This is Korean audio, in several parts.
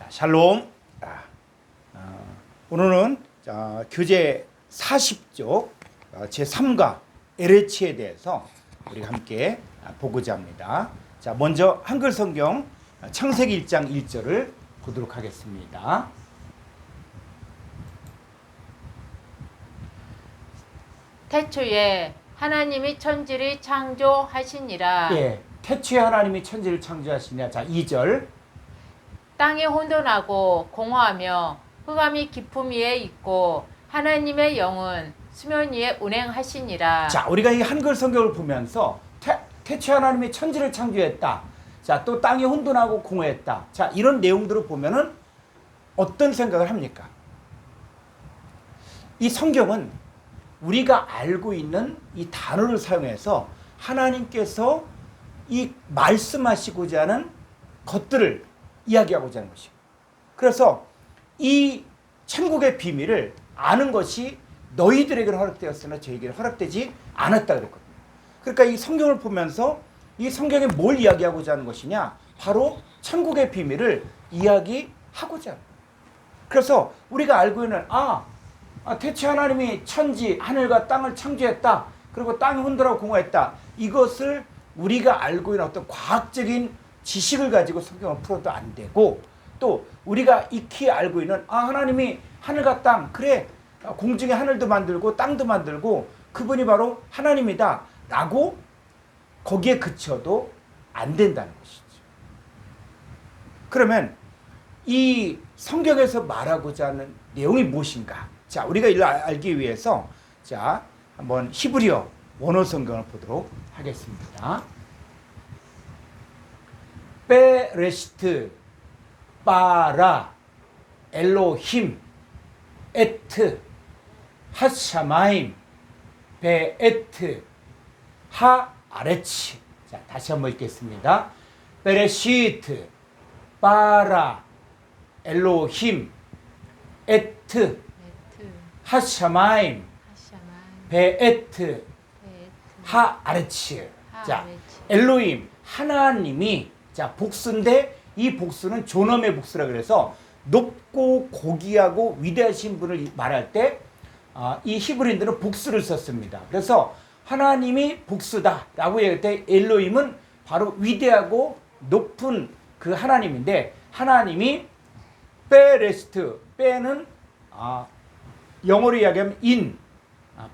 자, 샬롬. 오늘은 교재 40쪽 제3과 에레치에 대해서 우리가 함께 보고자 합니다. 자, 먼저 한글 성경 창세기 1장 1절을 보도록 하겠습니다. 태초에 하나님이 천지를 창조하시니라. 예, 태초에 하나님이 천지를 창조하시니라. 자, 2절. 땅이 혼돈하고 공허하며 흑암이 깊음 위에 있고 하나님의 영은 수면 위에 운행하시니라. 자, 우리가 이 한글 성경을 보면서 태초에 하나님이 천지를 창조했다. 자, 또 땅이 혼돈하고 공허했다. 자, 이런 내용들을 보면은 어떤 생각을 합니까? 이 성경은 우리가 알고 있는 이 단어를 사용해서 하나님께서 이 말씀하시고자 하는 것들을 이야기하고자 하는 것이고, 그래서 이 천국의 비밀을 아는 것이 너희들에게는 허락되었으나 저에게는 허락되지 않았다 그랬거든요. 그러니까 이 성경을 보면서 이 성경에 뭘 이야기하고자 하는 것이냐, 바로 천국의 비밀을 이야기하고자 하는 거예요. 그래서 우리가 알고 있는 태초에 하나님이 천지 하늘과 땅을 창조했다, 그리고 땅이 혼돈하고 공허했다, 이것을 우리가 알고 있는 어떤 과학적인 지식을 가지고 성경을 풀어도 안 되고, 또 우리가 익히 알고 있는 하나님이 하늘과 땅, 그래 공중에 하늘도 만들고 땅도 만들고 그분이 바로 하나님이다 라고 거기에 그쳐도 안 된다는 것이죠. 그러면 이 성경에서 말하고자 하는 내용이 무엇인가? 자, 우리가 이를 알기 위해서 자, 한번 히브리어 원어 성경을 보도록 하겠습니다. 베레시트 바라 엘로힘 에트 핫샤마임 베에트 하아레치. 자, 다시 한번 읽겠습니다. 베레시트 바라 엘로힘 에트 핫샤마임 베에트 하아레치. 자, 엘로힘 하나님이, 자, 복수인데 이 복수는 존엄의 복수라 그래서 높고 고귀하고 위대하신 분을 말할 때 이 히브리인들은 복수를 썼습니다. 그래서 하나님이 복수다라고 얘기할 때 엘로힘은 바로 위대하고 높은 그 하나님인데, 하나님이 베레스트, 베는 영어로 이야기하면 in,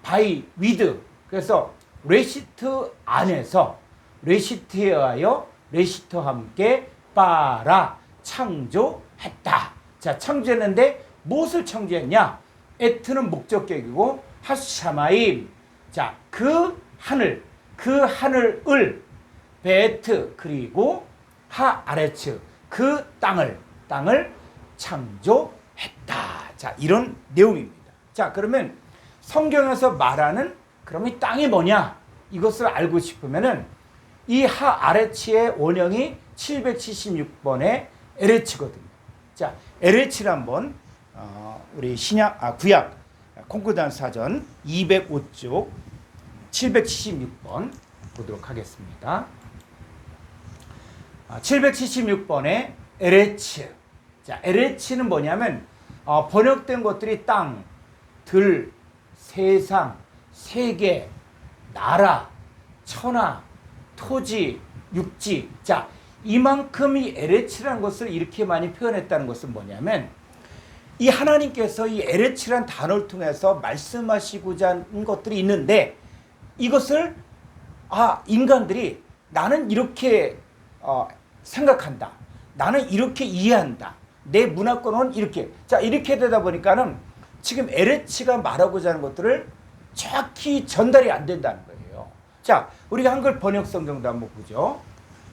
by, with, 그래서 레시트 안에서 레시트에 하여 레시트와 함께 바라 창조했다. 자, 창조했는데 무엇을 창조했냐? 에트는 목적격이고 핫샤마임, 자, 그 하늘을 베트, 그리고 하아레츠, 그 땅을 창조했다. 자, 이런 내용입니다. 자, 그러면 성경에서 말하는 그럼 이 땅이 뭐냐? 이것을 알고 싶으면은 이 하아레치의 원형이 776번의 에레치거든요. 자, 에레치를 한번 우리 구약 콩코르단스 사전 205쪽 776번 보도록 하겠습니다. 776번의 에레치. 자, 에레치는 뭐냐면 번역된 것들이 땅, 들, 세상, 세계, 나라, 천하, 토지, 육지. 자, 이만큼 이 에레치라는 것을 이렇게 많이 표현했다는 것은 뭐냐면, 이 하나님께서 이 에레치라는 단어를 통해서 말씀하시고자 하는 것들이 있는데, 이것을 인간들이 나는 이렇게 생각한다, 나는 이렇게 이해한다, 내 문화권은 이렇게, 자, 이렇게 되다 보니까는 지금 에레치가 말하고자 하는 것들을 정확히 전달이 안 된다는 거예요. 자, 우리가 한글 번역 성경도 한번 보죠.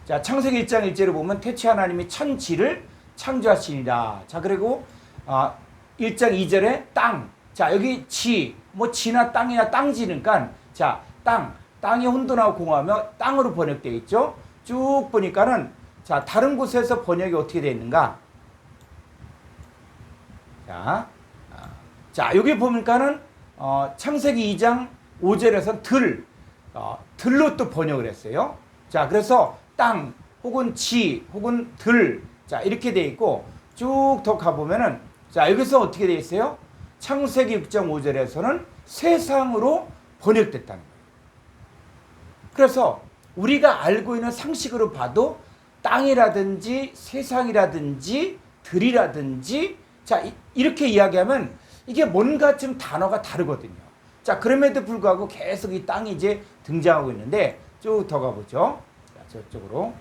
자, 창세기 1장 1절을 보면 태초에 하나님이 천지를 창조하시니라. 자, 그리고 1장 2절에 땅. 자, 여기 지나 땅이나 땅지니까, 자, 땅이 혼돈하고 공허하며 땅으로 번역되어 있죠. 쭉 보니까는, 자, 다른 곳에서 번역이 어떻게 되어 있는가? 자, 여기 보니까는 창세기 2장 5절에서 들로 또 번역을 했어요. 자, 그래서 땅 혹은 지 혹은 들, 자, 이렇게 되어 있고, 쭉 더 가보면은, 자, 여기서 어떻게 되어 있어요? 창세기 6장 5절에서는 세상으로 번역됐다는 거예요. 그래서 우리가 알고 있는 상식으로 봐도 땅이라든지 세상이라든지 들이라든지, 자, 이렇게 이야기하면 이게 뭔가 좀 단어가 다르거든요. 자, 그럼에도 불구하고 계속 이 땅이 이제 등장하고 있는데, 쭉 더 가보죠. 자, 저쪽으로.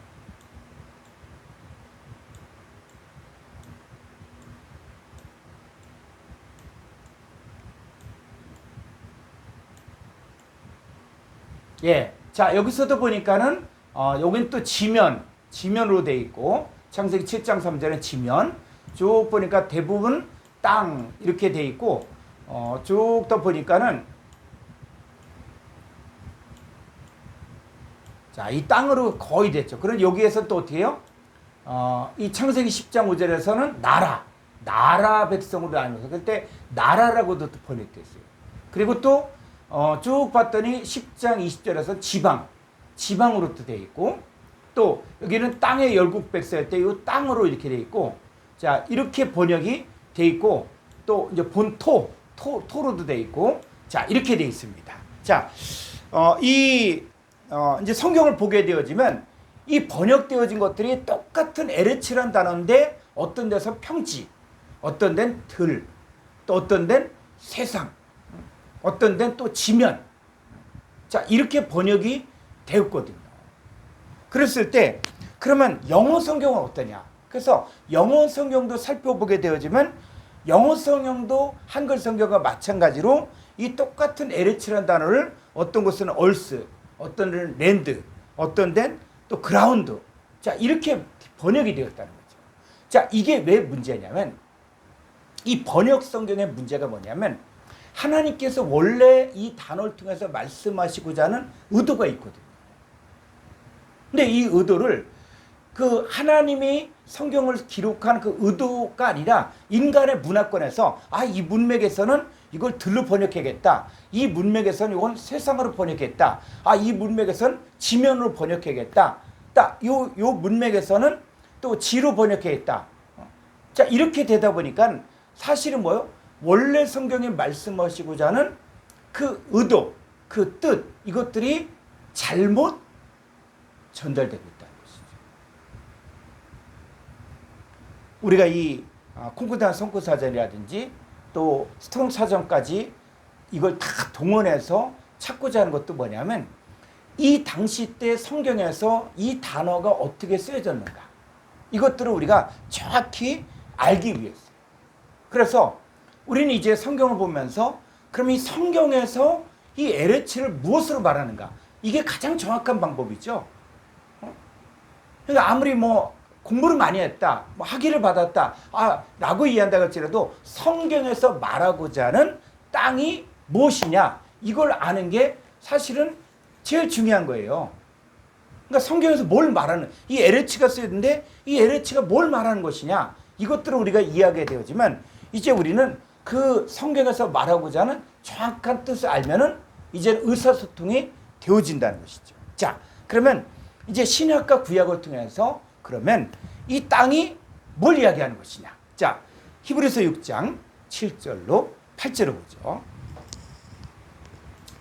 예. 자, 여기서도 보니까는, 여긴 또 지면으로 돼 있고, 창세기 7장 3절은 지면, 쭉 보니까 대부분 땅, 이렇게 돼 있고, 쭉 더 보니까는, 자, 이 땅으로 거의 됐죠. 그럼 여기에서 또 어떻게 해요? 이 창세기 10장 5절에서는 나라 백성으로 나누어서, 그때 나라라고도 또 번역됐어요. 그리고 또, 쭉 봤더니 10장 20절에서 지방으로 또 돼 있고, 또 여기는 땅의 열국 백성일 때 이 땅으로 이렇게 돼 있고, 자, 이렇게 번역이 돼 있고, 또 이제 토로도 돼 있고, 자, 이렇게 돼 있습니다. 자, 이제 성경을 보게 되어지면 이 번역되어진 것들이 똑같은 에레츠란 단어인데, 어떤 데서 평지, 어떤 데는 들, 또 어떤 데는 세상, 어떤 데는 또 지면. 자, 이렇게 번역이 되었거든요. 그랬을 때, 그러면 영어 성경은 어떠냐? 그래서 영어 성경도 살펴보게 되어지면, 영어 성경도 한글 성경과 마찬가지로 이 똑같은 에레츠라는 단어를 어떤 곳은 얼스, 어떤 데는 랜드, 어떤 데는 또 그라운드. 자, 이렇게 번역이 되었다는 거죠. 자, 이게 왜 문제냐면, 이 번역 성경의 문제가 뭐냐면, 하나님께서 원래 이 단어를 통해서 말씀하시고자 하는 의도가 있거든요. 근데 이 의도를 그 하나님이 성경을 기록한 그 의도가 아니라 인간의 문화권에서, 이 문맥에서는 이걸 들로 번역해야겠다. 이 문맥에서는 이건 세상으로 번역했다. 이 문맥에서는 지면으로 번역해야겠다. 요 문맥에서는 또 지로 번역해야겠다. 자, 이렇게 되다 보니까 사실은 뭐요? 원래 성경에 말씀하시고자 하는 그 의도, 그 뜻, 이것들이 잘못 전달되고 있다는 것이죠. 우리가 이 콩쿠르단 성구사전이라든지 또 스트롱 사전까지 이걸 다 동원해서 찾고자 하는 것도 뭐냐면, 이 당시 때 성경에서 이 단어가 어떻게 쓰여졌는가, 이것들을 우리가 정확히 알기 위해서. 그래서 우리는 이제 성경을 보면서, 그럼 이 성경에서 이 에레츠를 무엇으로 말하는가, 이게 가장 정확한 방법이죠. 그러니까 아무리 뭐 공부를 많이 했다, 뭐 학위를 받았다, 라고 이해한다 할지라도 성경에서 말하고자 하는 땅이 무엇이냐, 이걸 아는 게 사실은 제일 중요한 거예요. 그러니까 성경에서 뭘 말하는, 이 에레츠가 쓰였는데 이 에레츠가 뭘 말하는 것이냐, 이것들을 우리가 이해하게 되어지면, 이제 우리는 그 성경에서 말하고자 하는 정확한 뜻을 알면은 이제 의사소통이 되어진다는 것이죠. 자, 그러면 이제 신약과 구약을 통해서 그러면 이 땅이 뭘 이야기하는 것이냐. 자, 히브리서 6장 7절로 8절을 보죠.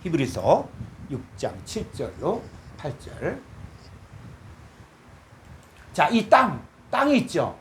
히브리서 6장 7절로 8절. 자, 이 땅이 있죠.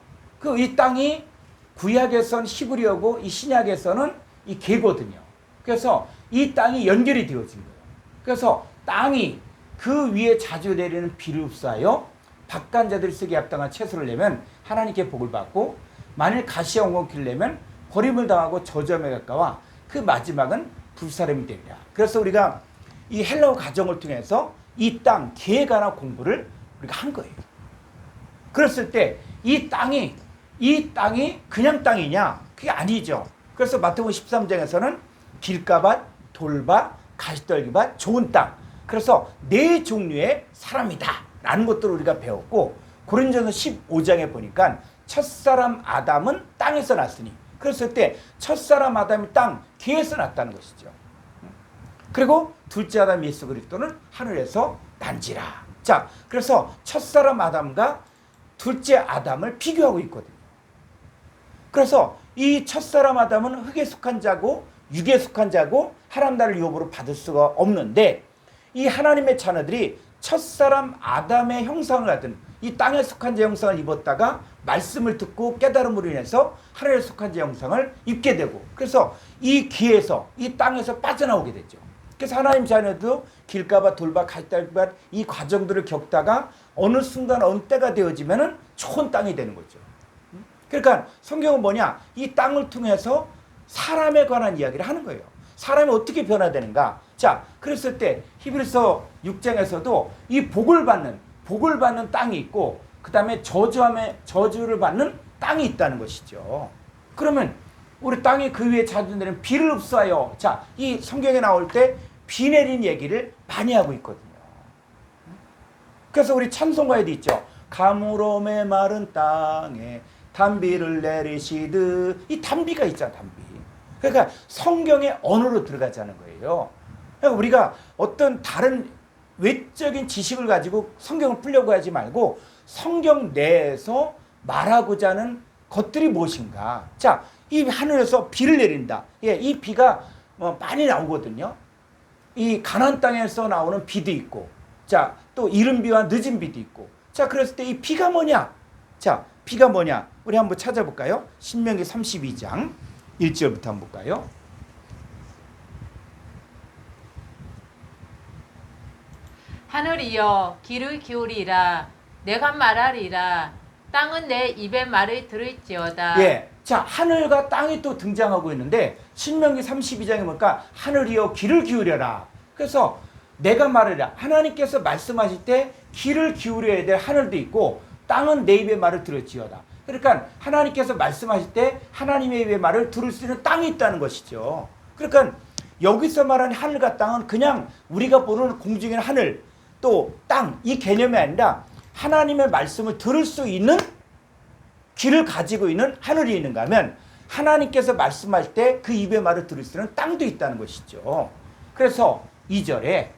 이 땅이 구약에서는 히브리어고 이 신약에서는 이 개거든요. 그래서 이 땅이 연결이 되어진 거예요. 그래서 땅이 그 위에 자주 내리는 비를 흡수하여 박한 자들이 쓰기에 합당한 채소를 내면 하나님께 복을 받고, 만일 가시와 엉겅퀴를 내면 버림을 당하고 저주함에 가까워 그 마지막은 불사름이 되리라. 그래서 우리가 이 헬라어 가정을 통해서 이 땅, 개에 관한 공부를 우리가 한 거예요. 그랬을 때 이 땅이 그냥 땅이냐? 그게 아니죠. 그래서 마태복음 13장에서는 길가밭, 돌밭, 가시떨기밭, 좋은 땅. 그래서 네 종류의 사람이다 라는 것들을 우리가 배웠고, 고린도전서 15장에 보니까 첫사람 아담은 땅에서 났으니, 그랬을 때 첫사람 아담이 땅, 개에서 났다는 것이죠. 그리고 둘째 아담 예수 그리스도는 하늘에서 난지라. 자, 그래서 첫사람 아담과 둘째 아담을 비교하고 있거든요. 그래서 이 첫사람 아담은 흙에 속한 자고 육에 속한 자고 하나님 나라를 유업으로 받을 수가 없는데, 이 하나님의 자녀들이 첫사람 아담의 형상을 하든 이 땅에 속한 자 형상을 입었다가 말씀을 듣고 깨달음으로 인해서 하나님에 속한 자 형상을 입게 되고, 그래서 이 기에서 이 땅에서 빠져나오게 되죠. 그래서 하나님 자녀도 길가밭 돌밭 갈대밭 이 과정들을 겪다가 어느 순간 어느 때가 되어지면은 좋은 땅이 되는 거죠. 그러니까 성경은 뭐냐, 이 땅을 통해서 사람에 관한 이야기를 하는 거예요. 사람이 어떻게 변화되는가. 자, 그랬을 때 히브리서 6장에서도 이 복을 받는 땅이 있고, 그 다음에 저주를 받는 땅이 있다는 것이죠. 그러면 우리 땅이 그 위에 자주 내리는 비를 흡수하여, 자, 이 성경에 나올 때 비 내린 얘기를 많이 하고 있거든요. 그래서 우리 찬송가에도 있죠. 가물음의 마른 땅에 단비를 내리시듯, 이 단비가 있잖아, 단비. 그러니까 성경의 언어로 들어가자는 거예요. 그러니까 우리가 어떤 다른 외적인 지식을 가지고 성경을 풀려고 하지 말고 성경 내에서 말하고자 하는 것들이 무엇인가. 자, 이 하늘에서 비를 내린다. 예, 이 비가 많이 나오거든요. 이 가나안 땅에서 나오는 비도 있고, 자, 또 이른 비와 늦은 비도 있고. 자, 그랬을 때 이 비가 뭐냐? 자, 비가 뭐냐? 우리 한번 찾아볼까요? 신명기 32장 1절부터 한번 볼까요? 하늘이여 귀를 기울이라. 내가 말하리라. 땅은 내 입의 말을 들을지어다. 예. 자, 하늘과 땅이 또 등장하고 있는데, 신명기 32장에 보니까 하늘이여 귀를 기울여라. 그래서 내가 말하리라. 하나님께서 말씀하실 때 귀를 기울여야 될 하늘도 있고, 땅은 내 입의 말을 들을지어다. 그러니까 하나님께서 말씀하실 때 하나님의 입의 말을 들을 수 있는 땅이 있다는 것이죠. 그러니까 여기서 말하는 하늘과 땅은 그냥 우리가 보는 공중의 하늘, 또 땅, 이 개념이 아니라 하나님의 말씀을 들을 수 있는 귀를 가지고 있는 하늘이 있는가 하면, 하나님께서 말씀할 때 그 입의 말을 들을 수 있는 땅도 있다는 것이죠. 그래서 2절에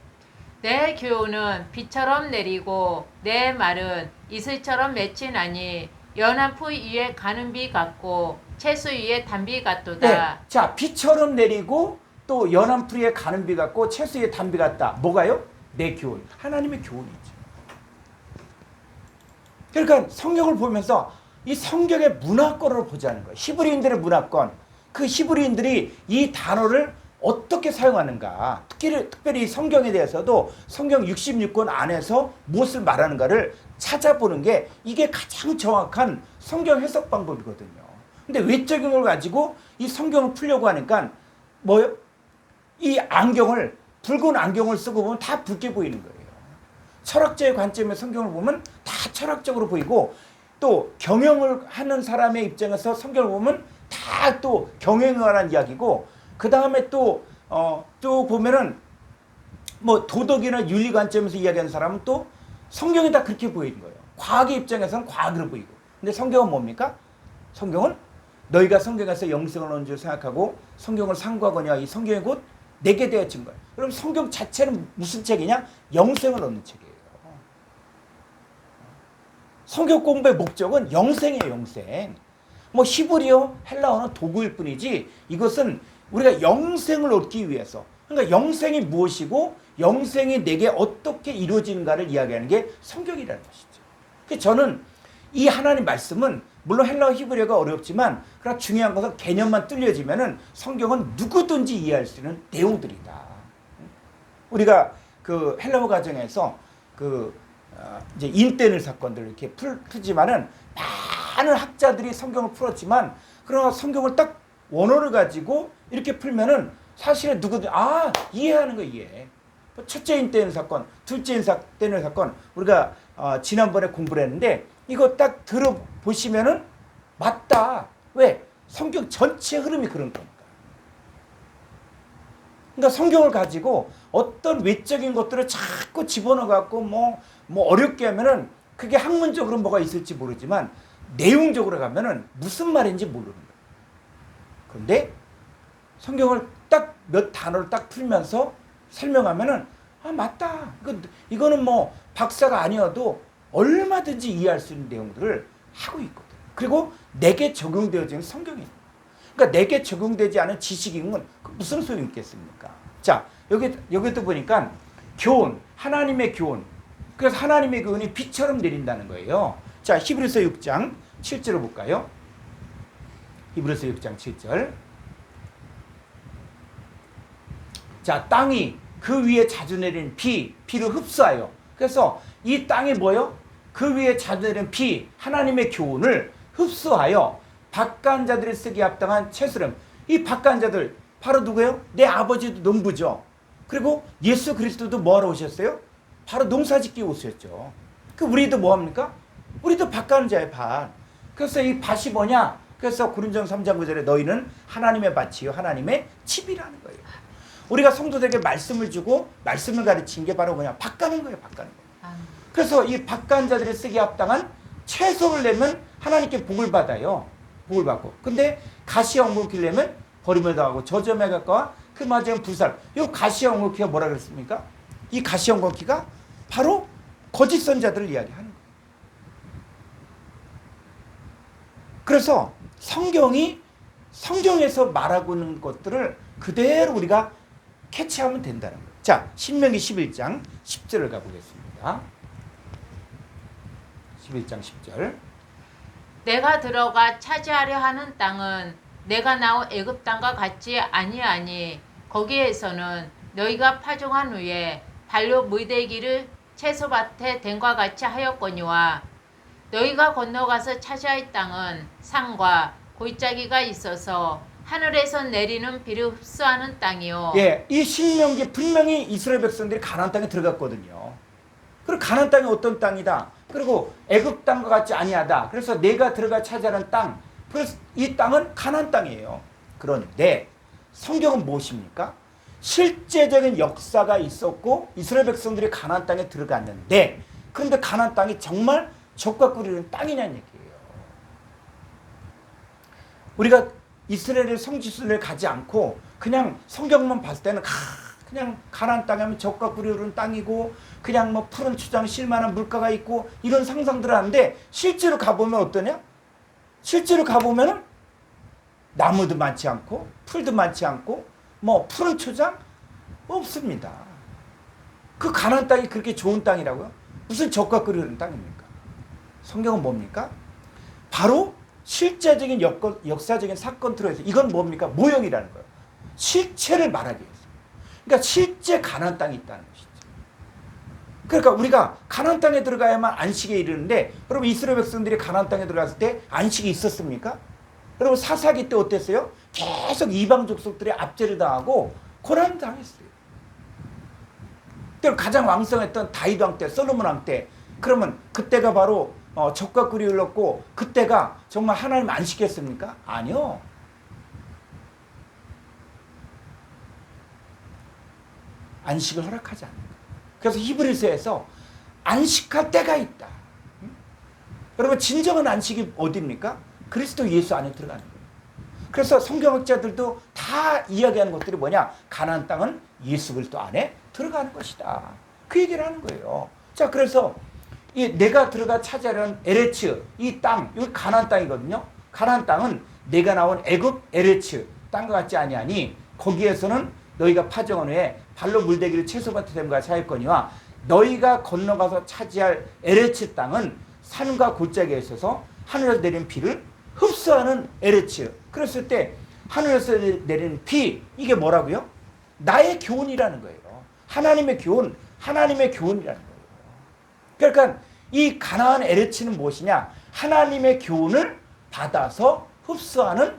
내 교훈은 비처럼 내리고 내 말은 이슬처럼 맺히나니 연한 풀 위에 가는 비 같고 채수 위에 단비 같도다. 네. 자, 비처럼 내리고 또 연한 풀 위에 가는 비 같고 채수 위에 단비 같다. 뭐가요? 내 교훈. 하나님의 교훈이죠. 그러니까 성경을 보면서 이 성경의 문화권을 보자는 거예요. 히브리인들의 문화권. 그 히브리인들이 이 단어를 어떻게 사용하는가. 특별히 성경에 대해서도 성경 66권 안에서 무엇을 말하는가를 찾아보는 게, 이게 가장 정확한 성경 해석 방법이거든요. 근데 외적인 걸 가지고 이 성경을 풀려고 하니까 뭐요? 이 안경을, 붉은 안경을 쓰고 보면 다 붉게 보이는 거예요. 철학자의 관점에 성경을 보면 다 철학적으로 보이고, 또 경영을 하는 사람의 입장에서 성경을 보면 다 또 경영에 관한 이야기고, 그 다음에 또 보면은 뭐 도덕이나 윤리 관점에서 이야기하는 사람은 또 성경이 다 그렇게 보이는 거예요. 과학의 입장에서는 과학으로 보이고. 근데 성경은 뭡니까? 성경은 너희가 성경에서 영생을 얻는 줄 생각하고 성경을 상고하거냐, 이 성경이 곧 내게 되어진 거예요. 그럼 성경 자체는 무슨 책이냐? 영생을 얻는 책이에요. 성경 공부의 목적은 영생이에요, 영생. 뭐 히브리어, 헬라어는 도구일 뿐이지 이것은 우리가 영생을 얻기 위해서, 그러니까 영생이 무엇이고 영생이 내게 어떻게 이루어지는가를 이야기하는 게 성경이라는 것이죠. 그래서 저는 이 하나님 말씀은 물론 헬라어 히브리어가 어렵지만, 그러나 중요한 것은 개념만 뚫려지면은 성경은 누구든지 이해할 수 있는 내용들이다. 우리가 그 헬라어 과정에서 이제 인테늘 사건들 이렇게 풀지만은 많은 학자들이 성경을 풀었지만, 그러나 성경을 딱 원어를 가지고 이렇게 풀면은 사실은 누구든 이해하는 거 이해. 첫째 인테늘 사건, 둘째 인테늘 사건 우리가 지난번에 공부를 했는데, 이거 딱 들어보시면은 맞다. 왜? 성경 전체 흐름이 그런 거니까. 그러니까 성경을 가지고 어떤 외적인 것들을 자꾸 집어넣어갖고 뭐 어렵게 하면은 그게 학문적으로 뭐가 있을지 모르지만 내용적으로 가면은 무슨 말인지 모르는 거예요. 그런데 성경을 딱 몇 단어를 딱 풀면서 설명하면은 맞다. 이거는 뭐 박사가 아니어도 얼마든지 이해할 수 있는 내용들을 하고 있거든요. 그리고 내게 적용되어지는 성경이에요. 그러니까 내게 적용되지 않은 지식이면 무슨 소용이 있겠습니까? 자, 여기도 보니까 교훈, 하나님의 교훈. 그래서 하나님의 교훈이 비처럼 내린다는 거예요. 자, 히브리서 6장 7절을 볼까요? 히브리서 6장 7절. 자, 땅이 그 위에 자주 내리는 비를 흡수하여. 그래서 이 땅이 뭐요? 그 위에 자주 내리는 하나님의 교훈을 흡수하여 박한 자들이 쓰기에 합당한 채소름. 이 박한 자들 바로 누구예요? 내 아버지도 농부죠. 그리고 예수 그리스도도 뭐하러 오셨어요? 바로 농사짓기 오셨죠. 그 우리도 뭐합니까? 우리도 밭가는 자의 밭. 그래서 이 밭이 뭐냐? 그래서 고린도전서 3장 9절에 너희는 하나님의 밭이요 하나님의 집이라는 거예요. 우리가 성도들에게 말씀을 주고 말씀을 가르친 게 바로 뭐냐? 밭가는 거예요. 밭가는 거예요. 그래서 이 밭가는 자들이 쓰기에 합당한 채소를 내면 하나님께 복을 받아요. 복을 받고. 근데 가시와 엉겅퀴를 내면 버림을 당하고 저점에 가까워 그 맞으면 불살. 이 가시와 엉겅퀴가 뭐라 그랬습니까? 이 가시와 엉겅퀴가 바로 거짓 선자들을 이야기하는 거예요. 그래서 성경에서 말하고 있는 것들을 그대로 우리가 캐치하면 된다는 거예요. 자, 신명기 11장 10절을 가보겠습니다. 11장 10절. 내가 들어가 차지하려 하는 땅은 내가 나온 애굽 땅과 같지 아니하니 거기에서는 너희가 파종한 후에 발로 물대기를 채소밭에 댄과 같이 하였거니와 너희가 건너가서 차지할 땅은 산과 골짜기가 있어서 하늘에서 내리는 비를 흡수하는 땅이요. 예, 이 신명기 분명히 이스라엘 백성들이 가나안 땅에 들어갔거든요. 그리고 가나안 땅이 어떤 땅이다. 그리고 애굽 땅과 같지 아니하다. 그래서 내가 들어가 차지하는 땅. 그래서 이 땅은 가나안 땅이에요. 그런데 성경은 무엇입니까? 실제적인 역사가 있었고 이스라엘 백성들이 가나안 땅에 들어갔는데 그런데 가나안 땅이 정말 적과 꿀이는 땅이냐는 얘기예요. 우리가 이스라엘의 성지순례를 가지 않고 그냥 성경만 봤을 때는 그냥 가나안 땅에 하면 적과 꿀이 흐르는 땅이고 그냥 뭐 푸른 추장 쉴만한 물가가 있고 이런 상상들을 하는데 실제로 가보면 어떠냐? 실제로 가보면 나무도 많지 않고 풀도 많지 않고 뭐 푸른 초장 없습니다. 그 가나안 땅이 그렇게 좋은 땅이라고요? 무슨 적과 꿀이 흐르는 땅입니까? 성경은 뭡니까? 바로 실제적인 역사적인 사건들로 해서 이건 뭡니까? 모형이라는 거예요. 실체를 말하기 위해서. 그러니까 실제 가나안 땅이 있다는 것이죠. 그러니까 우리가 가나안 땅에 들어가야만 안식에 이르는데 여러분 이스라엘 백성들이 가나안 땅에 들어갔을 때 안식이 있었습니까? 여러분 사사기 때 어땠어요? 계속 이방 족속들의 압제를 당하고 고난을 당했어요. 가장 왕성했던 다윗 왕 때, 솔로몬 왕 때 그러면 그때가 바로 적과 꿀이 흘렀고 그때가 정말 하나님 안 시켰습니까? 아니요. 안식을 허락하지 않는 거예요. 그래서 히브리서에서 안식할 때가 있다. 여러분 진정한 안식이 어디입니까? 그리스도 예수 안에 들어가는 거예요. 그래서 성경학자들도 다 이야기하는 것들이 뭐냐? 가나안 땅은 예수 그리스도 안에 들어가는 것이다. 그 얘기를 하는 거예요. 자, 그래서 이 내가 들어가 차지하려는 에레츠 이 땅, 여기 가나안 땅이거든요. 가나안 땅은 내가 나온 애굽 에레츠 땅과 같지 아니하니 거기에서는 너희가 파종한 후에 발로 물대기를 채소밭에 됨과 차였거니와 너희가 건너가서 차지할 에레츠 땅은 산과 골짜기에 있어서 하늘에서 내리는 비를 흡수하는 에레츠. 그랬을 때 하늘에서 내리는 비 이게 뭐라고요? 나의 교훈이라는 거예요. 하나님의 교훈, 하나님의 교훈이라는 거예요. 그러니까 이 가나안 에레츠는 무엇이냐? 하나님의 교훈을 받아서 흡수하는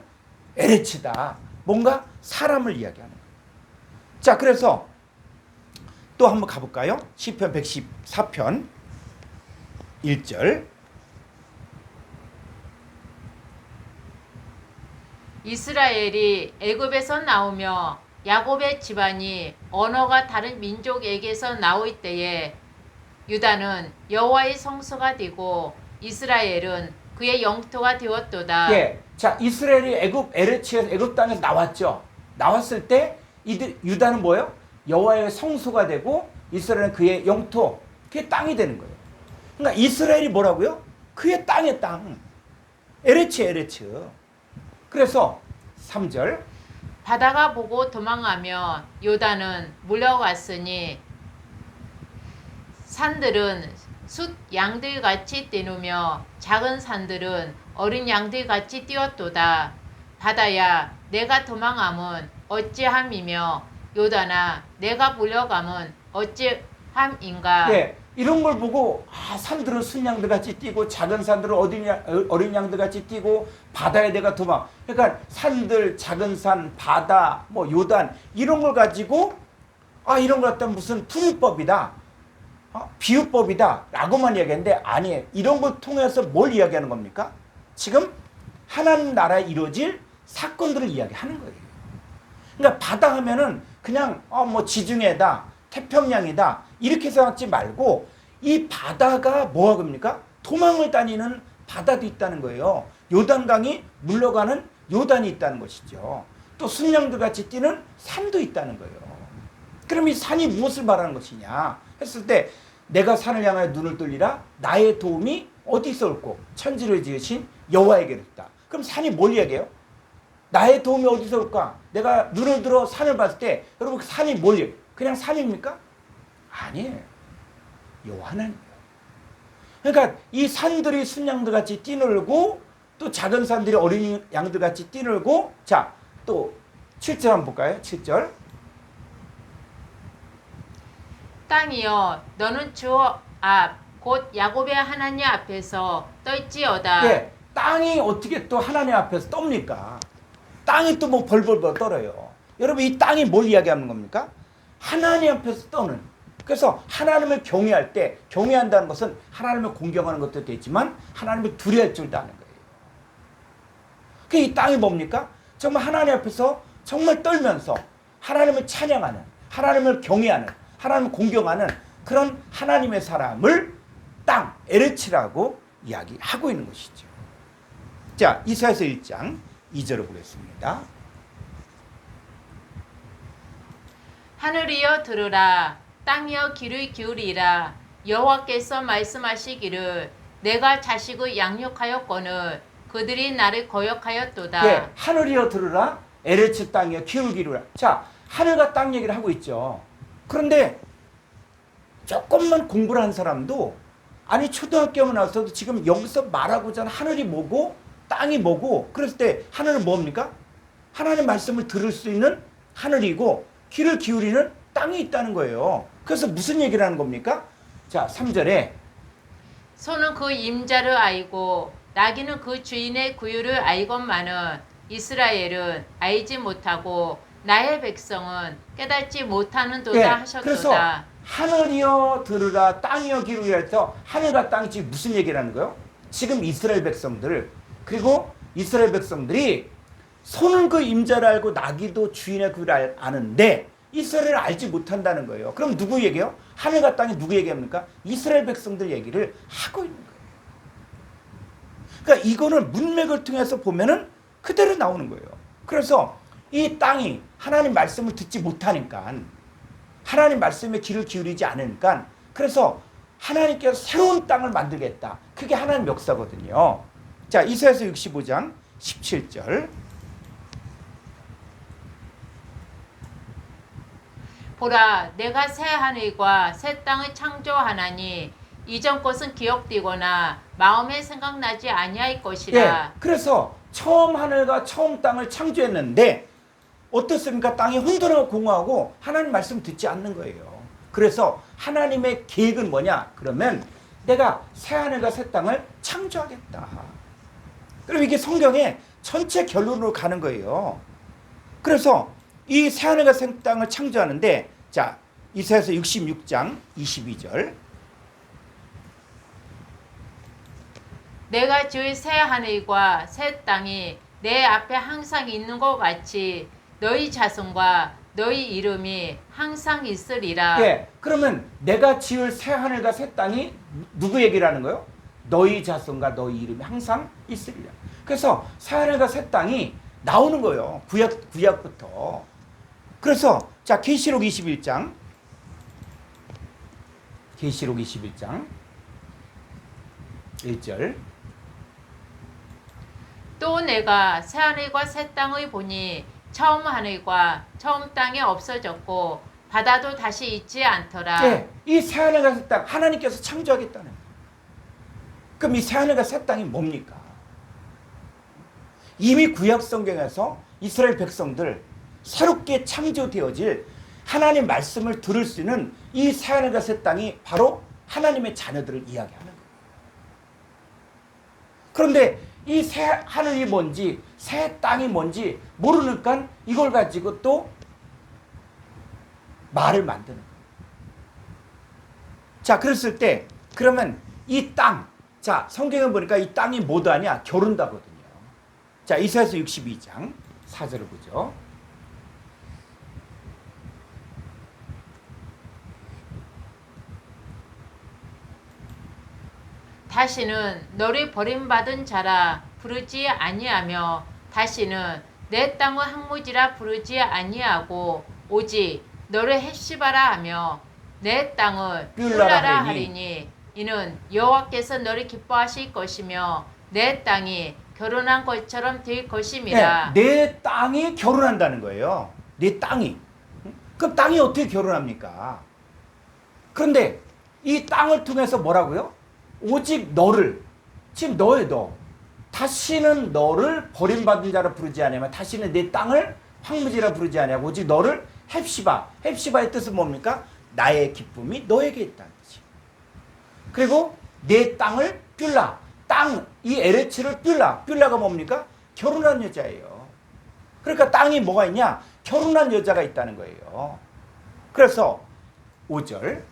에레츠다. 뭔가 사람을 이야기하는 거예요. 자, 그래서 또 한번 가볼까요? 시편 114편 1절. 이스라엘이 애굽에서 나오며 야곱의 집안이 언어가 다른 민족에게서 나올 때에 유다는 여호와의 성소가 되고 이스라엘은 그의 영토가 되었도다. 예. 자, 이스라엘이 에레츠에서 애굽 땅에서 나왔죠. 나왔을 때 유다는 뭐예요? 여호와의 성소가 되고 이스라엘은 그의 영토, 그의 땅이 되는 거예요. 그러니까 이스라엘이 뭐라고요? 그의 땅의 땅. 에레츠, 에레츠. 그래서 3절. 바다가 보고 도망하며 요단은 물러갔으니 산들은 숫 양들같이 뛰누며 작은 산들은 어린 양들같이 뛰었도다. 바다야 내가 도망함은 어찌함이며 요단아 내가 물러감은 어찌함인가. 예, 이런 걸 보고 산들은 순양들 같이 뛰고 작은 산들은 어린 양들 같이 뛰고 바다에 내가 도망. 그러니까 산들, 작은 산, 바다, 뭐 요단 이런 걸 가지고 이런 걸 갖다 무슨 풀이법이다, 비유법이다 라고만 이야기했는데 아니에요. 이런 걸 통해서 뭘 이야기하는 겁니까? 지금 하나님 나라에 이루어질 사건들을 이야기하는 거예요. 그러니까 바다 하면은 그냥 뭐 지중해다, 태평양이다 이렇게 생각하지 말고 이 바다가 뭐합니까? 도망을 다니는 바다도 있다는 거예요. 요단강이 물러가는 요단이 있다는 것이죠. 또 순양들 같이 뛰는 산도 있다는 거예요. 그럼 이 산이 무엇을 말하는 것이냐 했을 때 내가 산을 향하여 눈을 돌리라 나의 도움이 어디서 올고 천지를 지으신 여호와에게로 있다. 그럼 산이 뭘 이야기해요? 나의 도움이 어디서 올까? 내가 눈을 들어 산을 봤을 때 여러분 그 산이 뭘 이야기해요? 그냥 산입니까? 아니에요. 여호와 하나님이에요. 그러니까 이 산들이 순양들같이 뛰놀고 또 작은 산들이 어린 양들같이 뛰놀고 자, 또 7절 한번 볼까요? 7절. 땅이여 너는 주 앞 곧 야곱의 하나님 앞에서 떨지어다. 예, 땅이 어떻게 또 하나님 앞에서 떱니까? 땅이 또 뭐 벌벌벌 떨어요. 여러분 이 땅이 뭘 이야기하는 겁니까? 하나님 앞에서 떠는. 그래서 하나님을 경외할 때 경외한다는 것은 하나님을 공경하는 것도 되지만 하나님을 두려워할 줄도 아는 거예요. 그 이 땅이 뭡니까? 정말 하나님 앞에서 정말 떨면서 하나님을 찬양하는, 하나님을 경외하는, 하나님을 공경하는 그런 하나님의 사람을 땅, 에레츠라고 이야기하고 있는 것이죠. 자, 이사야서 1장 2절을 보겠습니다. 하늘이여 들으라 땅이여 귀를 기울이라 여호와께서 말씀하시기를 내가 자식을 양육하였거늘 그들이 나를 거역하였도다. 예, 하늘이여 들으라 에레츠 땅이여 귀를 기울이라. 자, 하늘과 땅 얘기를 하고 있죠. 그런데 조금만 공부를 한 사람도 아니 초등학교에 나와서도 지금 여기서 말하고자 하는 하늘이 뭐고 땅이 뭐고 그랬을 때 하늘은 뭡니까? 하나님의 말씀을 들을 수 있는 하늘이고 귀를 기울이는 땅이 있다는 거예요. 그래서 무슨 얘기를 하는 겁니까? 자, 3절에 소는 그 임자를 알고 나귀는 그 주인의 구유를 알건만은 이스라엘은 알지 못하고 나의 백성은 깨닫지 못하는도다. 예, 하셨도다. 그래서 하늘이여 들으라 땅이여 기울이라 해서 하늘과 땅이 지금 무슨 얘기를 하는 거예요? 지금 이스라엘 백성들 그리고 이스라엘 백성들이 소는 그 임자를 알고 나귀도 주인의 구유를 아는데 이스라엘을 알지 못한다는 거예요. 그럼 누구 얘기예요? 하늘과 땅이 누구 얘기합니까? 이스라엘 백성들 얘기를 하고 있는 거예요. 그러니까 이거는 문맥을 통해서 보면은 그대로 나오는 거예요. 그래서 이 땅이 하나님 말씀을 듣지 못하니까 하나님 말씀에 귀를 기울이지 않으니까 그래서 하나님께서 새로운 땅을 만들겠다. 그게 하나님 역사거든요. 자, 이사야서 65장 17절. 보라 내가 새 하늘과 새 땅을 창조하나니 이전 것은 기억되거나 마음에 생각나지 아니할 것이라. 예, 그래서 처음 하늘과 처음 땅을 창조했는데 어떻습니까? 땅이 혼돈하고 공허하고 하나님 말씀 듣지 않는 거예요. 그래서 하나님의 계획은 뭐냐? 그러면 내가 새 하늘과 새 땅을 창조하겠다. 그럼 이게 성경의 전체 결론으로 가는 거예요. 그래서 이 새 하늘과 새 땅을 창조하는데 자, 이사야서 66장 22절. 내가 지을 새 하늘과 새 땅이 내 앞에 항상 있는 것 같이 너희 자손과 너희 이름이 항상 있으리라. 예, 그러면 내가 지을 새 하늘과 새 땅이 누구 얘기를 하는 거예요? 너희 자손과 너희 이름이 항상 있으리라. 그래서 새 하늘과 새 땅이 나오는 거예요. 구약부터. 그래서 자, 계시록 21장 1절. 또 내가 새하늘과 새 땅의 보니 처음 하늘과 처음 땅이 없어졌고 바다도 다시 있지 않더라. 예, 이 새하늘과 새 땅 하나님께서 창조하겠다는 거예요. 그럼 이 새하늘과 새 땅이 뭡니까? 이미 구약 성경에서 이스라엘 백성들 새롭게 창조되어질 하나님 말씀을 들을 수 있는 이 새하늘과 새 땅이 바로 하나님의 자녀들을 이야기하는 거예요. 그런데 이 새 하늘이 뭔지 새 땅이 뭔지 모르니까 이걸 가지고 또 말을 만드는 거예요. 자, 그랬을 때 그러면 이 땅, 자, 성경에 보니까 이 땅이 뭐도 아니야? 겨룬다거든요. 자, 이사야서 62장 4절을 보죠. 다시는 너를 버림받은 자라 부르지 아니하며 다시는 내 땅의 항무지라 부르지 아니하고 오직 너를 헥시바라 하며 내 땅을 뿔라라 하리니 이는 여호와께서 너를 기뻐하실 것이며 내 땅이 결혼한 것처럼 될 것임이라. 네, 내 땅이 결혼한다는 거예요. 내 땅이. 그럼 땅이 어떻게 결혼합니까? 그런데 이 땅을 통해서 뭐라고요? 오직 너를, 지금 너의 너, 다시는 너를 버림받은 자라 부르지 아니하며 다시는 내 땅을 황무지라 부르지 아니하고 오직 너를 헵시바. 헵시바의 뜻은 뭡니까? 나의 기쁨이 너에게 있다는 거지. 그리고 내 땅을 뷸라. 땅, 이 에레츠를 뷸라. 뷸라가 뭡니까? 결혼한 여자예요. 그러니까 땅이 뭐가 있냐? 결혼한 여자가 있다는 거예요. 그래서 5절.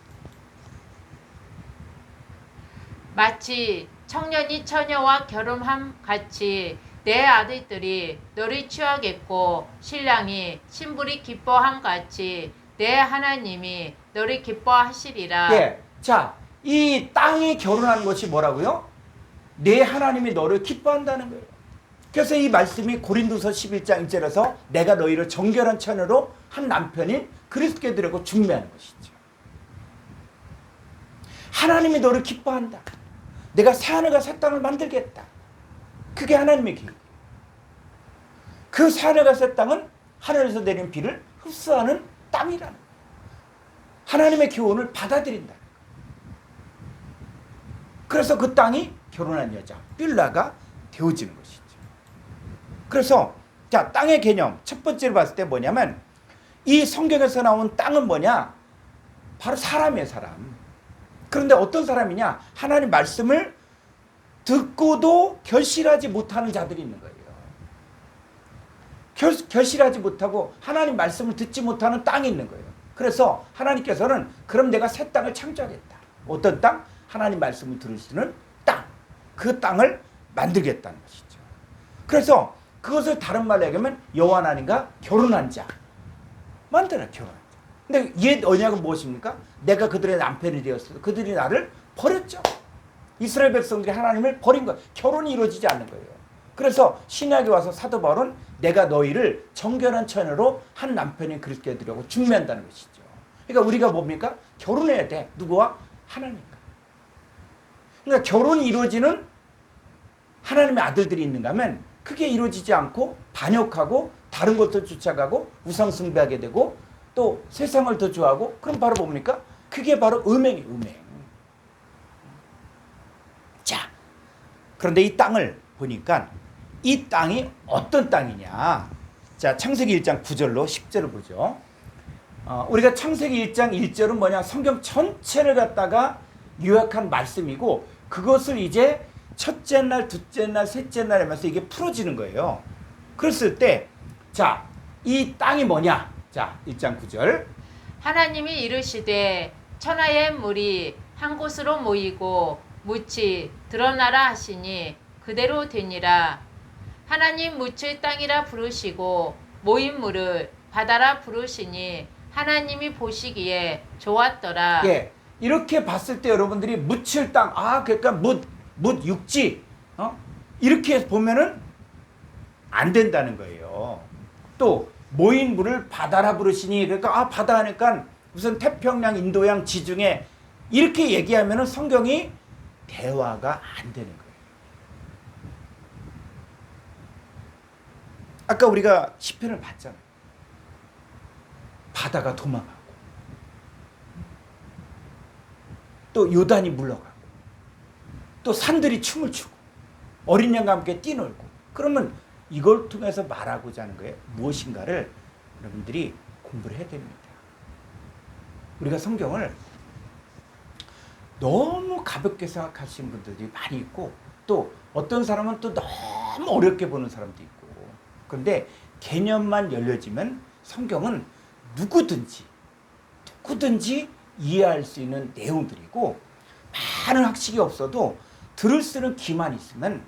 마치 청년이 처녀와 결혼함 같이 내 아들들이 너를 취하겠고 신랑이 신부를 기뻐함 같이 내 하나님이 너를 기뻐하시리라. 예. 자, 이 땅이 결혼하는 것이 뭐라고요? 내 하나님이 너를 기뻐한다는 거예요. 그래서 이 말씀이 고린도서 11장 1절에서 내가 너희를 정결한 처녀로 한 남편인 그리스도께 드리고 중매하는 것이죠. 하나님이 너를 기뻐한다. 내가 새하늘과 새 땅을 만들겠다. 그게 하나님의 계획이에요. 그 새하늘과 새 땅은 하늘에서 내린 비를 흡수하는 땅이라는 거예요. 하나님의 교훈을 받아들인다. 그래서 그 땅이 결혼한 여자, 뷸라가 되어지는 것이죠. 그래서 자, 땅의 개념 첫 번째로 봤을 때 뭐냐면 이 성경에서 나온 땅은 뭐냐? 바로 사람이에요, 사람. 그런데 어떤 사람이냐? 하나님 말씀을 듣고도 결실하지 못하는 자들이 있는 거예요. 결실하지 못하고 하나님 말씀을 듣지 못하는 땅이 있는 거예요. 그래서 하나님께서는 그럼 내가 새 땅을 창조하겠다. 어떤 땅? 하나님 말씀을 들을 수 있는 땅. 그 땅을 만들겠다는 것이죠. 그래서 그것을 다른 말로 얘기하면 여호와 하나님과 결혼한 자. 만들어, 결혼한 자. 근데 옛 언약은 무엇입니까? 내가 그들의 남편이 되었어. 그들이 나를 버렸죠. 이스라엘 백성들이 하나님을 버린 거예요. 결혼이 이루어지지 않는 거예요. 그래서 신약에 와서 사도 바울은 내가 너희를 정결한 처녀로 한 남편인 그리스도께 드리려고 중매한다는 것이죠. 그러니까 우리가 뭡니까? 결혼해야 돼. 누구와? 하나님과. 그러니까 결혼이 이루어지는 하나님의 아들들이 있는가 하면 그게 이루어지지 않고 반역하고 다른 것도 쫓아가고 우상숭배하게 되고 또 세상을 더 좋아하고 그럼 바로 뭡니까? 그게 바로 음행이에요. 음행. 자, 그런데 이 땅을 보니까 이 땅이 어떤 땅이냐? 자, 창세기 1장 9절로 10절을 보죠. 우리가 창세기 1장 1절은 뭐냐? 성경 전체를 갖다가 요약한 말씀이고 그것을 이제 첫째 날, 둘째 날, 셋째 날 하면서 이게 풀어지는 거예요. 그랬을 때, 자, 이 땅이 뭐냐? 자, 1장 9절. 하나님이 이르시되 천하의 물이 한 곳으로 모이고 묻이 드러나라 하시니 그대로 되니라. 하나님 묻을 땅이라 부르시고 모인 물을 바다라 부르시니 하나님이 보시기에 좋았더라. 예, 이렇게 봤을 때 여러분들이 묻힐 땅, 그러니까 묻 육지, 이렇게 보면은 안 된다는 거예요. 또 모인 물을 바다라 부르시니 그러니까 바다 하니까 무슨 태평양, 인도양, 지중해 이렇게 얘기하면은 성경이 대화가 안 되는 거예요. 아까 우리가 시편을 봤잖아요. 바다가 도망가고 또 요단이 물러가고 또 산들이 춤을 추고 어린 양과 함께 뛰놀고. 그러면 이걸 통해서 말하고자 하는 거예요. 무엇인가를 여러분들이 공부를 해야 됩니다. 우리가 성경을 너무 가볍게 생각하시는 분들이 많이 있고 또 어떤 사람은 또 너무 어렵게 보는 사람도 있고. 그런데 개념만 열려지면 성경은 누구든지 이해할 수 있는 내용들이고 많은 학식이 없어도 들을 수 있는 귀만 있으면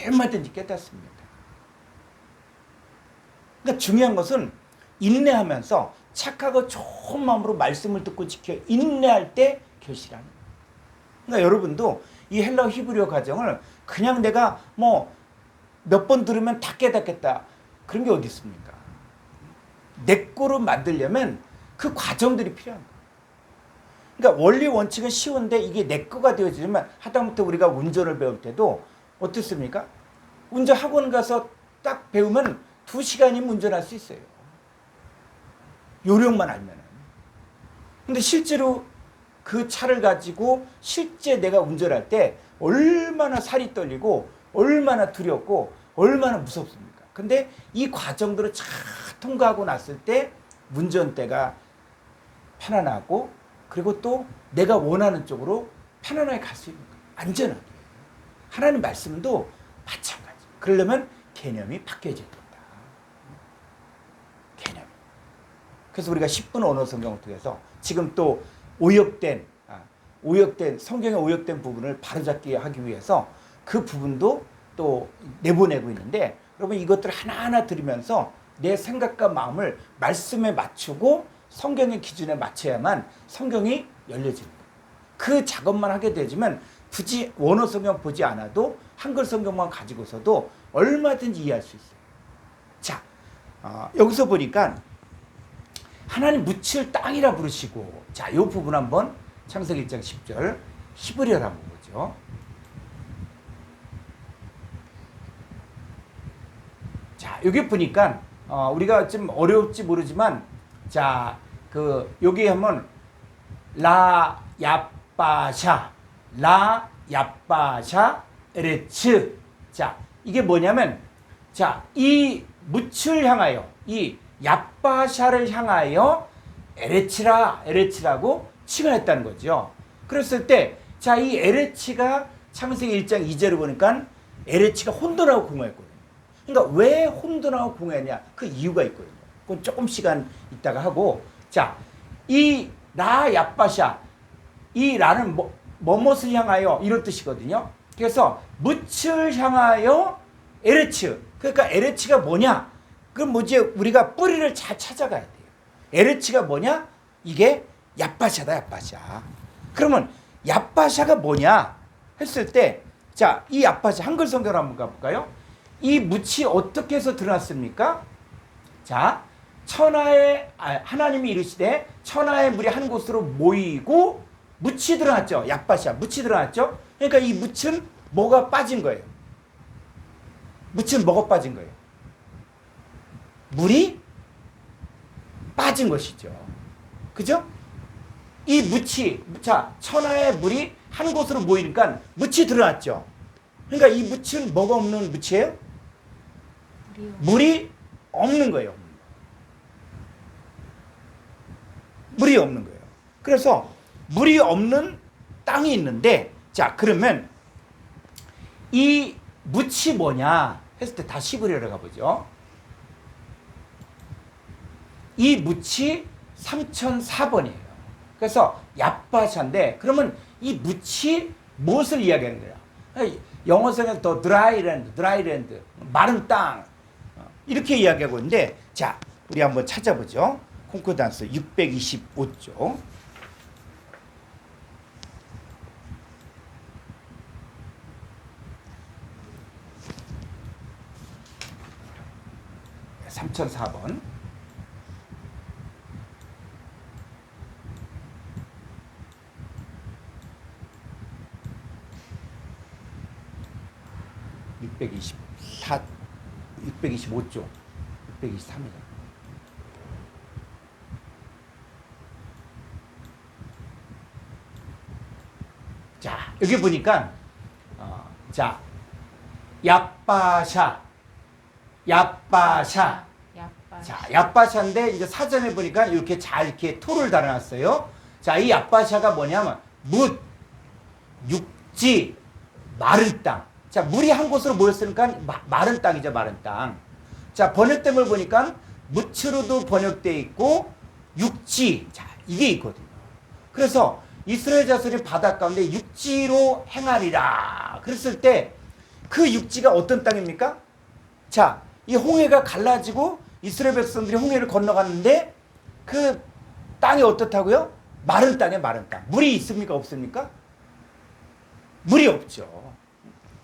얼마든지 깨닫습니다. 그러니까 중요한 것은 인내하면서 착하고 좋은 마음으로 말씀을 듣고 지켜 인내할 때 결실하는 거예요. 그러니까 여러분도 이 헬라어 히브리어 과정을 그냥 내가 뭐 몇 번 들으면 다 깨닫겠다 그런 게 어디 있습니까? 내 거로 만들려면 그 과정들이 필요한 거예요. 그러니까 원리 원칙은 쉬운데 이게 내 거가 되어지려면 하다못해 우리가 운전을 배울 때도 어떻습니까? 운전 학원 가서 딱 배우면 2시간이면 운전할 수 있어요. 요령만 알면은. 근데 실제로 그 차를 가지고 실제 내가 운전할 때 얼마나 살이 떨리고 얼마나 두렵고 얼마나 무섭습니까? 근데 이 과정들을 잘 통과하고 났을 때 운전대가 편안하고 그리고 또 내가 원하는 쪽으로 편안하게 갈 수 있는 거예요. 안전하게. 하나님 말씀도 마찬가지. 그러려면 개념이 바뀌어져야 된다. 개념. 그래서 우리가 10분 언어 성경을 통해서 지금 또 오역된 성경의 오역된 부분을 바로잡기 하기 위해서 그 부분도 또 내보내고 있는데 여러분 이것들 하나하나 들으면서 내 생각과 마음을 말씀에 맞추고 성경의 기준에 맞춰야만 성경이 열려집니다. 그 작업만 하게 되지만 굳이 원어 성경 보지 않아도 한글 성경만 가지고서도 얼마든지 이해할 수 있어요. 자, 여기서 보니까 하나님 묻힐 땅이라 부르시고, 자, 이 부분 한번 창세기 1장 10절 히브리어를 한번 보죠. 자, 여기 보니까 우리가 좀 어려울지 모르지만 자, 여기 한번 라 야빠샤 에레츠. 자, 이게 뭐냐면 자, 이 묻힐 향하여 이 야빠샤를 향하여 에레치라고 칭하였다는 거죠. 그랬을 때 자, 이 에레치가 창세기 1장 2절을 보니까 에레치가 혼돈하고 공허했거든요. 그러니까 왜 혼돈하고 공허했냐? 그 이유가 있거든요. 그건 조금 시간 있다가 하고, 자, 이 라 야빠샤, 이 라는 뭐뭇을 향하여 이런 뜻이거든요. 그래서 묻힐 향하여 에레츠. 그러니까 에레츠가 뭐냐? 그럼 뭐지? 우리가 뿌리를 잘 찾아가야 돼요. 에레츠가 뭐냐? 이게 야빠샤다, 야빠샤. 그러면 야빠샤가 뭐냐? 했을 때, 자, 이 야빠샤 한글 성경을 한번 가볼까요? 이 묻이 어떻게 해서 드러났습니까? 자, 하나님이 이르시되 천하의 물이 한 곳으로 모이고 묻이 드러났죠. 야빠샤, 묻이 드러났죠. 그러니까 이 묻은 뭐가 빠진 거예요? 묻은 뭐가 빠진 거예요? 물이 빠진 것이죠. 그죠? 이 묻이, 자, 천하의 물이 한 곳으로 모이니까 묻이 드러났죠. 그러니까 이 묻은 뭐가 없는 묻이에요? 물이 없는 거예요. 물이 없는 거예요. 그래서 물이 없는 땅이 있는데, 자, 그러면 이 묻이 뭐냐 했을 때 다시 히브리어로 가보죠. 이 묻이 3004번이에요. 그래서 야빠샤인데, 그러면 이 묻이 무엇을 이야기하는 거야? 영어에서는 더 드라이랜드, 마른 땅, 이렇게 이야기하고 있는데, 자, 우리 한번 찾아보죠. 콩코단스 625쪽. 네, 3004번. 625조, 623이죠. 자, 여기 보니까 자, 얍바샤. 자, 얍바샤인데 이제 사전에 보니까 이렇게 잘 이렇게 토를 달아놨어요. 자, 이 얍바샤가 뭐냐면 뭇, 육지, 마른 땅. 자, 물이 한 곳으로 모였으니까 마른 땅이죠, 마른 땅. 자, 번역된 걸 보니까 뭇으로도 번역되어 있고 육지. 자, 이게 있거든요. 그래서 이스라엘 자손이 바다 가운데 육지로 행하리라. 그랬을 때 그 육지가 어떤 땅입니까? 자, 이 홍해가 갈라지고 이스라엘 백성들이 홍해를 건너갔는데 그 땅이 어떻다고요? 마른 땅이에요, 마른 땅. 물이 있습니까? 없습니까? 물이 없죠.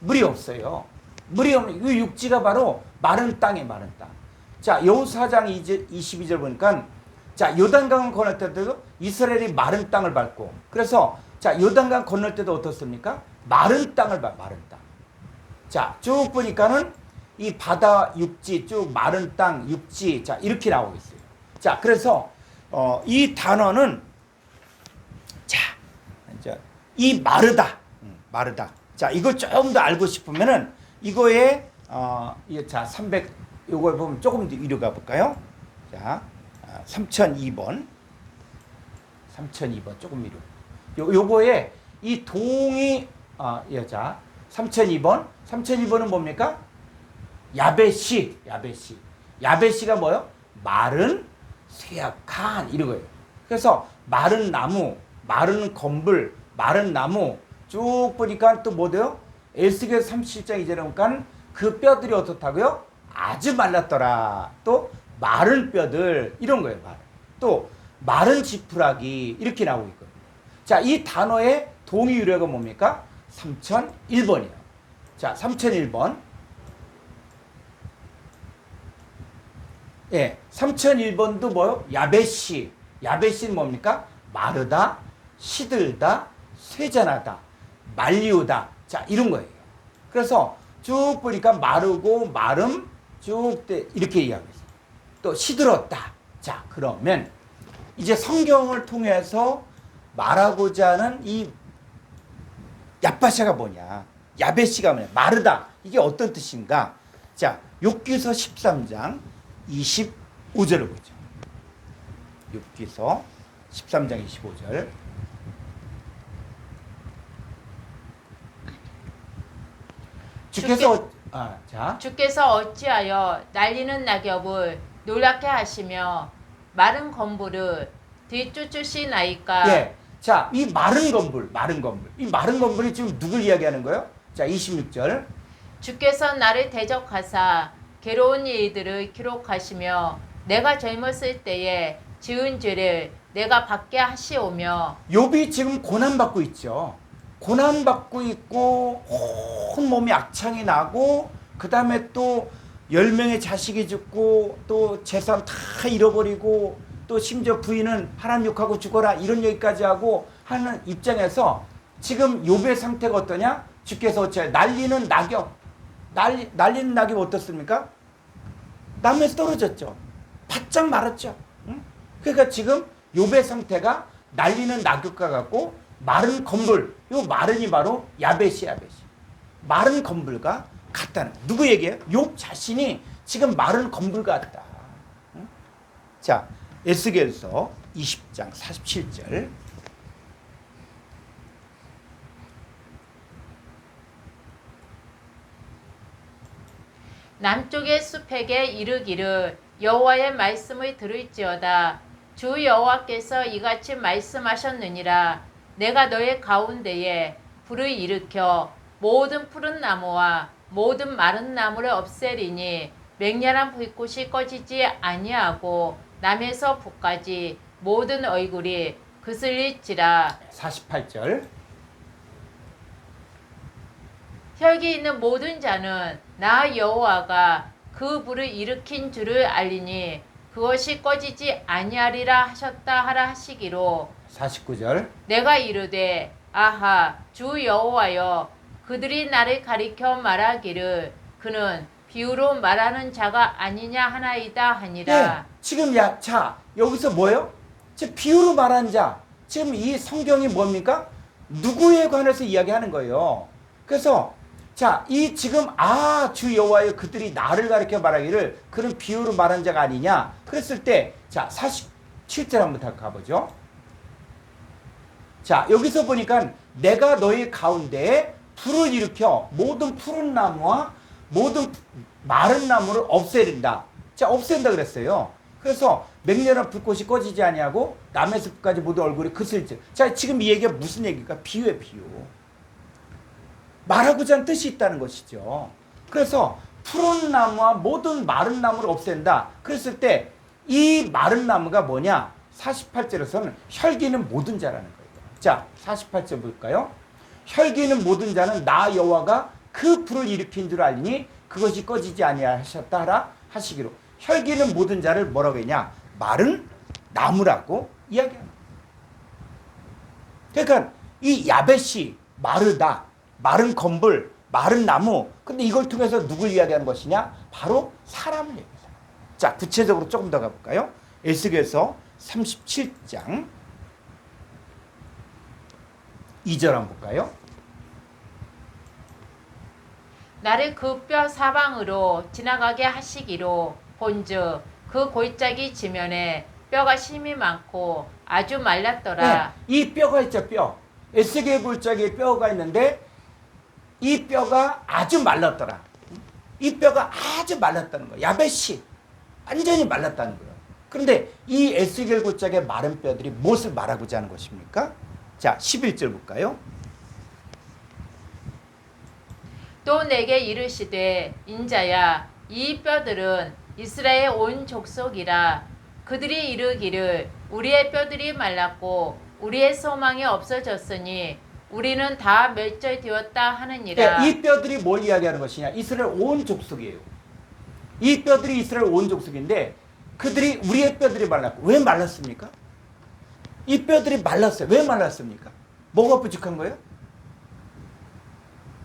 물이 없어요. 물이 없는 이 육지가 바로 마른 땅이에요, 마른 땅. 자, 여호수아 4장 22절 보니까 자, 요단강을 건널 때도 이스라엘이 마른 땅을 밟고 그래서 자, 요단강 건널 때도 어떻습니까? 마른 땅을 마른 땅. 자, 쭉 보니까는 이 바다 육지 쭉 마른 땅 육지 자, 이렇게 나오고 있어요. 자, 그래서 이 단어는 자, 이제 이 마르다. 마르다. 자, 이걸 조금 더 알고 싶으면은 이거에 자, 300 요걸 보면 조금 더 위로 가 볼까요? 자, 3002번 조금 위로. 요거에 이 동이 자 3002번은 뭡니까? 야베시가 뭐요? 마른 쇠약한 이거예요. 그래서 마른 나무, 마른 건불, 마른 나무 쭉 보니까 또 뭐돼요? 에스겔 37장 이제 보니까 그 뼈들이 어떻다고요? 아주 말랐더라. 또 마른 뼈들 이런 거예요. 또 마른 지푸라기 이렇게 나오고 있거든요. 자, 이 단어의 동의 유래가 뭡니까? 3001번이에요. 자, 3001번. 예, 3001번도 뭐요? 야베시는 뭡니까? 마르다, 시들다, 쇠잔하다, 말리우다. 자, 이런 거예요. 그래서 쭉 보니까 마르고 마름 쭉 이렇게 이야기하고 있어요. 또 시들었다. 자, 그러면 이제 성경을 통해서 말하고자 하는 이 얍바샤가 뭐냐? 야베시가 뭐냐? 마르다. 이게 어떤 뜻인가? 자, 욥기서 13장 25절을 보죠. 욥기서 13장 25절. 주께서 어찌하여 날리는 낙엽을 놀랍게 하시며 마른 건불을 뒤쫓으시나이까. 예. 자, 이 마른 건불. 이 마른 건불이 지금 누굴 이야기하는 거예요? 자, 26절. 주께서 나를 대적하사 괴로운 일들을 기록하시며 내가 젊었을 때에 지은 죄를 내가 받게 하시오며. 욥이 지금 고난받고 있죠. 고난받고 있고 온 몸이 악창이 나고 그 다음에 또 10명의 자식이 죽고 또 재산 다 잃어버리고 또 심지어 부인은 하나님 욕하고 죽어라 이런 얘기까지 하고 하는 입장에서 지금 욥의 상태가 어떠냐? 주께서 어찌하여 날리는 낙엽 어떻습니까? 나무에서 떨어졌죠. 바짝 말았죠. 응? 그러니까 지금 욥의 상태가 날리는 낙엽과 같고 마른 건불, 요 마른이 바로 야베시. 마른 건불과 같다는. 누구 얘기예요? 욥 자신이 지금 마른 건불 같다. 응? 자, 에스겔서 20장 47절. 남쪽의 숲에게 이르기를 여호와의 말씀을 들을지어다. 주 여호와께서 이같이 말씀하셨느니라. 내가 너의 가운데에 불을 일으켜 모든 푸른 나무와 모든 마른 나무를 없애리니 맹렬한 불꽃이 꺼지지 아니하고 남에서 북까지 모든 얼굴이 그슬릴지라. 48절. 혈기 있는 모든 자는 나 여호와가 그 불을 일으킨 줄을 알리니 그것이 꺼지지 아니하리라 하셨다 하라 하시기로. 49절. 내가 이르되 아하 주 여호와여 그들이 나를 가리켜 말하기를 그는 비유로 말하는 자가 아니냐 하나이다 하니라. 예, 지금 자 여기서 뭐예요? 지금 비유로 말한 자. 지금 이 성경이 뭡니까? 누구에 관해서 이야기하는 거예요. 그래서 자, 이 지금 주 여호와여 그들이 나를 가리켜 말하기를 그런 비유로 말한 자가 아니냐. 그랬을 때 자, 47절 한번 다 가보죠. 자, 여기서 보니까 내가 너희 가운데에 불을 일으켜 모든 푸른 나무와 모든 마른 나무를 없애린다. 자, 없앤다 그랬어요. 그래서 맹렬한 불꽃이 꺼지지 아니하고 남의 숲까지 모두 얼굴이 그슬지. 자, 지금 이 얘기가 무슨 얘기일까? 비유의 비유. 말하고자 하는 뜻이 있다는 것이죠. 그래서 푸른 나무와 모든 마른 나무를 없앤다. 그랬을 때 이 마른 나무가 뭐냐? 48절에서는 혈기는 모든 자라는 거예요. 자, 48절 볼까요? 혈기는 모든 자는 나 여호와가 그 불을 일으킨 줄 알리니 그것이 꺼지지 아니하셨다 하라 하시기로. 혈기는 모든 자를 뭐라고 했냐? 마른 나무라고 이야기합니다. 그러니까 이 야벳이 마르다, 마른 건불, 마른 나무. 근데 이걸 통해서 누굴 이야기하는 것이냐? 바로 사람을 얘기해요. 자, 구체적으로 조금 더 가볼까요? 에스겔서 37장 2절 한번 볼까요? 나를 그 뼈 사방으로 지나가게 하시기로 본즉 그 골짜기 지면에 뼈가 심이 많고 아주 말랐더라. 네, 이 뼈가 있죠, 뼈. 에스겔 골짜기에 뼈가 있는데 이 뼈가 아주 말랐더라. 이 뼈가 아주 말랐다는 거예요. 야벳이 완전히 말랐다는 거예요. 그런데 이 에스겔 골짜기의 마른 뼈들이 무엇을 말하고자 하는 것입니까? 자, 11절 볼까요? 또 내게 이르시되 인자야 이 뼈들은 이스라엘 온 족속이라. 그들이 이르기를 우리의 뼈들이 말랐고 우리의 소망이 없어졌으니 우리는 다 멸절되었다 하느니라. 네, 이 뼈들이 뭘 이야기하는 것이냐? 이스라엘 온 족속이에요. 이 뼈들이 이스라엘 온 족속인데 그들이 우리의 뼈들이 말랐고. 왜 말랐습니까? 이 뼈들이 말랐어요. 왜 말랐습니까? 뭐가 부족한 거예요?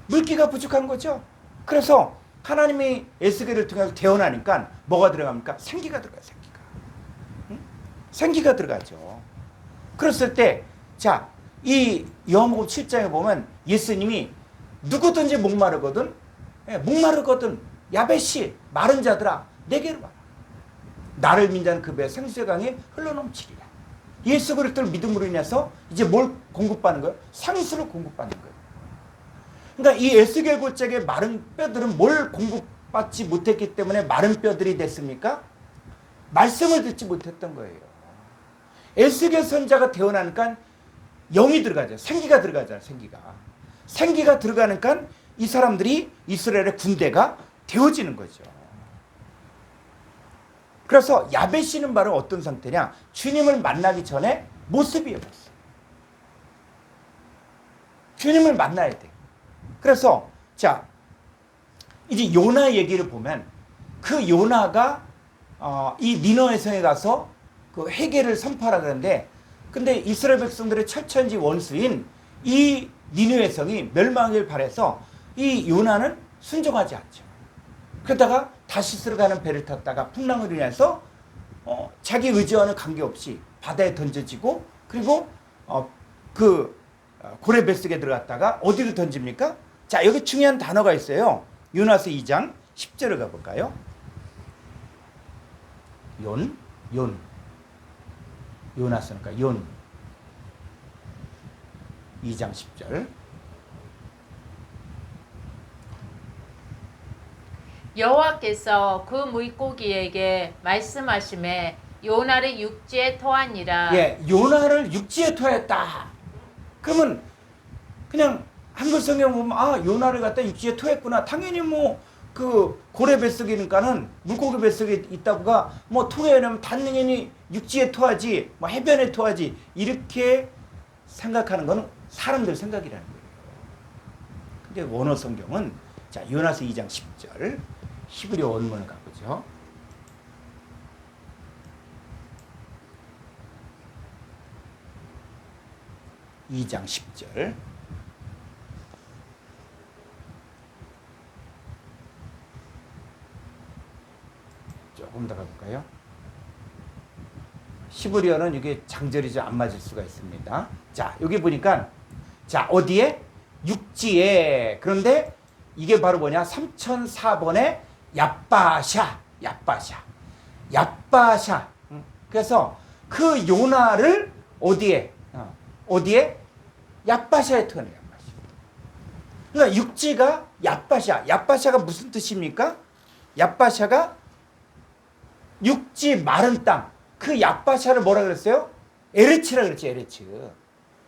물기가 부족한 거죠. 그래서 하나님이 에스겔을 통해서 태어나니까 뭐가 들어갑니까? 생기가 들어가요. 생기가. 응? 생기가 들어가죠. 그랬을 때 자, 이 요한복음 7장에 보면 예수님이 누구든지 목마르거든, 목마르거든 야벳이 마른 자들아 내게로 와라. 나를 믿는 그 배 생수의 강이 흘러넘치리라. 예수 그리스도를 믿음으로 인해서 이제 뭘 공급받는 거예요? 생수를 공급받는 거예요. 그러니까 이 에스겔 골짜기의 마른 뼈들은 뭘 공급받지 못했기 때문에 마른 뼈들이 됐습니까? 말씀을 듣지 못했던 거예요. 에스겔 선자가 태어나니까 영이 들어가죠. 생기가 들어가잖아요. 생기가 들어가니까 이 사람들이 이스라엘의 군대가 되어지는 거죠. 그래서 야벳이는 바로 어떤 상태냐? 주님을 만나기 전에 모습이에요. 모습. 주님을 만나야 돼. 그래서 자, 이제 요나 얘기를 보면 그 요나가 이 니너웨 성에 가서 그 회개를 선포하라 그러는데, 근데 이스라엘 백성들의 철천지 원수인 이 니느웨 성이 멸망을 바라서 이 요나는 순종하지 않죠. 그러다가 다시스로 가는 배를 탔다가 풍랑으로 인해서 자기 의지와는 관계없이 바다에 던져지고, 그리고 그 고래 뱃속에 들어갔다가 어디로 던집니까? 자, 여기 중요한 단어가 있어요. 요나서 2장 10절을 가볼까요? 요나서니까 2장 10절. 여호와께서 그 물고기에게 말씀하시매 요나를 육지에 토하니라. 예, 요나를 육지에 토했다. 그러면 그냥 한글 성경 보면 요나를 갖다 육지에 토했구나. 당연히 뭐 그 고래 뱃속이니까는 물고기 뱃속에 있다가 뭐 토해내면 당연히 육지에 토하지, 뭐 해변에 토하지, 이렇게 생각하는 거는 사람들 생각이라는 거예요. 근데 원어 성경은 자, 요나서 2장 10절 히브리 원문을 가보죠. (2장 10절) 조금 더 가볼까요? 히브리어는 이게 장절이 좀 안 맞을 수가 있습니다. 자, 여기 보니까 자, 어디에? 육지에. 그런데 이게 바로 뭐냐? 3004번의 얍바샤. 그래서 그 요나를 어디에? 어디에? 얍바샤에 터내요. 그러니까 육지가 얍바샤. 얍바샤가 무슨 뜻입니까? 얍바샤가 육지 마른 땅. 그 얍바샤를 뭐라 그랬어요? 에레츠라 그랬지, 에레츠.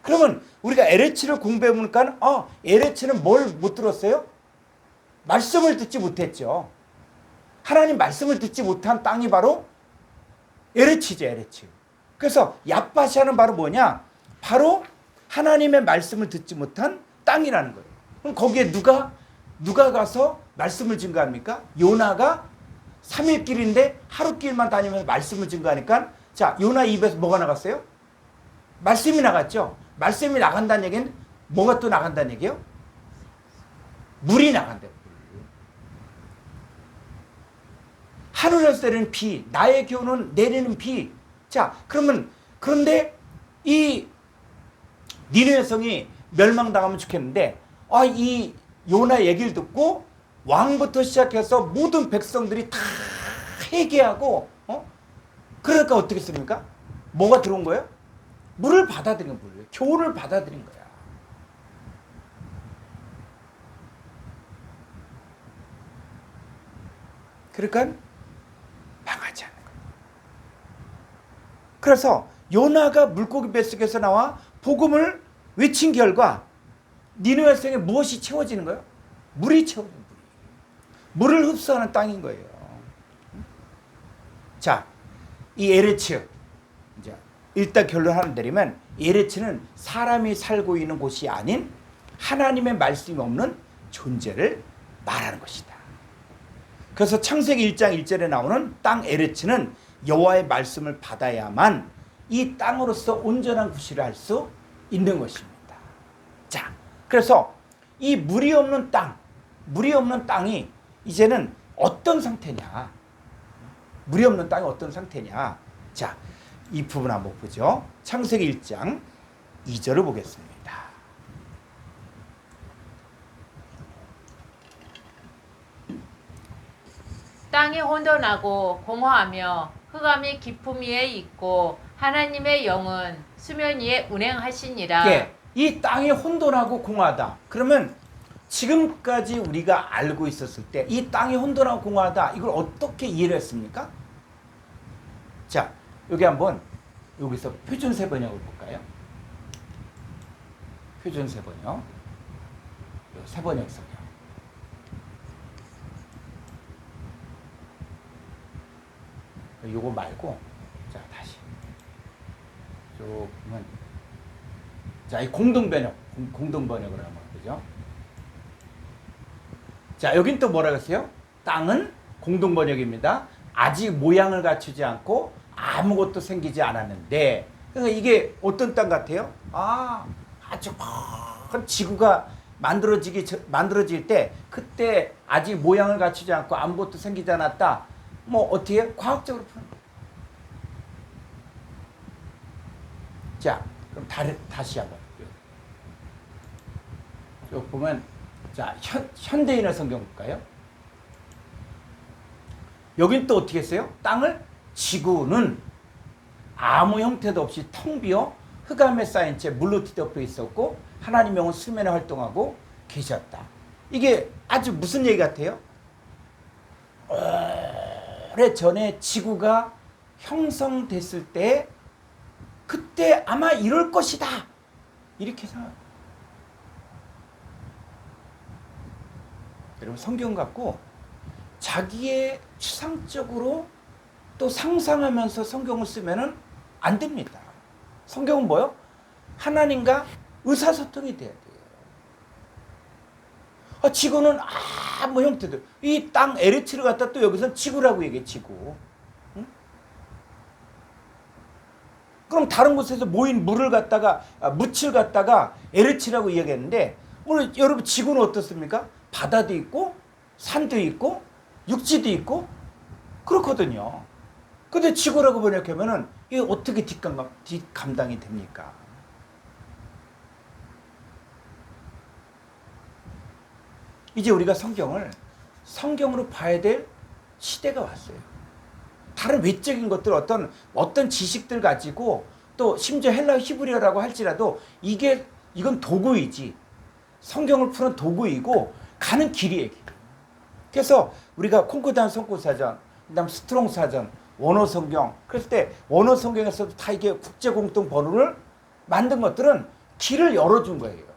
그러면 우리가 에레츠를 공부해보니까 에레츠는 뭘 못 들었어요? 말씀을 듣지 못했죠. 하나님 말씀을 듣지 못한 땅이 바로 에레츠죠, 에레츠. 그래서 얍바샤는 바로 뭐냐? 바로 하나님의 말씀을 듣지 못한 땅이라는 거예요. 그럼 거기에 누가 가서 말씀을 증거합니까? 요나가 3일 길인데 하루 길만 다니면서 말씀을 증거하니까 자, 요나 입에서 뭐가 나갔어요? 말씀이 나갔죠. 말씀이 나간다는 얘기는 뭐가 또 나간다는 얘기예요? 물이 나간다. 하늘에서 내리는 비, 나의 교훈은 내리는 비. 자, 그런데 이 니느웨 성이 멸망당하면 좋겠는데 이 요나 얘기를 듣고 왕부터 시작해서 모든 백성들이 다 회개하고 그러니까 어떻게 씁니까? 뭐가 들어온 거예요? 물을 받아들인 거예요. 교훈을 받아들인 거야. 그러니까 망하지 않는 거예요. 그래서 요나가 물고기 뱃속에서 나와 복음을 외친 결과 니느웨 성에 무엇이 채워지는 거예요? 물이 채워지는 거예요. 물을 흡수하는 땅인 거예요. 자, 이 에레츠 이제 일단 결론하는 데리면 에레츠는 사람이 살고 있는 곳이 아닌 하나님의 말씀이 없는 존재를 말하는 것이다. 그래서 창세기 1장 1절에 나오는 땅 에레츠는 여호와의 말씀을 받아야만 이 땅으로서 온전한 구실을 할 수 있는 것입니다. 자, 그래서 이 물이 없는 땅이 이제는 어떤 상태냐? 물이 없는 땅이 어떤 상태냐? 자, 이 부분 한번 보죠. 창세기 1장 2절을 보겠습니다. 땅이 혼돈하고 공허하며 흑암이 깊음 위에 있고 하나님의 영은 수면 위에 운행하시니라. 예, 이 땅이 혼돈하고 공허하다. 그러면 지금까지 우리가 알고 있었을 때 이 땅이 혼돈하고 공허하다. 이걸 어떻게 이해를 했습니까? 자, 여기 한번 여기서 표준세 번역을 볼까요? 표준세 번역. 세 번역 성경. 요거 말고 자, 다시. 조금은 자, 이 공동 번역을 한번 보죠. 자, 여긴 또 뭐라고 했어요? 땅은 공동 번역입니다. 아직 모양을 갖추지 않고 아무것도 생기지 않았는데, 그러니까 이게 어떤 땅 같아요? 아주 큰 지구가 만들어질 때 그때 아직 모양을 갖추지 않고 아무것도 생기지 않았다. 뭐 어떻게 해요? 과학적으로 푸는 거예요. 자, 그럼 다시 한번. 여기 보면 자, 현대인의 성경 볼까요? 여긴 또 어떻게 했어요? 지구는 아무 형태도 없이 텅 비어 흑암에 쌓인 채 물로 뒤덮여 있었고 하나님의 영은 수면에 활동하고 계셨다. 이게 아주 무슨 얘기 같아요? 오래전에 지구가 형성됐을 때 그때 아마 이럴 것이다. 이렇게 생각해요. 여러분, 성경 갖고 자기의 추상적으로 또 상상하면서 성경을 쓰면은 안 됩니다. 성경은 뭐요? 하나님과 의사소통이 돼야 돼요. 지구는 아무 형태도, 이 땅 에레츠를 갖다 또 여기서 지구라고 얘기해, 지구. 응? 그럼 다른 곳에서 모인 물을 갖다가, 묻을 갖다가 에레츠라고 이야기했는데, 오늘 여러분 지구는 어떻습니까? 바다도 있고, 산도 있고, 육지도 있고, 그렇거든요. 근데 지구라고 번역하면은 이게 어떻게 뒷감당이 됩니까? 이제 우리가 성경으로 봐야 될 시대가 왔어요. 다른 외적인 것들 어떤 지식들 가지고 또 심지어 헬라 히브리어라고 할지라도 이건 도구이지. 성경을 푸는 도구이고 가는 길이에요. 그래서 우리가 콩코단 성구사전, 그다음 스트롱 사전, 원어 성경. 그랬을 때 원어 성경에서도 다 이게 국제 공통 번호를 만든 것들은 길을 열어준 거예요.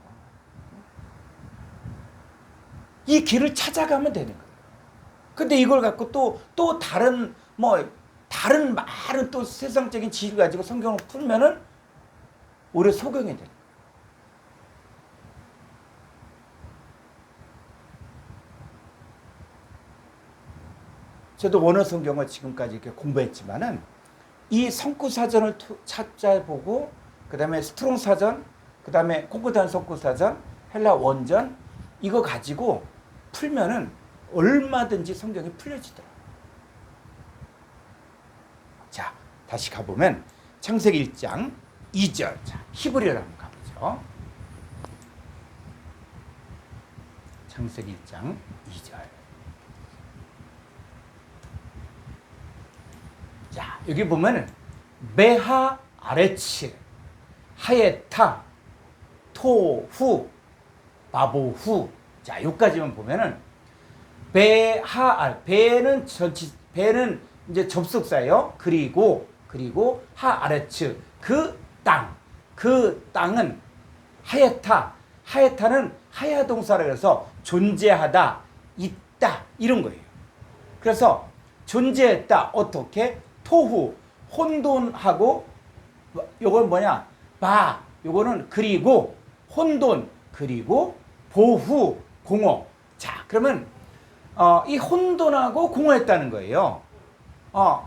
이 길을 찾아가면 되는 거예요. 근데 이걸 갖고 또 다른 많은 또 세상적인 지식을 가지고 성경을 풀면은 오히려 소경이 되는 거예요. 저도 원어 성경을 지금까지 이렇게 공부했지만은 이 성구 사전을 찾아보고 그다음에 스트롱 사전, 그다음에 콩코단 성구 사전, 헬라 원전 이거 가지고 풀면은 얼마든지 성경이 풀려지더라고요. 자, 다시 가보면 창세기 1장 2절. 자, 히브리어로 한번 가보죠. 창세기 1장 2절. 자, 여기 보면은 메하 아레츠 하예타 토후 바보후. 자, 여기까지만 보면은 배는 이제 접속사예요. 그리고 하아레츠 그 땅은 하예타는 하야 동사라 그래서 존재하다, 있다 이런 거예요. 그래서 존재했다. 어떻게? 토후 혼돈하고 요건 뭐냐? 요거는 그리고 혼돈 그리고 보후 공허. 자, 그러면 이 혼돈하고 공허했다는 거예요.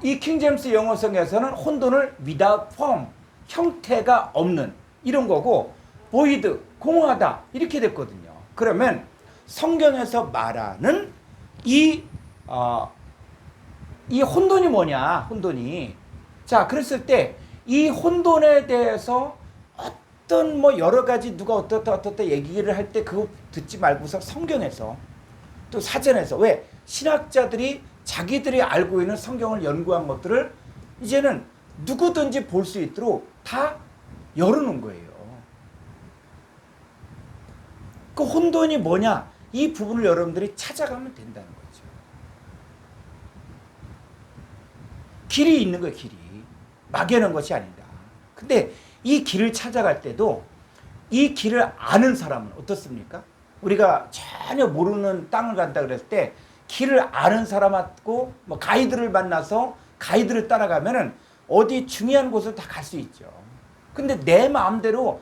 이 킹제임스 영어성에서는 혼돈을 without form, 형태가 없는 이런 거고 void, 공허하다 이렇게 됐거든요. 그러면 성경에서 말하는 이 혼돈이 뭐냐? 혼돈이. 자, 그랬을 때 이 혼돈에 대해서 어떤 여러 가지 누가 어떻다 얘기를 할 때 그거 듣지 말고서 성경에서 또 사전에서 왜 신학자들이 자기들이 알고 있는 성경을 연구한 것들을 이제는 누구든지 볼 수 있도록 다 열어놓은 거예요. 그 혼돈이 뭐냐? 이 부분을 여러분들이 찾아가면 된다는 거죠. 길이 있는 거예요, 길이. 막연한 것이 아니다. 근데 이 길을 찾아갈 때도 이 길을 아는 사람은 어떻습니까? 우리가 전혀 모르는 땅을 간다 그랬을 때 길을 아는 사람하고 가이드를 만나서 가이드를 따라가면은 어디 중요한 곳을 다 갈 수 있죠. 근데 내 마음대로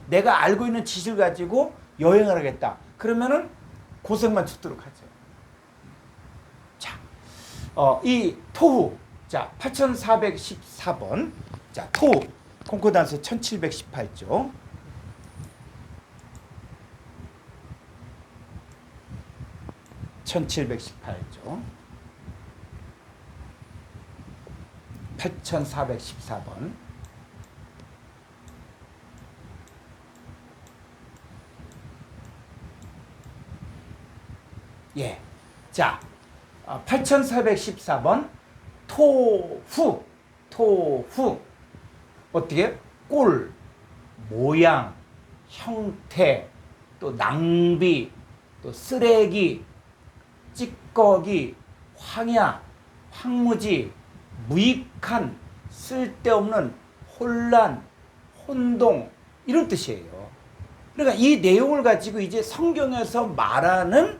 내가 알고 있는 지식을 가지고 여행을 하겠다. 그러면은 고생만 죽도록 하죠. 자, 이 토후. 자, 8414번. 자, 토후. 콩코단서 1718조. (1718조) 8414번. 예. 자, 8414번 토후. 어떻게? 꼴, 모양, 형태, 또 낭비, 또 쓰레기, 찌꺼기, 황야, 황무지, 무익한, 쓸데없는, 혼란, 혼동 이런 뜻이에요. 그러니까 이 내용을 가지고 이제 성경에서 말하는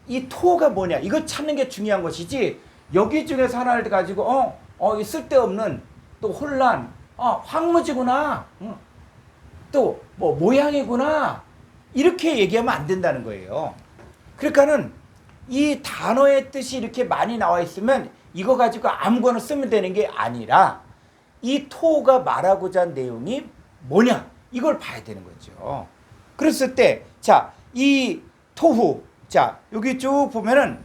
이 토가 뭐냐 이거 찾는 게 중요한 것이지 여기 중에서 하나를 가지고 이 쓸데없는 또 혼란 황무지구나 또 모양이구나 이렇게 얘기하면 안 된다는 거예요. 그러니까는 이 단어의 뜻이 이렇게 많이 나와 있으면 이거 가지고 아무거나 쓰면 되는 게 아니라 이 토가 말하고자 한 내용이 뭐냐 이걸 봐야 되는 거죠. 그랬을 때 자, 이 토후 자 여기 쭉 보면은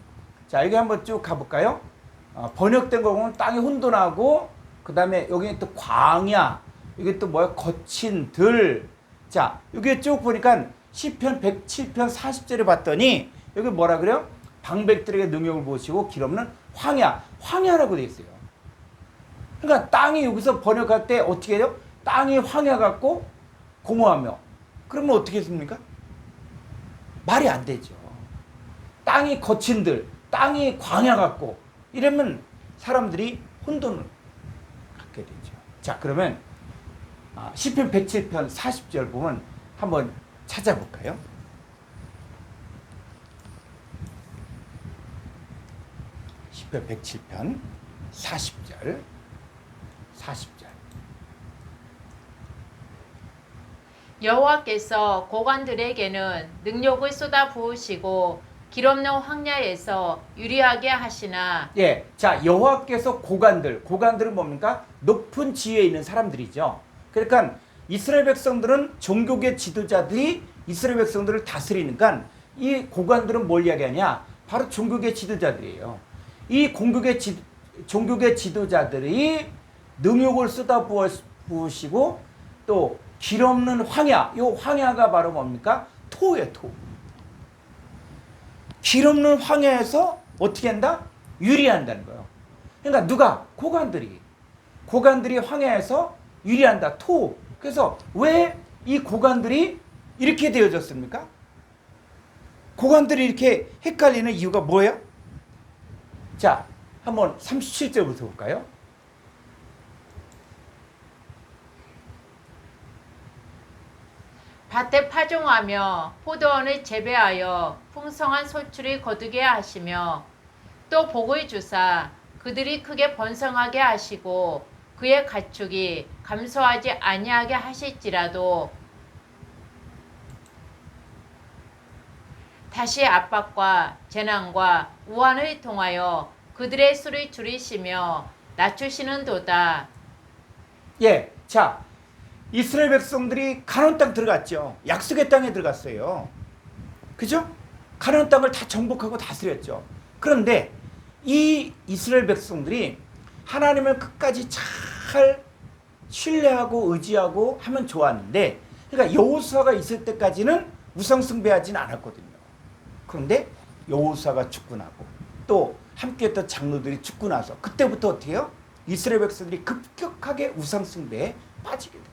자 여기 한번 쭉 가볼까요? 번역된 거 보면 땅이 혼돈하고 그 다음에 여기 또 광야, 이게 또 뭐야? 거친 들. 자, 여기 쭉 보니까 시편 107편 40절에 봤더니 여기 뭐라 그래요? 방백들에게 능욕을 보시고 길 없는 황야, 황야라고 돼 있어요. 그러니까 땅이 여기서 번역할 때 어떻게 해요? 땅이 황야 같고 공허하며. 그러면 어떻게 했습니까? 말이 안 되죠. 땅이 거친 들, 땅이 광야 같고 이러면 사람들이 혼돈을 갖게 되죠. 자, 그러면 시편 107편 40절 보면 한번 찾아볼까요? 시편 107편 40절. 여호와께서 고관들에게는 능력을 쏟아 부으시고 길 없는 황야에서 유리하게 하시나. 예, 자, 여호와께서 고관들은 뭡니까? 높은 지위에 있는 사람들이죠. 그러니까 이스라엘 백성들은 종교계 지도자들이 이스라엘 백성들을 다스리니까 이 고관들은 뭘 이야기하냐? 바로 종교계 지도자들이에요. 이 종교계 지도자들이 능욕을 쏟아 부으시고 또 길 없는 황야, 이 황야가 바로 뭡니까? 토예요, 토. 길 없는 황야에서 어떻게 한다? 유리한다는 거예요. 그러니까 누가? 고관들이 황야에서 유리한다, 토. 그래서 왜 이 고관들이 이렇게 되어졌습니까? 고관들이 이렇게 헷갈리는 이유가 뭐예요? 자, 한번 37절부터 볼까요? 밭에 파종하며 포도원을 재배하여 풍성한 소출이 거두게 하시며 또 복을 주사 그들이 크게 번성하게 하시고 그의 가축이 감소하지 아니하게 하실지라도 다시 압박과 재난과 우환을 통하여 그들의 수를 줄이시며 낮추시는도다. 예, 자, 이스라엘 백성들이 가나안 땅 들어갔죠. 약속의 땅에 들어갔어요. 그죠? 가나안 땅을 다 정복하고 다스렸죠. 그런데 이 이스라엘 백성들이 하나님을 끝까지 잘 신뢰하고 의지하고 하면 좋았는데, 그러니까 여호수아가 있을 때까지는 우상 숭배하지는 않았거든요. 그런데 여호수아가 죽고 나고 또 함께했던 장로들이 죽고 나서 그때부터 어떻게 해요? 이스라엘 백성들이 급격하게 우상 숭배에 빠지게 돼요.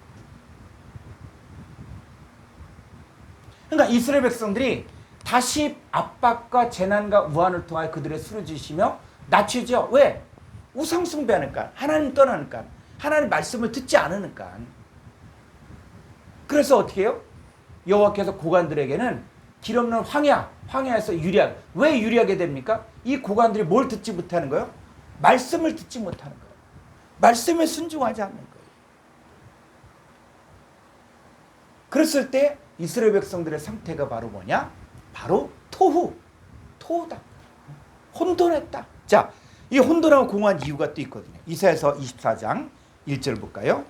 그러니까 이스라엘 백성들이 다시 압박과 재난과 우환을 통하여 그들의 수를 주시며 낮추죠. 왜? 우상 숭배하니까, 하나님 떠나니까, 하나님 말씀을 듣지 않으니까. 그래서 어떻게 해요? 여호와께서 고관들에게는 길 없는 황야에서 유리하게. 왜 유리하게 됩니까? 이 고관들이 뭘 듣지 못하는 거예요? 말씀을 듣지 못하는 거예요. 말씀에 순종하지 않는 거예요. 그랬을 때 이스라엘 백성들의 상태가 바로 뭐냐? 바로 토후다. 혼돈했다. 자, 이 혼돈하고 공허한 이유가 또 있거든요. 이사야서 24장 1절 볼까요?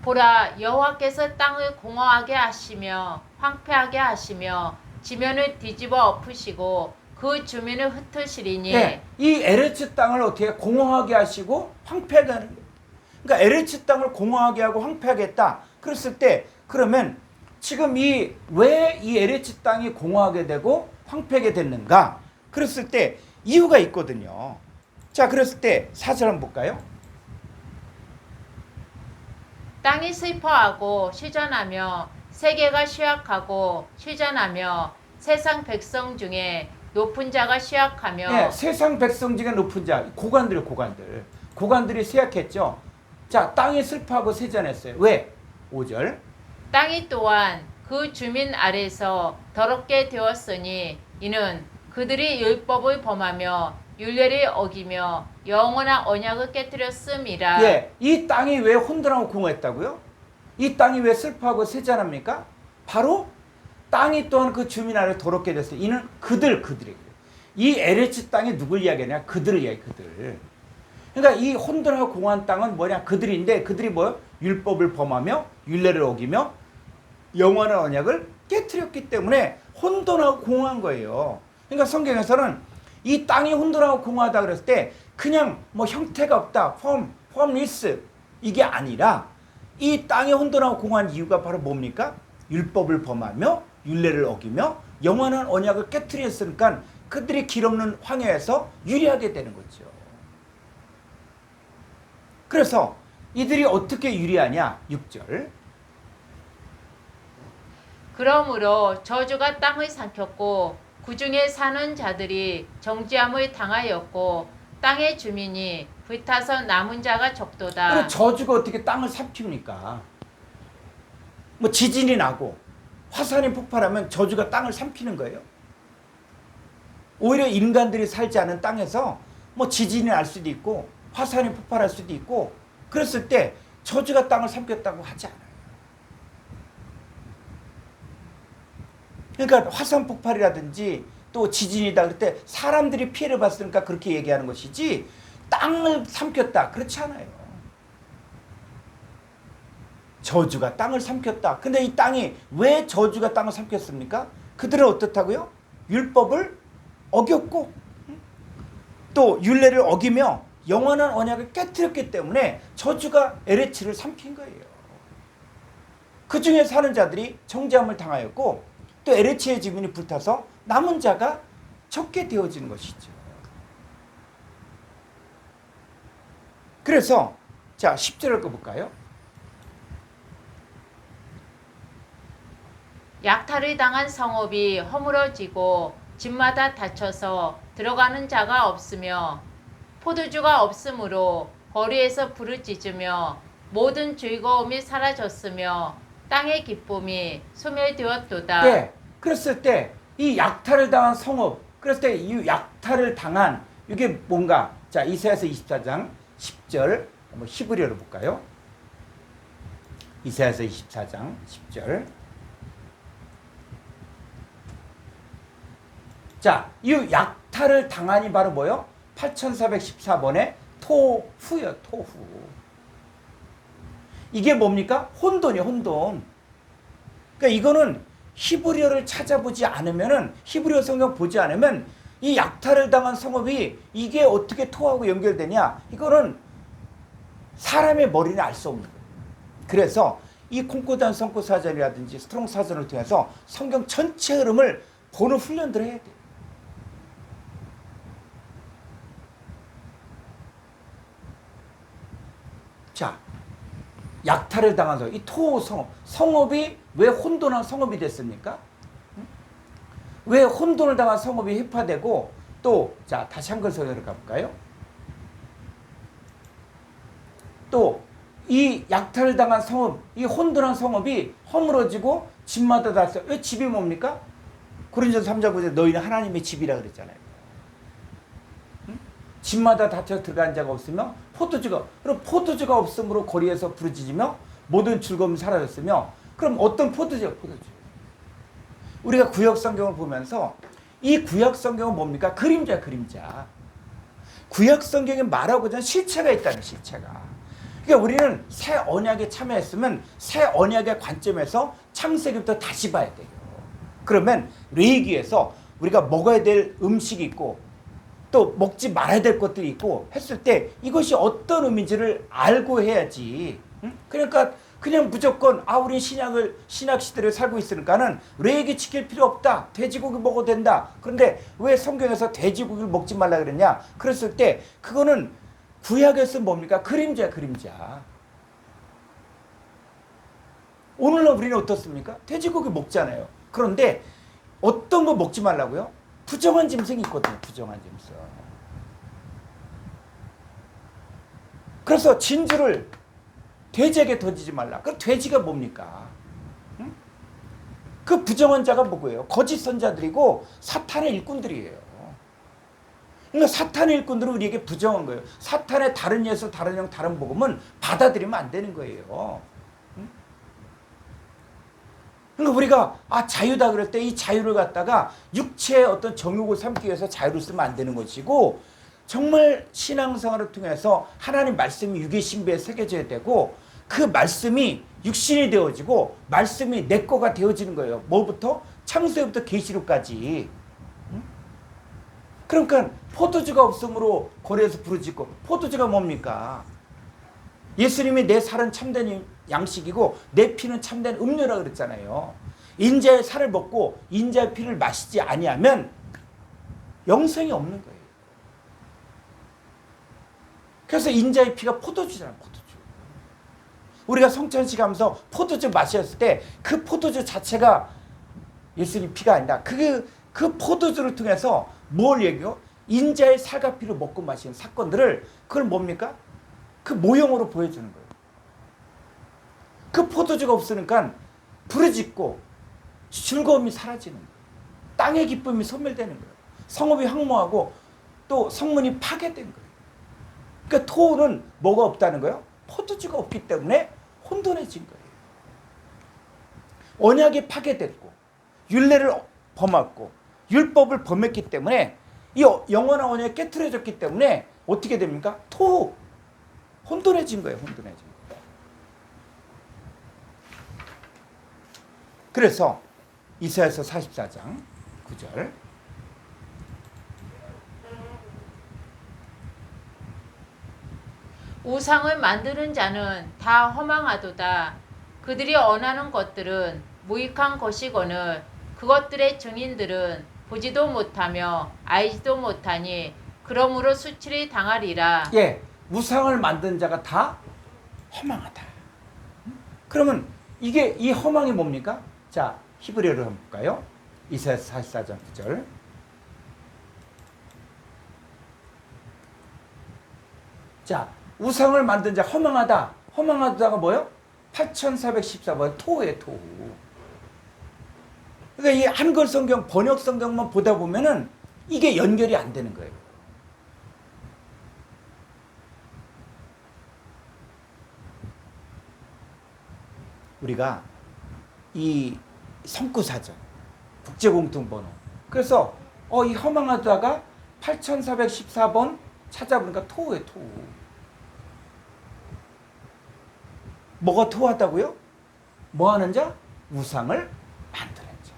보라, 여호와께서 땅을 공허하게 하시며 황폐하게 하시며 지면을 뒤집어 엎으시고 그 주민을 흩으시리니. 네, 이 에레츠 땅을 어떻게 공허하게 하시고 황폐하게 하는 거예요. 그러니까 에레츠 땅을 공허하게 하고 황폐하게 했다. 그랬을 때 그러면 지금 왜 이 에레츠 땅이 공허하게 되고 황폐하게 됐는가? 그랬을 때 이유가 있거든요. 자, 그랬을 때 4절 한번 볼까요? 땅이 슬퍼하고 시전하며 세계가 쉬악하고 시전하며 세상 백성 중에 높은 자가 쉬악하며. 네, 세상 백성 중에 높은 자, 고관들이 쇠약했죠. 자, 땅이 슬퍼하고 세전했어요. 왜? 5절. 땅이 또한 그 주민 아래서 더럽게 되었으니 이는 그들이 율법을 범하며 율례를 어기며 영원한 언약을 깨뜨렸음이라. 예, 이 땅이 왜 혼돈하고 공허했다고요? 이 땅이 왜 슬퍼하고 세잔합니까? 바로 땅이 또한 그 주민 아래 더럽게 됐어요. 이는 그들에게. 이 에레츠 땅이 누굴 이야기하냐? 그들을 이야기해, 그들. 그러니까 이 혼돈하고 공허한 땅은 뭐냐? 그들인데 그들이 뭐요? 율법을 범하며 율례를 어기며 영원한 언약을 깨뜨렸기 때문에 혼돈하고 공허한 거예요. 그러니까 성경에서는 이 땅이 혼돈하고 공허하다 그랬을 때 그냥 뭐 형태가 없다, formless 이게 아니라 이 땅이 혼돈하고 공허한 이유가 바로 뭡니까? 율법을 범하며 율례를 어기며 영원한 언약을 깨트렸으니까 그들이 길 없는 황야에서 유리하게 되는 거죠. 그래서 이들이 어떻게 유리하냐? 6절. 그러므로 저주가 땅을 삼켰고 그 중에 사는 자들이 정죄함을 당하였고 땅의 주민이 불타서 남은 자가 적도다. 그럼 저주가 어떻게 땅을 삼킵니까? 뭐 지진이 나고 화산이 폭발하면 저주가 땅을 삼키는 거예요. 오히려 인간들이 살지 않은 땅에서 뭐 지진이 날 수도 있고 화산이 폭발할 수도 있고 그랬을 때 저주가 땅을 삼켰다고 하지 않아요. 그러니까 화산 폭발이라든지 또 지진이다 그럴 때 사람들이 피해를 봤으니까 그렇게 얘기하는 것이지 땅을 삼켰다 그렇지 않아요. 저주가 땅을 삼켰다. 근데 이 땅이 왜 저주가 땅을 삼켰습니까? 그들은 어떻다고요? 율법을 어겼고 또 율례를 어기며 영원한 언약을 깨트렸기 때문에 저주가 에레츠를 삼킨 거예요. 그 중에 사는 자들이 정죄함을 당하였고 또 에레츠의 지문이 불타서 남은 자가 적게 되어지는 것이죠. 그래서 자 10절을 읽어볼까요? 약탈을 당한 성읍이 허물어지고 집마다 닫혀서 들어가는 자가 없으며 포도주가 없으므로 거리에서 부르짖으며 모든 즐거움이 사라졌으며 땅의 기쁨이 소멸되었도다. 네, 그랬을 때 이 약탈을 당한 성읍, 그랬을 때 이 약탈을 당한 이게 뭔가? 자 이사야서 24장 10절 한번 히브리어로 볼까요? 이사야서 24장 10절. 자, 이 약탈을 당한이 바로 뭐요? 8414번의 토후요, 토후. 이게 뭡니까? 혼돈이에요, 혼돈. 그러니까 이거는 히브리어를 찾아보지 않으면은, 히브리어 성경 보지 않으면 이 약탈을 당한 성읍이 이게 어떻게 토하고 연결되냐? 이거는 사람의 머리는 알 수 없는 거예요. 그래서 이 콩코단 성구 사전이라든지 스트롱 사전을 통해서 성경 전체 흐름을 보는 훈련들을 해야 돼요. 자, 약탈을 당한 성읍, 이 토성읍, 성읍이 왜 혼돈한 성읍이 됐습니까? 왜 혼돈을 당한 성읍이 회파되고 또, 자, 다시 한글 성경으로 가볼까요? 또, 이 약탈을 당한 성읍, 이 혼돈한 성읍이 허물어지고 집마다 닫혔어요. 왜 집이 뭡니까? 고린도전서 3장 9절에 너희는 하나님의 집이라 그랬잖아요. 집마다 닫혀 들어간 자가 없으며 그럼 포도주가 없으므로 거리에서 부르짖으며 모든 즐거움이 사라졌으며 그럼 어떤 포도주? 우리가 구약 성경을 보면서 이 구약 성경은 뭡니까? 그림자. 구약 성경에 말하고자 하는 실체가 있다는 실체가. 그러니까 우리는 새 언약에 참여했으면 새 언약의 관점에서 창세기부터 다시 봐야 돼요. 그러면 레위기에서 우리가 먹어야 될 음식이 있고 또 먹지 말아야 될 것들이 있고 했을 때 이것이 어떤 의미인지를 알고 해야지. 그러니까 그냥 무조건 우리 신약 시대를 살고 있으니까는 레위기 지킬 필요 없다. 돼지고기 먹어도 된다. 그런데 왜 성경에서 돼지고기를 먹지 말라 그랬냐? 그랬을 때 그거는 구약에서 뭡니까? 그림자. 오늘날 우리는 어떻습니까? 돼지고기 먹잖아요. 그런데 어떤 거 먹지 말라고요? 부정한 짐승이 있거든요. 부정한 짐승. 그래서 진주를 돼지에게 던지지 말라. 그 돼지가 뭡니까? 응? 그 부정한 자가 뭐고요? 거짓 선자들이고 사탄의 일꾼들이에요. 그러니까 사탄의 일꾼들은 우리에게 부정한 거예요. 사탄의 다른 예수, 다른 영, 다른 복음은 받아들이면 안 되는 거예요. 그러니까 우리가 자유다 그럴 때 이 자유를 갖다가 육체의 어떤 정욕을 삼기 위해서 자유를 쓰면 안 되는 것이고 정말 신앙생활을 통해서 하나님 말씀이 육의 신비에 새겨져야 되고 그 말씀이 육신이 되어지고 말씀이 내 거가 되어지는 거예요. 뭐부터? 창세기부터 계시록까지. 그러니까 포도주가 없으므로 고래에서 부르짖고, 포도주가 뭡니까? 예수님이 내 살은 참된 양식이고 내 피는 참된 음료라 그랬잖아요. 인자의 살을 먹고 인자의 피를 마시지 아니하면 영생이 없는 거예요. 그래서 인자의 피가 포도주잖아요. 포도주. 우리가 성찬식 하면서 포도주 마셨을 때 그 포도주 자체가 예수님 피가 아니다. 그 포도주를 통해서 뭘 얘기해요? 인자의 살과 피를 먹고 마시는 사건들을, 그걸 뭡니까? 그 모형으로 보여주는 거예요. 그 포도주가 없으니까 부르짖고 즐거움이 사라지는 거예요. 땅의 기쁨이 소멸되는 거예요. 성읍이 황무하고 또 성문이 파괴된 거예요. 그러니까 토는 뭐가 없다는 거예요? 포도주가 없기 때문에 혼돈해진 거예요. 언약이 파괴됐고 율례를 범했고 율법을 범했기 때문에 이 영원한 언약이 깨트려졌기 때문에 어떻게 됩니까? 혼돈해진 거예요. 혼돈해진 거예요. 그래서 이사야서 44장 9절, 우상을 만드는 자는 다 허망하도다. 그들이 원하는 것들은 무익한 것이거늘 그것들의 증인들은 보지도 못하며 알지도 못하니 그러므로 수치를 당하리라. 예, 우상을 만든 자가 다 허망하다. 그러면 이 허망이 뭡니까? 자, 히브리어로 한번 볼까요? 이사야서 44장 9절. 자, 우상을 만든 자 허망하다. 허망하다가 뭐요? 8414번 토후예요, 토후. 그러니까 이 한글 성경, 번역 성경만 보다 보면은 이게 연결이 안 되는 거예요. 우리가 이 성구사전, 국제공통번호. 그래서 이 허망하다가 8414번 찾아보니까 토후예요, 토후. 뭐가 토하다고요? 뭐 하는 자? 우상을 만드는 자.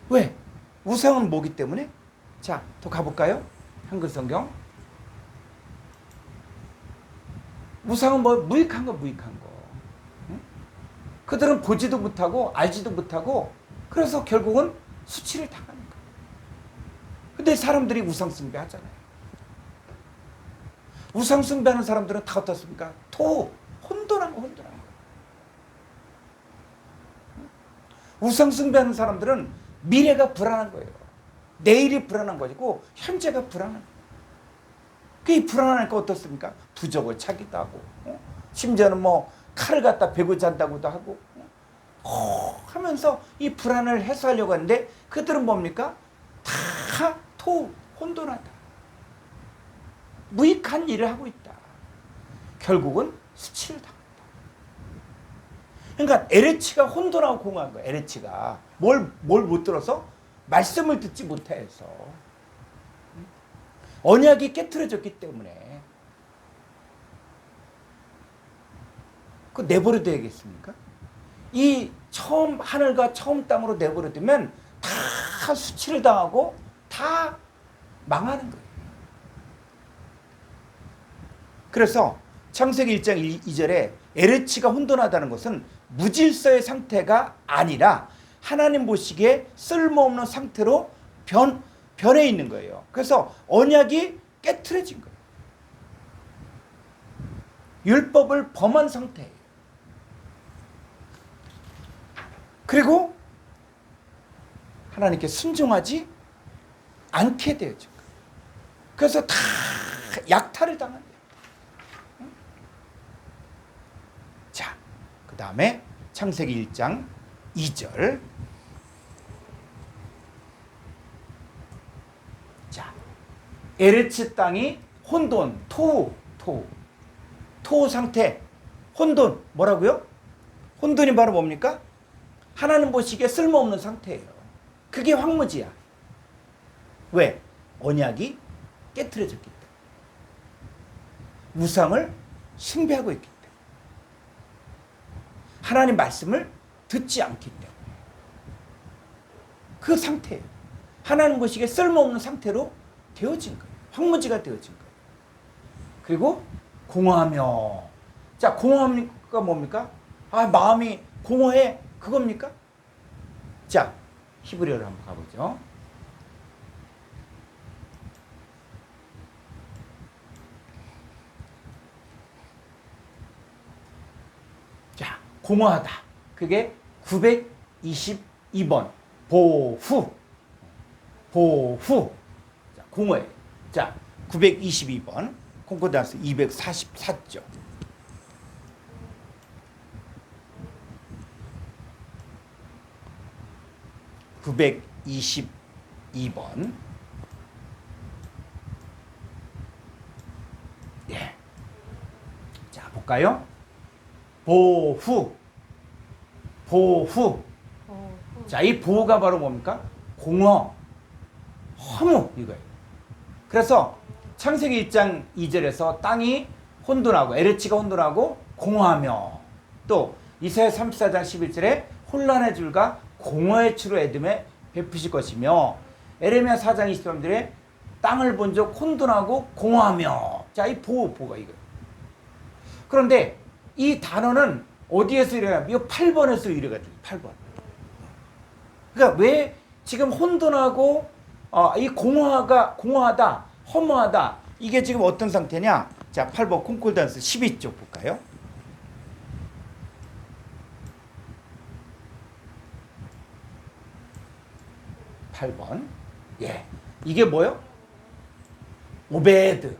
왜? 우상은 뭐기 때문에? 자, 더 가볼까요? 한글 성경. 우상은 뭐? 무익한 거, 무익한 거. 응? 그들은 보지도 못하고 알지도 못하고 그래서 결국은 수치를 당하는 거예요. 근데 사람들이 우상 숭배하잖아요. 우상 숭배하는 사람들은 다 어떻습니까? 혼돈한 거예요. 우상 숭배하는 사람들은 미래가 불안한 거예요. 내일이 불안한 거고 현재가 불안한 거예요. 그 불안하니까 어떻습니까? 부적을 차기도 하고, 심지어는 뭐 칼을 갖다 베고 잔다고도 하고, 하면서 이 불안을 해소하려고 하는데 그들은 뭡니까? 다 혼돈하다. 무익한 일을 하고 있다. 결국은 수치를 당한다. 그러니까 에레치가 혼돈하고 공허한 거예요. 에레치가 뭘 못 들어서? 말씀을 듣지 못해서 언약이 깨트려졌기 때문에. 그 내버려 둬야겠습니까? 이 처음 하늘과 처음 땅으로 내버려 두면 다 수치를 당하고 다 망하는 거예요. 그래서 창세기 1장 2절에 에레치가 혼돈하다는 것은 무질서의 상태가 아니라 하나님 보시기에 쓸모없는 상태로 변해 있는 거예요. 그래서 언약이 깨트려진 거예요. 율법을 범한 상태예요. 그리고 하나님께 순종하지 않게 되어진 거예요. 그래서 다 약탈을 당한 거예요. 자, 그 다음에 창세기 1장 2절. 자, 에레치 땅이 혼돈, 토후 상태, 혼돈, 뭐라고요? 혼돈이 바로 뭡니까? 하나님 보시기에 쓸모없는 상태예요. 그게 황무지야. 왜? 언약이 깨트려졌기 때문에. 우상을 숭배하고 있기 때문에. 하나님 말씀을 듣지 않기 때문에. 그 상태예요. 하나님 보시기에 쓸모없는 상태로 되어진 거예요. 황무지가 되어진 거예요. 그리고 공허하며. 자, 공허함가 뭡니까? 아, 마음이 공허해. 그겁니까? 자, 히브리어를 한번 가보죠. 자, 공허하다. 그게 922번. 보후. 보후. 자, 공허해. 자, 922번. 콩코단스 244죠. (922번) 예. 자, 볼까요? 보후. 보후. 자, 이 보후가 바로 뭡니까? 공허, 허무 이거예요. 그래서 창세기 1장 2절에서 땅이 혼돈하고 에르치가 혼돈하고 공허하며, 또 이사야 34장 11절에 혼란의 줄과 공허의 추로 에돔에 베푸실 것이며, 에레미야 4장 23절에 땅을 본적 혼돈하고 공허하며. 자, 이 보가 이거예요. 그런데 이 단어는 어디에서 유래가? 이거 8번에서 유래가 돼요. 8번. 그러니까 왜 지금 혼돈하고 이 공허하다, 허무하다, 이게 지금 어떤 상태냐? 자, 8번 콩콜단스 12쪽 볼까요? (8번) 예, 이게 뭐요? 오베드.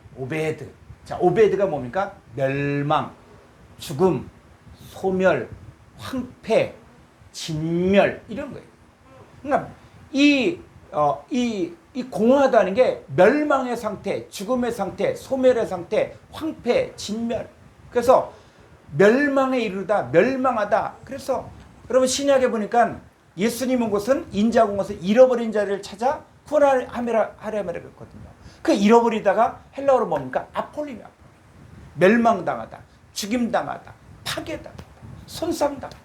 자, 오베드가 뭡니까? 멸망, 죽음, 소멸, 황폐, 진멸, 이런 거예요. 그러니까 이 공허하다는 게 멸망의 상태, 죽음의 상태, 소멸의 상태, 황폐, 진멸. 그래서 멸망에 이르다, 멸망하다. 그래서 여러분 신약에 보니까 예수님 온 것은 인자가 온 것은 잃어버린 자를 찾아 구원하려 했거든요. 그 잃어버리다가 헬라어로 뭡니까? 아폴림이야. 멸망당하다, 죽임당하다, 파괴당하다, 손상당하다,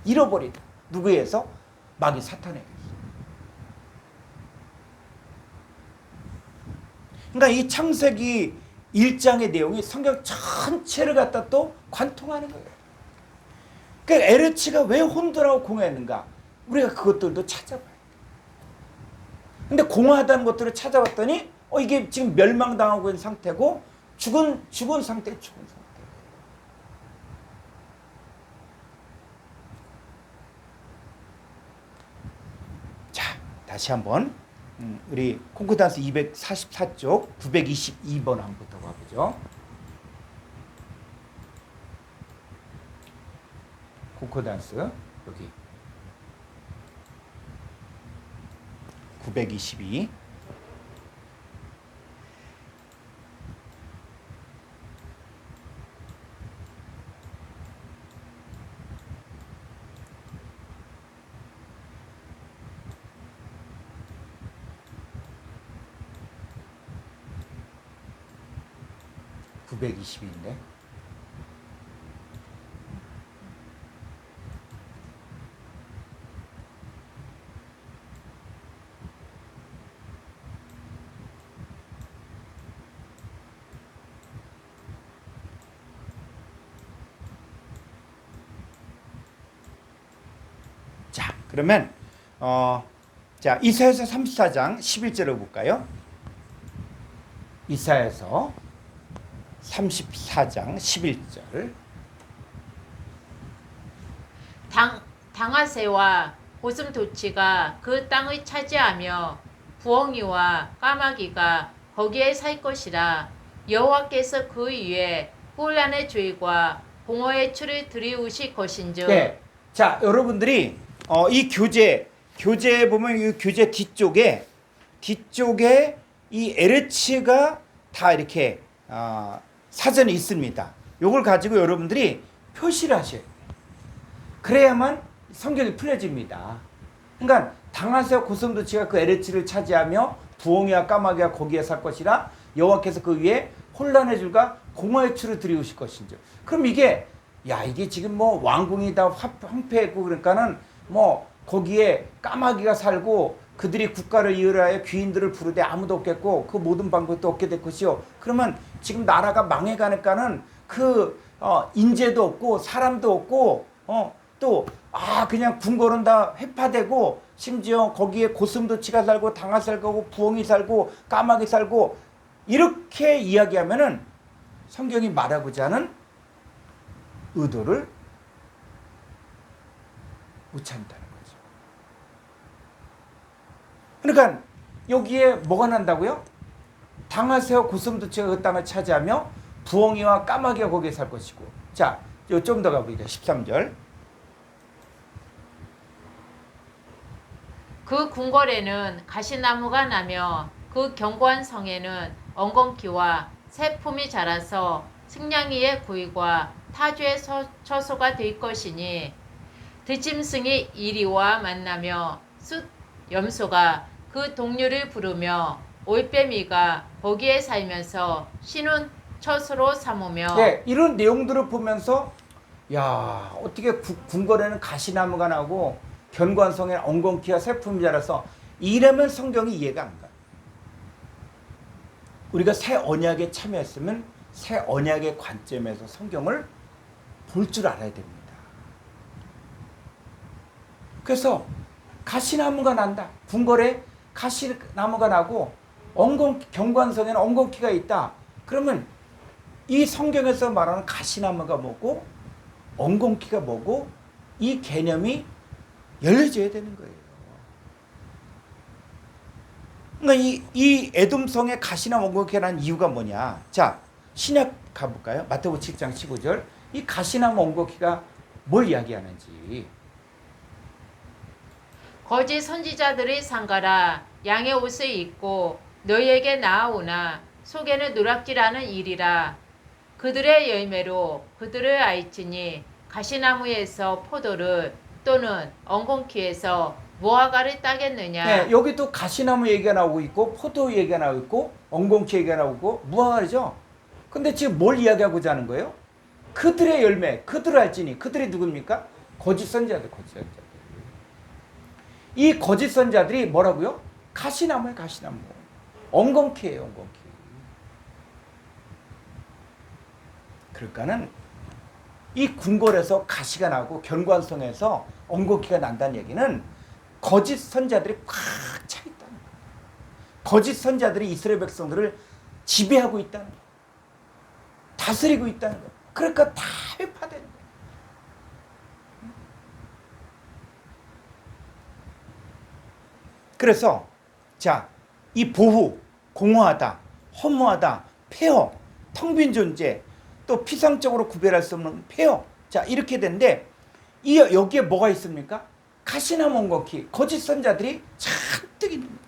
잃어버리다. 누구에 의해서? 마귀 사탄에 의해서. 그러니까 이 창세기 1장의 내용이 성경 전체를 갖다 또 관통하는 거예요. 그러니까 에르치가 왜 혼돈하고 공허했는가? 우리가 그것들도 찾아봐요. 근데 공허하다는 것들을 찾아봤더니 이게 지금 멸망당하고 있는 상태고 죽은 상태. 자, 다시 한번 우리 콩코단스 244쪽 922번 한번부터 가보죠. 콩코단스 여기 922. (922인데) 자, 그러면 자, 이사야서 34장 11절을 볼까요? 이사야서 34장 11절. 당아새와 고슴도치가 그 땅을 차지하며 부엉이와 까마귀가 거기에 살 것이라. 여호와께서 그 위에 혼란의 주의과 공허의 추를 들이우실 것인즉. 네. 자, 여러분들이 이 교재 보면 이 교재 뒤쪽에 이 에르츠가 다 이렇게 사전에 있습니다. 이걸 가지고 여러분들이 표시를 하셔야 돼요. 그래야만 성경이 풀려집니다. 그러니까 당아새와 고슴도치가 그 에르츠를 차지하며 부엉이와 까마귀가 거기에 살 것이라. 여호와께서 그 위에 혼란의 줄과 공허의 추를 들이우실 것인지. 그럼 이게 지금 뭐 왕궁이 다 황폐했고 그러니까는 뭐 거기에 까마귀가 살고 그들이 국가를 이으라하여 귀인들을 부르되 아무도 없겠고 그 모든 방법도 없게 될 것이요. 그러면 지금 나라가 망해가니까는 인재도 없고 사람도 없고 그냥 궁궐은 다 회파되고 심지어 거기에 고슴도치가 살고 당아 살고 부엉이 살고 까마귀 살고 이렇게 이야기하면은 성경이 말하고자 하는 의도를 못 찬다는 거죠. 그러니까 여기에 뭐가 난다고요? 당아새와 고슴도치가 그 땅을 차지하며 부엉이와 까마귀가 거기에 살 것이고. 자, 좀 더 가보니까 13절. 그 궁궐에는 가시나무가 나며 그 견고한 성에는 엉겅퀴와 새품이 자라서 승냥이의 구이과 타주의 처소가 될 것이니 들짐승이 이리와 만나며 숫 염소가 그 동료를 부르며 올빼미가 거기에 살면서 쉬는 처소로 삼으며. 네, 이런 내용들을 보면서 야, 어떻게 궁궐에는 가시나무가 나고 견고한 성에 엉겅퀴와 새품이 자라서 이러면 성경이 이해가 안 가. 우리가 새 언약에 참여했으면 새 언약의 관점에서 성경을 볼 줄 알아야 됩니다. 그래서 가시나무가 난다. 궁궐에 가시나무가 나고 견고한 성에는 엉겅퀴가 있다. 그러면 이 성경에서 말하는 가시나무가 뭐고 엉겅퀴가 뭐고 이 개념이 열려져야 되는 거예요. 그러니까 이 에돔성에 가시나무 엉겅퀴라는 이유가 뭐냐? 자, 신약 가볼까요? 마태복음 7장 15절. 이 가시나무 엉겅퀴가 뭘 이야기하는지. 거짓 선지자들의 상가라 양의 옷을 입고 너희에게 나아오나 속에는 누락질하는 일이라. 그들의 열매로 그들을 알지니 가시나무에서 포도를 또는 엉겅퀴에서 무화과를 따겠느냐. 네, 여기도 가시나무 얘기가 나오고 있고 포도 얘기가 나오고 있고 엉겅퀴 얘기가 나오고 무화과죠. 근데 지금 뭘 이야기하고자 하는 거예요? 그들의 열매, 그들을 알지니. 그들이 누굽니까? 거짓 선지자들, 거짓 선지자들. 이 거짓 선지자들이 뭐라고요? 가시나무예요, 가시나무. 엉겅퀴예요, 엉겅퀴. 그러니까는 이 궁궐에서 가시가 나고 견고한 성에서 엉겅퀴가 난다는 얘기는 거짓 선지자들이 꽉 차 있다는 거예요. 거짓 선지자들이 이스라엘 백성들을 지배하고 있다는 거예요. 다스리고 있다는 거예요. 그러니까 다 회파되는 거예요. 그래서 자, 이 보후, 공허하다, 허무하다, 폐허, 텅 빈 존재, 또 피상적으로 구별할 수 없는 폐허. 자, 이렇게 되는데 여기에 뭐가 있습니까? 가시나무 엉겅퀴, 거짓 선자들이 잔뜩 있는 거예요.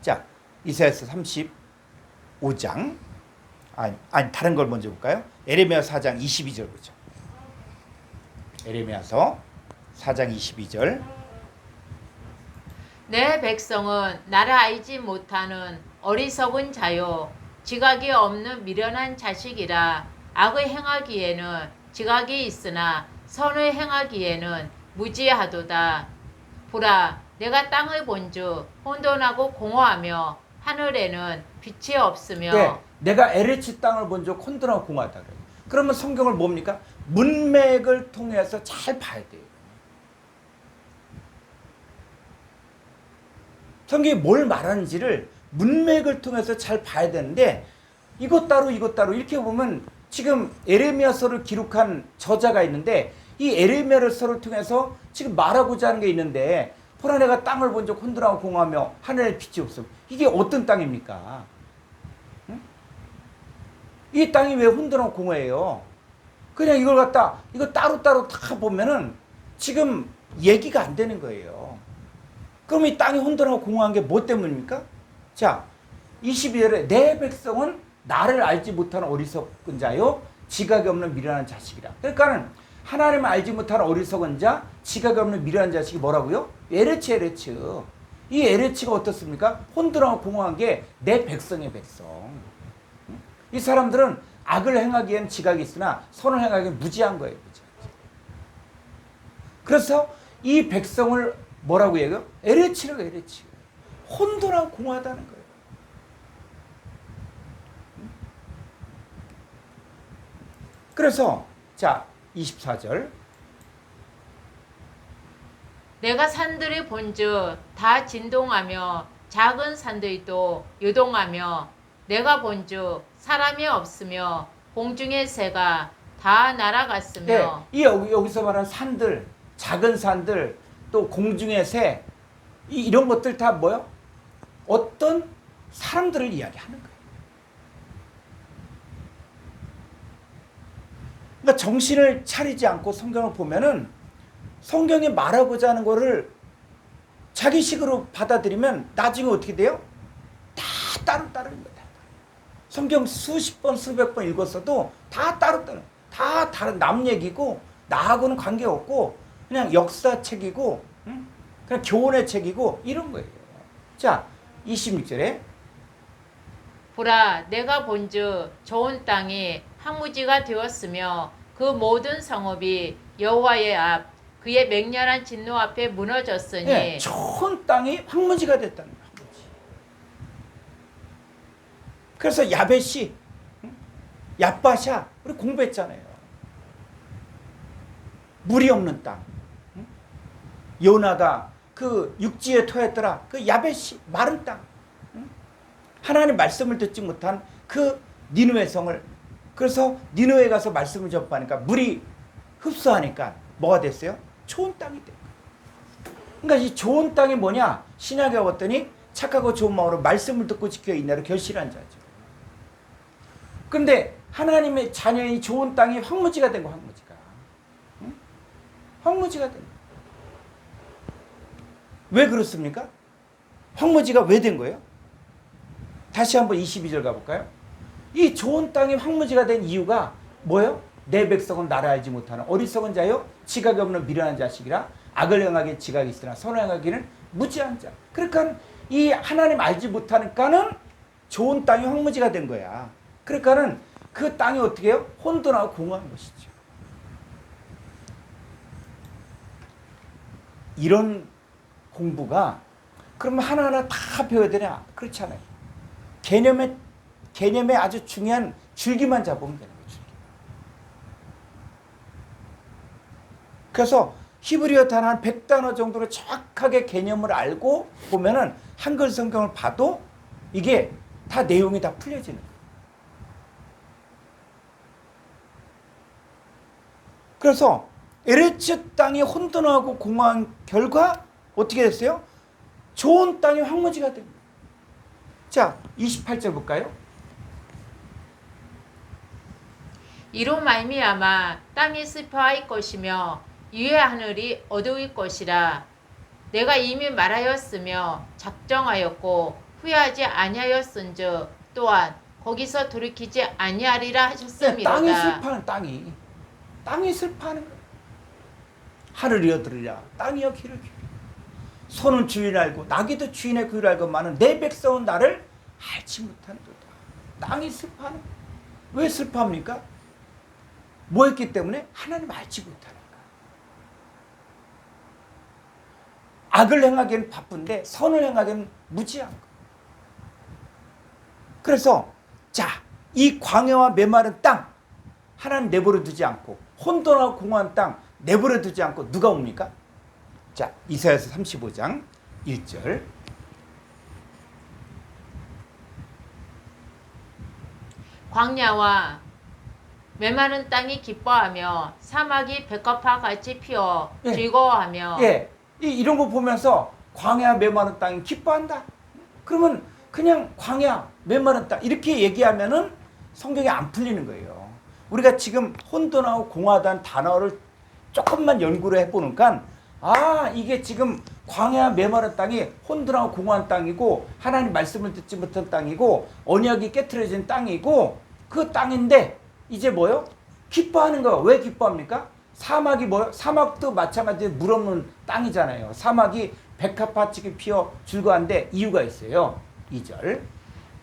자, 이사야서 35장. 아니 다른 걸 먼저 볼까요? 에레미야 4장 22절 보죠. 에레미야서 4장 22절. 내 백성은 나를 알지 못하는 어리석은 자요 지각이 없는 미련한 자식이라. 악을 행하기에는 지각이 있으나 선을 행하기에는 무지하도다. 보라, 내가 땅을 본즉 혼돈하고 공허하며 하늘에는 빛이 없으며. 네, 내가 에레치 땅을 본즉 혼돈하고 공허하다 그래요. 그러면 성경을 뭡니까? 문맥을 통해서 잘 봐야 돼요. 성경이 뭘 말하는지를 문맥을 통해서 잘 봐야 되는데 이것 따로 이렇게 보면 지금 에레미야서를 기록한 저자가 있는데 이 에레미야서를 통해서 지금 말하고자 하는 게 있는데 보라 내가 땅을 본즉 혼돈하고 공허하며 하늘에 빛이 없음. 이게 어떤 땅입니까? 응? 이 땅이 왜 혼돈하고 공허해요? 그냥 이걸 갖다 이거 따로따로 다 보면은 지금 얘기가 안 되는 거예요. 그럼 이 땅이 혼돈하고 공허한 게 뭐 때문입니까? 자, 22절에 내 백성은 나를 알지 못하는 어리석은 자요 지각이 없는 미련한 자식이라. 그러니까는 하나님을 알지 못하는 어리석은 자, 지각이 없는 미련한 자식이 뭐라고요? 에레츠. 이 에레츠가 어떻습니까? 혼돈하고 공허한 게 내 백성의 백성. 이 사람들은 악을 행하기엔 지각이 있으나 선을 행하기엔 무지한 거예요. 그래서 이 백성을 뭐라고 얘기해요? 에레츠라고 에레츠. 혼돈하고 공허하다는 거예요. 그래서 자 24절 내가 산들이 본즉 다 진동하며 작은 산들도 요동하며 내가 본즉 사람이 없으며 공중의 새가 다 날아갔으며 네, 이 여기서 말하는 산들, 작은 산들, 또 공중의 새, 이런 것들 다 뭐요? 어떤 사람들을 이야기하는 거예요. 그러니까 정신을 차리지 않고 성경을 보면은 성경이 말하고자 하는 거를 자기식으로 받아들이면 나중에 어떻게 돼요? 다 따로따로인 거다. 성경 수십 번, 수백 번 읽었어도 다 따로따로. 다 다른 남 얘기고 나하고는 관계없고 그냥 역사책이고 그냥 교훈의 책이고 이런 거예요. 자 26절에 보라 내가 본즉 좋은 땅이 황무지가 되었으며 그 모든 성읍이 여호와의 앞 그의 맹렬한 진노 앞에 무너졌으니 네, 좋은 땅이 황무지가 됐다는 거예요. 황무지. 그래서 야벳이 야빠샤 우리 공부했잖아요. 물이 없는 땅. 요나가 그 육지에 토했더라. 그 야벳이 마른 땅. 하나님 말씀을 듣지 못한 그 니느웨 성을 그래서 니느웨에 가서 말씀을 접하니까 물이 흡수하니까 뭐가 됐어요? 좋은 땅이 된 거예요. 그러니까 이 좋은 땅이 뭐냐? 신약에 왔더니 착하고 좋은 마음으로 말씀을 듣고 지켜 인내로 결실한 자죠. 그런데 하나님의 자녀인 좋은 땅이 황무지가 된 거 황무지가. 황무지가 된 거예요. 왜 그렇습니까? 황무지가 왜 된 거예요? 다시 한번 22절 가볼까요? 이 좋은 땅이 황무지가 된 이유가 뭐예요? 내 백성은 나를 알지 못하는 어리석은 자요 지각이 없는 미련한 자식이라 악을 행하기에 지각이 있으나 선을 행하기는 무지한 자. 그러니까 이 하나님 알지 못하니까는 좋은 땅이 황무지가 된 거야. 그러니까는 그 땅이 어떻게 해요? 혼돈하고 공허한 것이죠. 이런 공부가 그러면 하나하나 다 배워야 되냐? 그렇지 않아요. 개념에 아주 중요한 줄기만 잡으면 되는 거죠. 그래서 히브리어 단어 한 100단어 정도로 정확하게 개념을 알고 보면은 한글 성경을 봐도 이게 다 내용이 다 풀려지는 거예요. 그래서 에레츠 땅이 혼돈하고 공허한 결과 어떻게 됐어요? 좋은 땅이 황무지가 됩니다. 자, 28절 볼까요? 이로 말미암아 땅이 슬퍼할 것이며 위의 하늘이 어두울 것이라. 내가 이미 말하였으며 작정하였고 후회하지 아니하였은즉 또한 거기서 돌이키지 아니하리라 하셨음이로다. 땅이 슬퍼하는 땅이 슬퍼하는 거예요. 하늘이여 들으랴 땅이여 귀를 기울여 손은 주인 알고 나귀도 주인의 귀를 알고만은 내 백성은 나를 알지 못하는도다. 땅이 슬퍼하는 거예요. 왜 슬퍼합니까? 뭐 했기 때문에? 하나님 알지 못하니까. 악을 행하기는 바쁜데 선을 행하기는 무지한 거. 그래서 자, 이 광야와 메마른 땅 하나님 내버려 두지 않고 혼돈하고 공허한 땅 내버려 두지 않고 누가 옵니까? 자, 이사야서 35장 1절 광야와 메마른 땅이 기뻐하며 사막이 백합화 같이 피어 예. 즐거워하며 예, 이런 거 보면서 광야 메마른 땅이 기뻐한다. 그러면 그냥 광야 메마른 땅 이렇게 얘기하면은 성경이 안 풀리는 거예요. 우리가 지금 혼돈하고 공허하다는 단어를 조금만 연구를 해보니까 아 이게 지금 광야 메마른 땅이 혼돈하고 공허한 땅이고 하나님 말씀을 듣지 못한 땅이고 언약이 깨트려진 땅이고 그 땅인데 이제 뭐요? 기뻐하는 거예요. 왜 기뻐합니까? 사막이 뭐요? 사막도 마찬가지로 물 없는 땅이잖아요. 사막이 백합화치게 피어 즐거워한데 이유가 있어요. 2절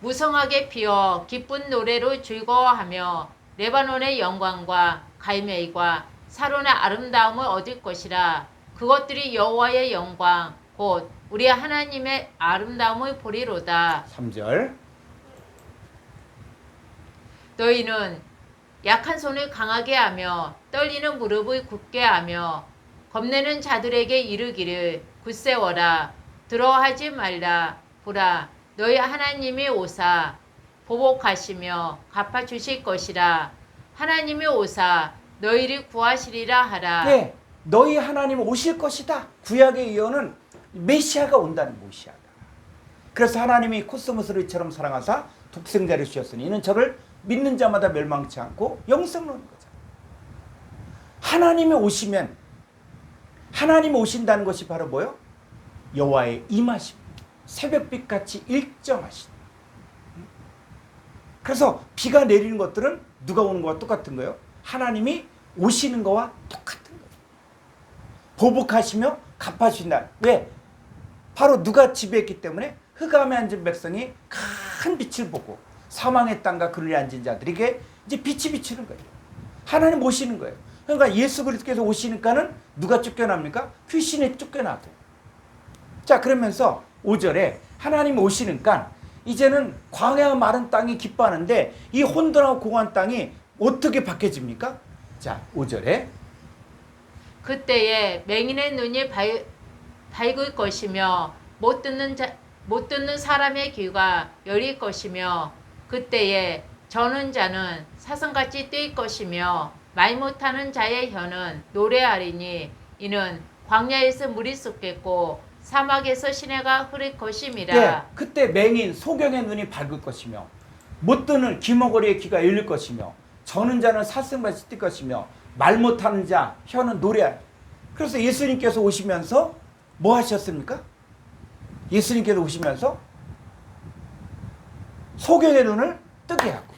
무성하게 피어 기쁜 노래로 즐거워하며 레바논의 영광과 갈멜과 사론의 아름다움을 얻을 것이라. 그것들이 여호와의 영광 곧 우리 하나님의 아름다움을 보리로다. 3절. 너희는 약한 손을 강하게 하며 떨리는 무릎을 굳게 하며 겁내는 자들에게 이르기를 굳세워라. 두려워하지 말라. 보라, 너희 하나님이 오사 보복하시며 갚아주실 것이라. 하나님이 오사 너희를 구하시리라 하라. 네, 너희 하나님 오실 것이다. 구약의 예언은 메시아가 온다는 메시아다. 그래서 하나님이 코스모스를 처럼 사랑하사 독생자를 주셨으니 이는 저를 믿는 자마다 멸망치 않고 영생을 얻는 거잖아. 하나님이 오시면 하나님이 오신다는 것이 바로 뭐요? 여호와의 임하심, 새벽빛같이 일정하신. 그래서 비가 내리는 것들은 누가 오는 거와 똑같은 거예요? 하나님이 오시는 거와 똑같은 거예요. 보복하시며 갚아주신다. 왜? 바로 누가 지배했기 때문에 흑암에 앉은 백성이 큰 빛을 보고 사망의 땅과 그늘에 앉은 자들에게 이제 빛이 비치는 거예요. 하나님 오시는 거예요. 그러니까 예수 그리스도께서 오시니까는 누가 쫓겨납니까? 귀신이 쫓겨나고. 자, 그러면서 5절에 하나님 오시니까 이제는 광야와 마른 땅이 기뻐하는데 이 혼돈하고 공허한 땅이 어떻게 바뀌어집니까? 자, 5절에 그때에 맹인의 눈이 밝을 것이며 못 듣는 사람의 귀가 열릴 것이며 그때에 저는 자는 사슴같이 뛸 것이며 말 못하는 자의 혀는 노래하리니 이는 광야에서 물이 쏟겠고 사막에서 시내가 흐를 것임이라. 네, 그때 맹인 소경의 눈이 밝을 것이며 못 듣는 귀머거리의 귀가 열릴 것이며 저는 자는 사슴같이 뛸 것이며 말 못하는 자 혀는 노래할. 그래서 예수님께서 오시면서 뭐 하셨습니까? 예수님께서 오시면서 소경의 눈을 뜨게 하고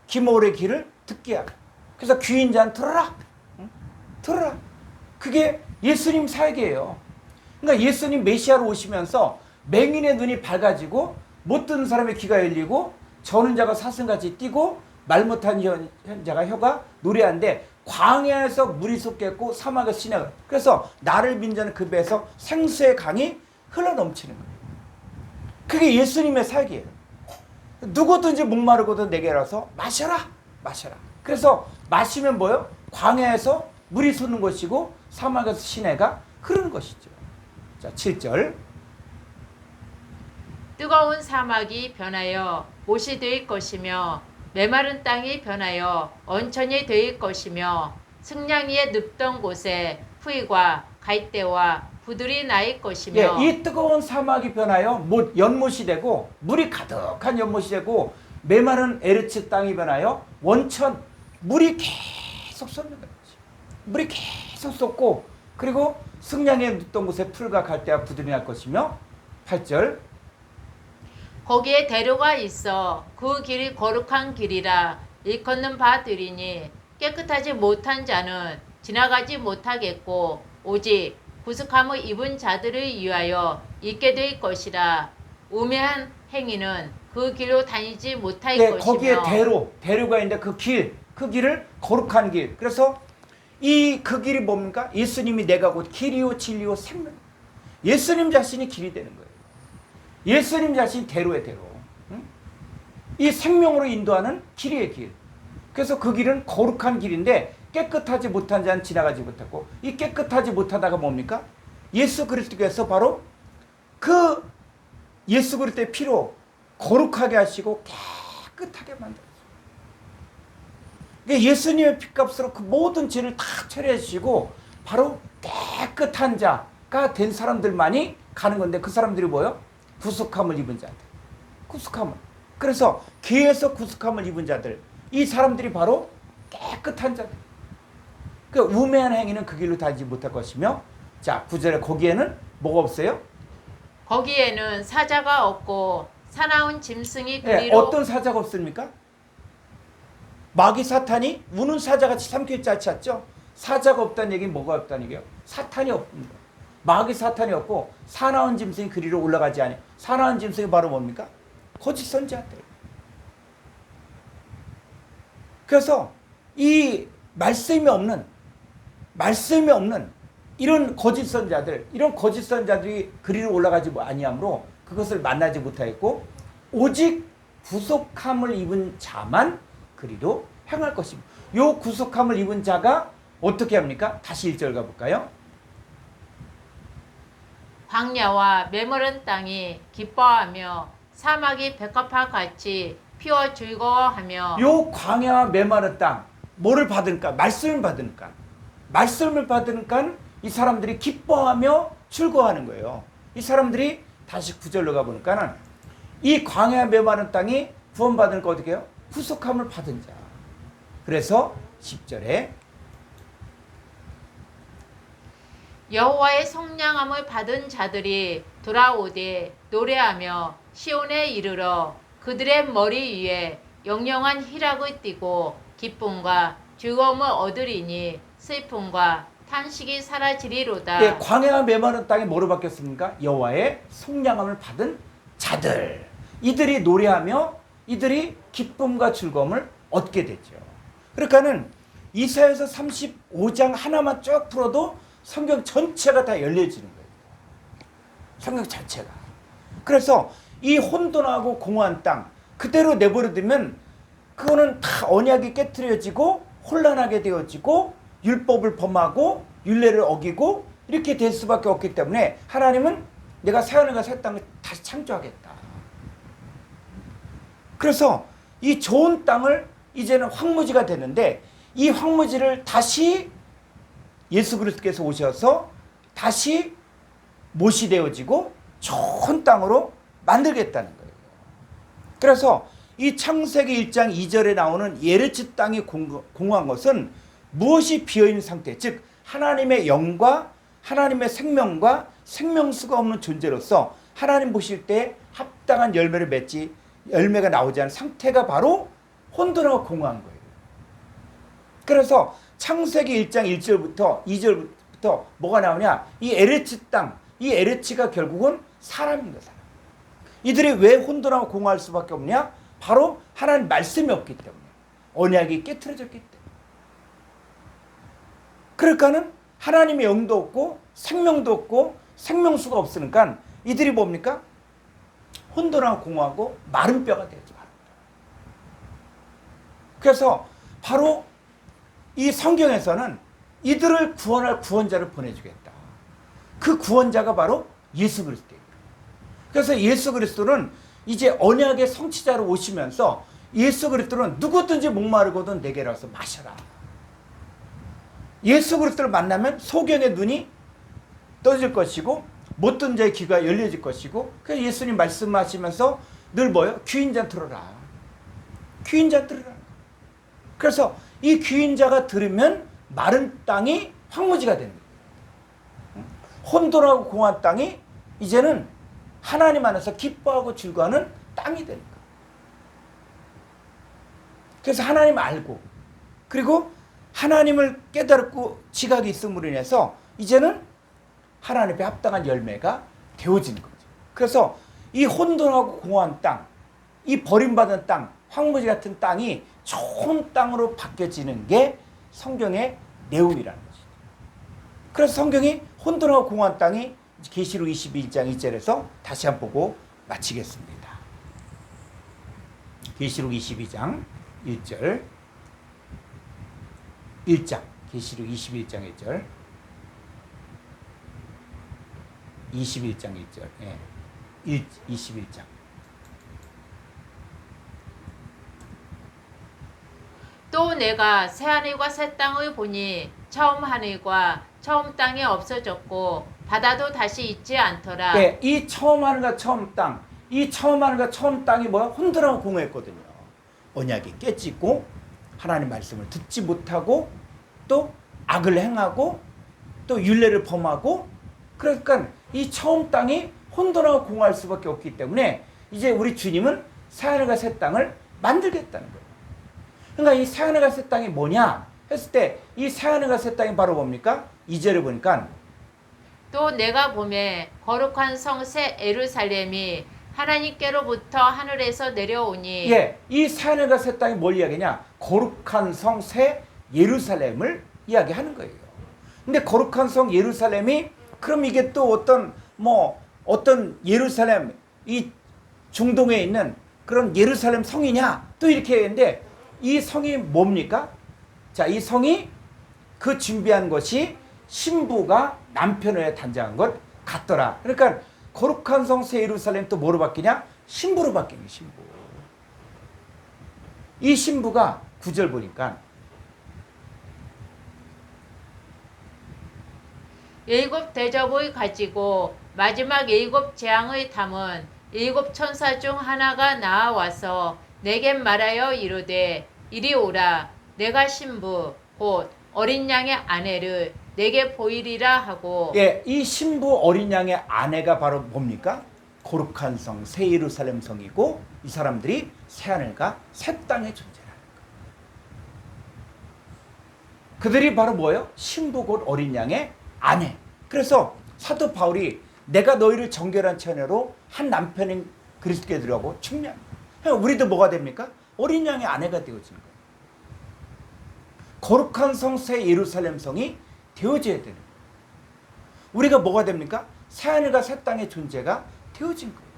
귀머거리의 귀를 듣게 하고 그래서 귀인 자는 들어라. 응? 들어라. 그게 예수님 사역이에요. 그러니까 예수님 메시아로 오시면서 맹인의 눈이 밝아지고 못 듣는 사람의 귀가 열리고 저는 자가 사슴같이 뛰고 말 못하는 자가 혀가 노래하는데 광야에서 물이 쏟겠고 사막에서 시내가. 그래서 나를 빈자는 그 배에서 생수의 강이 흘러넘치는 거예요. 그게 예수님의 사역이에요. 누구든지 목마르거든 내게 와서 마셔라. 마셔라. 그래서 마시면 뭐예요? 광야에서 물이 솟는 것이고 사막에서 시내가 흐르는 것이죠. 자, 7절. 뜨거운 사막이 변하여 못이 될 것이며 메마른 땅이 변하여 언천이 될 것이며 승냥이의 눕던 곳에 풀과 갈대와 부들이 나일 것이며. 예, 이 뜨거운 사막이 변하여 연못이 되고 물이 가득한 연못이 되고 메마른 에르츠 땅이 변하여 원천 물이 계속 쏟는 거죠. 물이 계속 쏟고 그리고 승냥이의 눕던 곳에 풀과 갈대와 부들이 날 것이며 8절. 거기에 대로가 있어 그 길이 거룩한 길이라 일컫는 바들이니 깨끗하지 못한 자는 지나가지 못하겠고 오직 구속함을 입은 자들을 위하여 있게 될 것이라. 우매한 행위는 그 길로 다니지 못할 네, 것이며. 거기에 대로가 있는데 그 길을 거룩한 길. 그래서 그 길이 뭡니까? 예수님이 내가 곧 길이요 진리요 생명. 예수님 자신이 길이 되는 거예요. 예수님 자신이 대로의 대로. 응? 이 생명으로 인도하는 길이의 길. 그래서 그 길은 거룩한 길인데 깨끗하지 못한 자는 지나가지 못하고 이 깨끗하지 못하다가 뭡니까? 예수 그리스도께서 바로 그 예수 그리스도의 피로 거룩하게 하시고 깨끗하게 만들었어요. 예수님의 피값으로 그 모든 죄를 다 처리해 주시고 바로 깨끗한 자가 된 사람들만이 가는 건데 그 사람들이 뭐예요? 구속함을 입은 자들. 구속함을. 그래서 죄에서 구속함을 입은 자들. 이 사람들이 바로 깨끗한 자들. 그 우매한 행위는 그 길로 다니지 못할 것이며 자 9절에 거기에는 뭐가 없어요? 거기에는 사자가 없고 사나운 짐승이 네, 그리로. 어떤 사자가 없습니까? 마귀 사탄이 우는 사자같이 삼킬 자 찾죠? 사자가 없다는 얘기는 뭐가 없다는 얘기예요? 사탄이 없습니다. 마귀 사탄이 없고 사나운 짐승이 그리로 올라가지 않아요. 사나운 짐승이 바로 뭡니까? 거짓 선지자들. 그래서 이 말씀이 없는 이런 거짓 선자들이 그리로 올라가지 아니하므로 그것을 만나지 못하였고 오직 구속함을 입은 자만 그리로 행할 것입니다. 요 구속함을 입은 자가 어떻게 합니까? 다시 1절 가볼까요? 광야와 메마른 땅이 기뻐하며 사막이 백합화 같이 피어 즐거워하며 요 광야와 메마른 땅 뭐를 받으니까? 말씀을 받으니까. 말씀을 받으니까 이 사람들이 기뻐하며 즐거워하는 거예요. 이 사람들이 다시 9절로 가보니까는 이 광야 메마른 땅이 구원받으니까 어떻게 해요? 구속함을 받은 자. 그래서 10절에 여호와의 성량함을 받은 자들이 돌아오되 노래하며 시온에 이르러 그들의 머리 위에 영영한 희락을 띠고 기쁨과 즐거움을 얻으리니 슬픔과 탄식이 사라지리로다. 예, 광야와 메마른 땅이 뭐로 바뀌었습니까? 여호와의 성량함을 받은 자들. 이들이 노래하며 이들이 기쁨과 즐거움을 얻게 되죠. 그러니까는 이사야서 35장 하나만 쭉 풀어도 성경 전체가 다 열려지는 거예요. 성경 자체가. 그래서 이 혼돈하고 공허한 땅 그대로 내버려두면 그거는 다 언약이 깨트려지고 혼란하게 되어지고 율법을 범하고 율례를 어기고 이렇게 될 수밖에 없기 때문에 하나님은 내가 새하늘과 새 땅을 다시 창조하겠다. 그래서 이 좋은 땅을 이제는 황무지가 되는데 이 황무지를 다시 예수 그리스도께서 오셔서 다시 못이 되어지고 좋은 땅으로 만들겠다는 거예요. 그래서 이 창세기 1장 2절에 나오는 예르치 땅이 공허한 것은 무엇이 비어있는 상태, 즉 하나님의 영과 하나님의 생명과 생명수가 없는 존재로서 하나님 보실 때 합당한 열매를 맺지 열매가 나오지 않은 상태가 바로 혼돈하고 공허한 거예요. 그래서 창세기 1장 1절부터 2절부터 뭐가 나오냐? 이 에레치 땅, 이 에레치가 결국은 사람입니다. 사람. 이들이 왜 혼돈하고 공허할 수밖에 없냐? 바로 하나님 말씀이 없기 때문에. 언약이 깨트려졌기 때문에. 그러니까는 하나님의 영도 없고 생명도 없고 생명수가 없으니까 이들이 뭡니까? 혼돈하고 공허하고 마른 뼈가 되죠. 그래서 바로 이 성경에서는 이들을 구원할 구원자를 보내주겠다. 그 구원자가 바로 예수 그리스도예요. 그래서 예수 그리스도는 이제 언약의 성취자로 오시면서 예수 그리스도는 누구든지 목마르거든 내게로 와서 마셔라. 예수 그리스도를 만나면 소경의 눈이 떠질 것이고 못든 자의 귀가 열려질 것이고 그래서 예수님 말씀하시면서 늘 뭐예요? 귀인자 들어라. 귀인자 들으라. 그래서 이 귀인자가 들으면 마른 땅이 황무지가 됩니다. 혼돈하고 공허한 땅이 이제는 하나님 안에서 기뻐하고 즐거워하는 땅이 되는 거예요. 그래서 하나님 알고 그리고 하나님을 깨달고 지각이 있음으로 인해서 이제는 하나님 앞에 합당한 열매가 되어지는 거죠. 그래서 이 혼돈하고 공허한 땅, 이 버림받은 땅, 황무지 같은 땅이 좋은 땅으로 바뀌어지는 게 성경의 내용이라는 거죠. 그래서 성경이 혼돈하고 공허한 땅이 계시록 22장 2절에서 다시 한번 보고 마치겠습니다. 계시록 22장 1절 1장 계시록 21장 1절 21장 1절 예. 21장 또 내가 새 하늘과 새 땅을 보니 처음 하늘과 처음 땅이 없어졌고 바다도 다시 있지 않더라. 네, 이 처음 하늘과 처음 땅, 이 처음 하늘과 처음 땅이 뭐야? 혼돈하고 공허했거든요. 언약이 깨지고 하나님 말씀을 듣지 못하고 또 악을 행하고 또 율례를 범하고 그러니까 이 처음 땅이 혼돈하고 공허할 수밖에 없기 때문에 이제 우리 주님은 새 하늘과 새 땅을 만들겠다는 거예요. 그러니까 이 새 하늘과 새 땅이 뭐냐 했을 때 이 새 하늘과 새 땅이 바로 뭡니까? 2절에 보니까 또 내가 보매 거룩한 성 새 예루살렘이 하나님께로부터 하늘에서 내려오니 예, 이 새 하늘과 새 땅이 뭘 이야기냐? 거룩한 성 새 예루살렘을 이야기하는 거예요. 근데 거룩한 성 예루살렘이 그럼 이게 또 어떤 예루살렘 이 중동에 있는 그런 예루살렘 성이냐 또 이렇게 했는데 이 성이 뭡니까? 자, 이 성이 그 준비한 것이 신부가 남편을 단장한 것 같더라. 그러니까 거룩한 성 새 예루살렘 또 뭐로 바뀌냐? 신부로 바뀌는 신부. 이 신부가 9절 보니까 일곱 대접의 가지고 마지막 일곱 재앙의 담은 일곱 천사 중 하나가 나와와서 내게 말하여 이르되 이리 오라 내가 신부 곧 어린 양의 아내를 내게 보이리라 하고. 예, 이 신부 어린 양의 아내가 바로 뭡니까? 거룩한 성 새 예루살렘 성이고 이 사람들이 새 하늘과 새 땅의 존재라는 거. 그들이 바로 뭐예요? 신부 곧 어린 양의 아내. 그래서 사도 바울이 내가 너희를 정결한 처녀로 한 남편인 그리스도께들하고 측량. 우리도 뭐가 됩니까? 어린 양의 아내가 되어지는 거예요. 거룩한 성 새 예루살렘 성이 되어져야 되는 거예요. 우리가 뭐가 됩니까? 새 하늘과 새 땅의 존재가 되어진 거예요.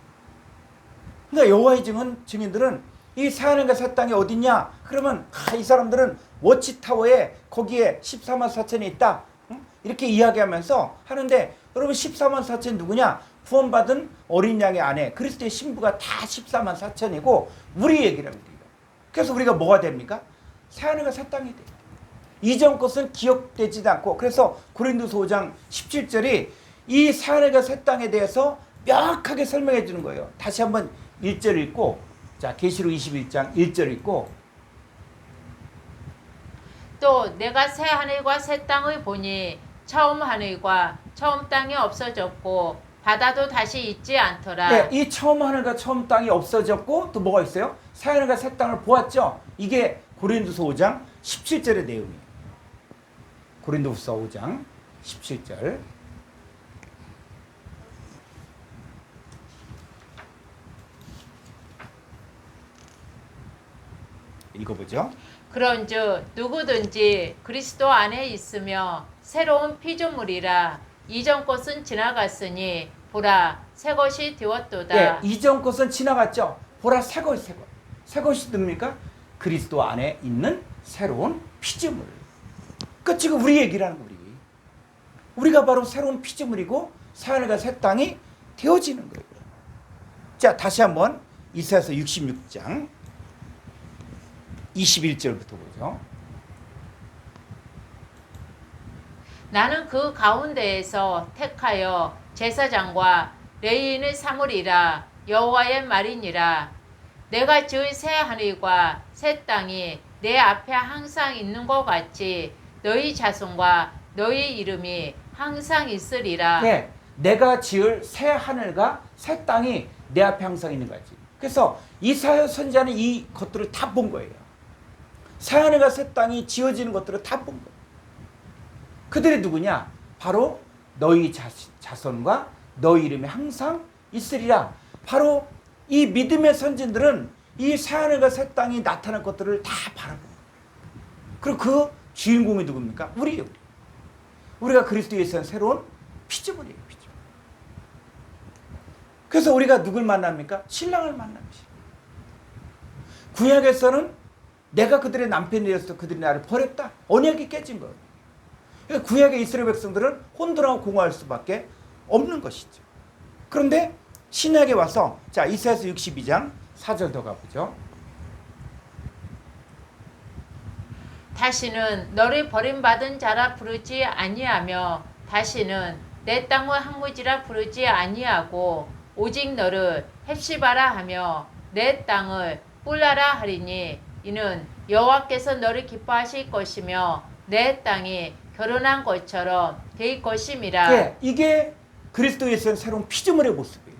그러니까 여호와의 증인들은 이 새 하늘과 새 땅이 어딨냐? 그러면 이 사람들은 워치타워에 거기에 14만 4천이 있다. 이렇게 이야기하면서 하는데 여러분 14만 4천 누구냐? 구원받은 어린 양의 아내 그리스도의 신부가 다 14만 4천이고 우리 얘기를 합니다. 그래서 우리가 뭐가 됩니까? 새 하늘과 새 땅이 돼요. 이전 것은 기억되지도 않고 그래서 고린도서 5장 17절이 이 새 하늘과 새 땅에 대해서 명확하게 설명해 주는 거예요. 다시 한번 1절 읽고 자 계시록 21장 1절 읽고 또 내가 새 하늘과 새 땅을 보니 처음 하늘과 처음 땅이 없어졌고 바다도 다시 있지 않더라. 네, 이 처음 하늘과 처음 땅이 없어졌고 또 뭐가 있어요? 새 하늘과 새 땅을 보았죠. 이게 고린도서 5장 17절의 내용이에요. 고린도서 5장 17절 읽어보죠. 그런즉 누구든지 그리스도 안에 있으며 새로운 피조물이라 이전 것은 지나갔으니 보라 새 것이 되었도다. 예, 이전 것은 지나갔죠. 보라 새 것이 뭡니까? 그리스도 안에 있는 새로운 피조물. 그러니까 지금 우리 얘기라는 거예요. 우리가 바로 새로운 피조물이고 새 하늘과 새 땅이 되어지는 거예요. 자, 다시 한번 이사야서 66장 21절부터 보죠. 나는 그 가운데에서 택하여 제사장과 레위인을 삼으리라 여호와의 말이니라. 내가 지을 새 하늘과 새 땅이 내 앞에 항상 있는 것 같이 너희 자손과 너희 이름이 항상 있으리라. 네, 내가 지을 새 하늘과 새 땅이 내 앞에 항상 있는 거지. 그래서 이사야 선지자는 이 것들을 다 본 거예요. 새 하늘과 새 땅이 지어지는 것들을 다 본 거예요. 그들이 누구냐? 바로 너희 자손과 너희 이름이 항상 있으리라. 바로 이 믿음의 선진들은 이 새 하늘과 새 땅이 나타날 것들을 다 바라보고 그리고 그 주인공이 누굽니까? 우리예요. 우리가 그리스도 예수는 새로운 피조물이에요. 피조물. 그래서 우리가 누굴 만납니까? 신랑을 만납니다. 구약에서는 내가 그들의 남편이 되어서 그들이 나를 버렸다. 언약이 깨진 거예요. 그러니까 구약의 이스라엘 백성들은 혼돈하고 공허할 수밖에 없는 것이죠. 그런데 신약에 와서 자 이사야서 62장 4절 더 가보죠. 다시는 너를 버림받은 자라 부르지 아니하며 다시는 내 땅을 항무지라 부르지 아니하고 오직 너를 헵시바라 하며 내 땅을 뿔라라 하리니 이는 여호와께서 너를 기뻐하실 것이며 내 땅이 결혼한 것처럼 될 것임이라. 네, 이게 그리스도 예수의 새로운 피조물의 모습이에요.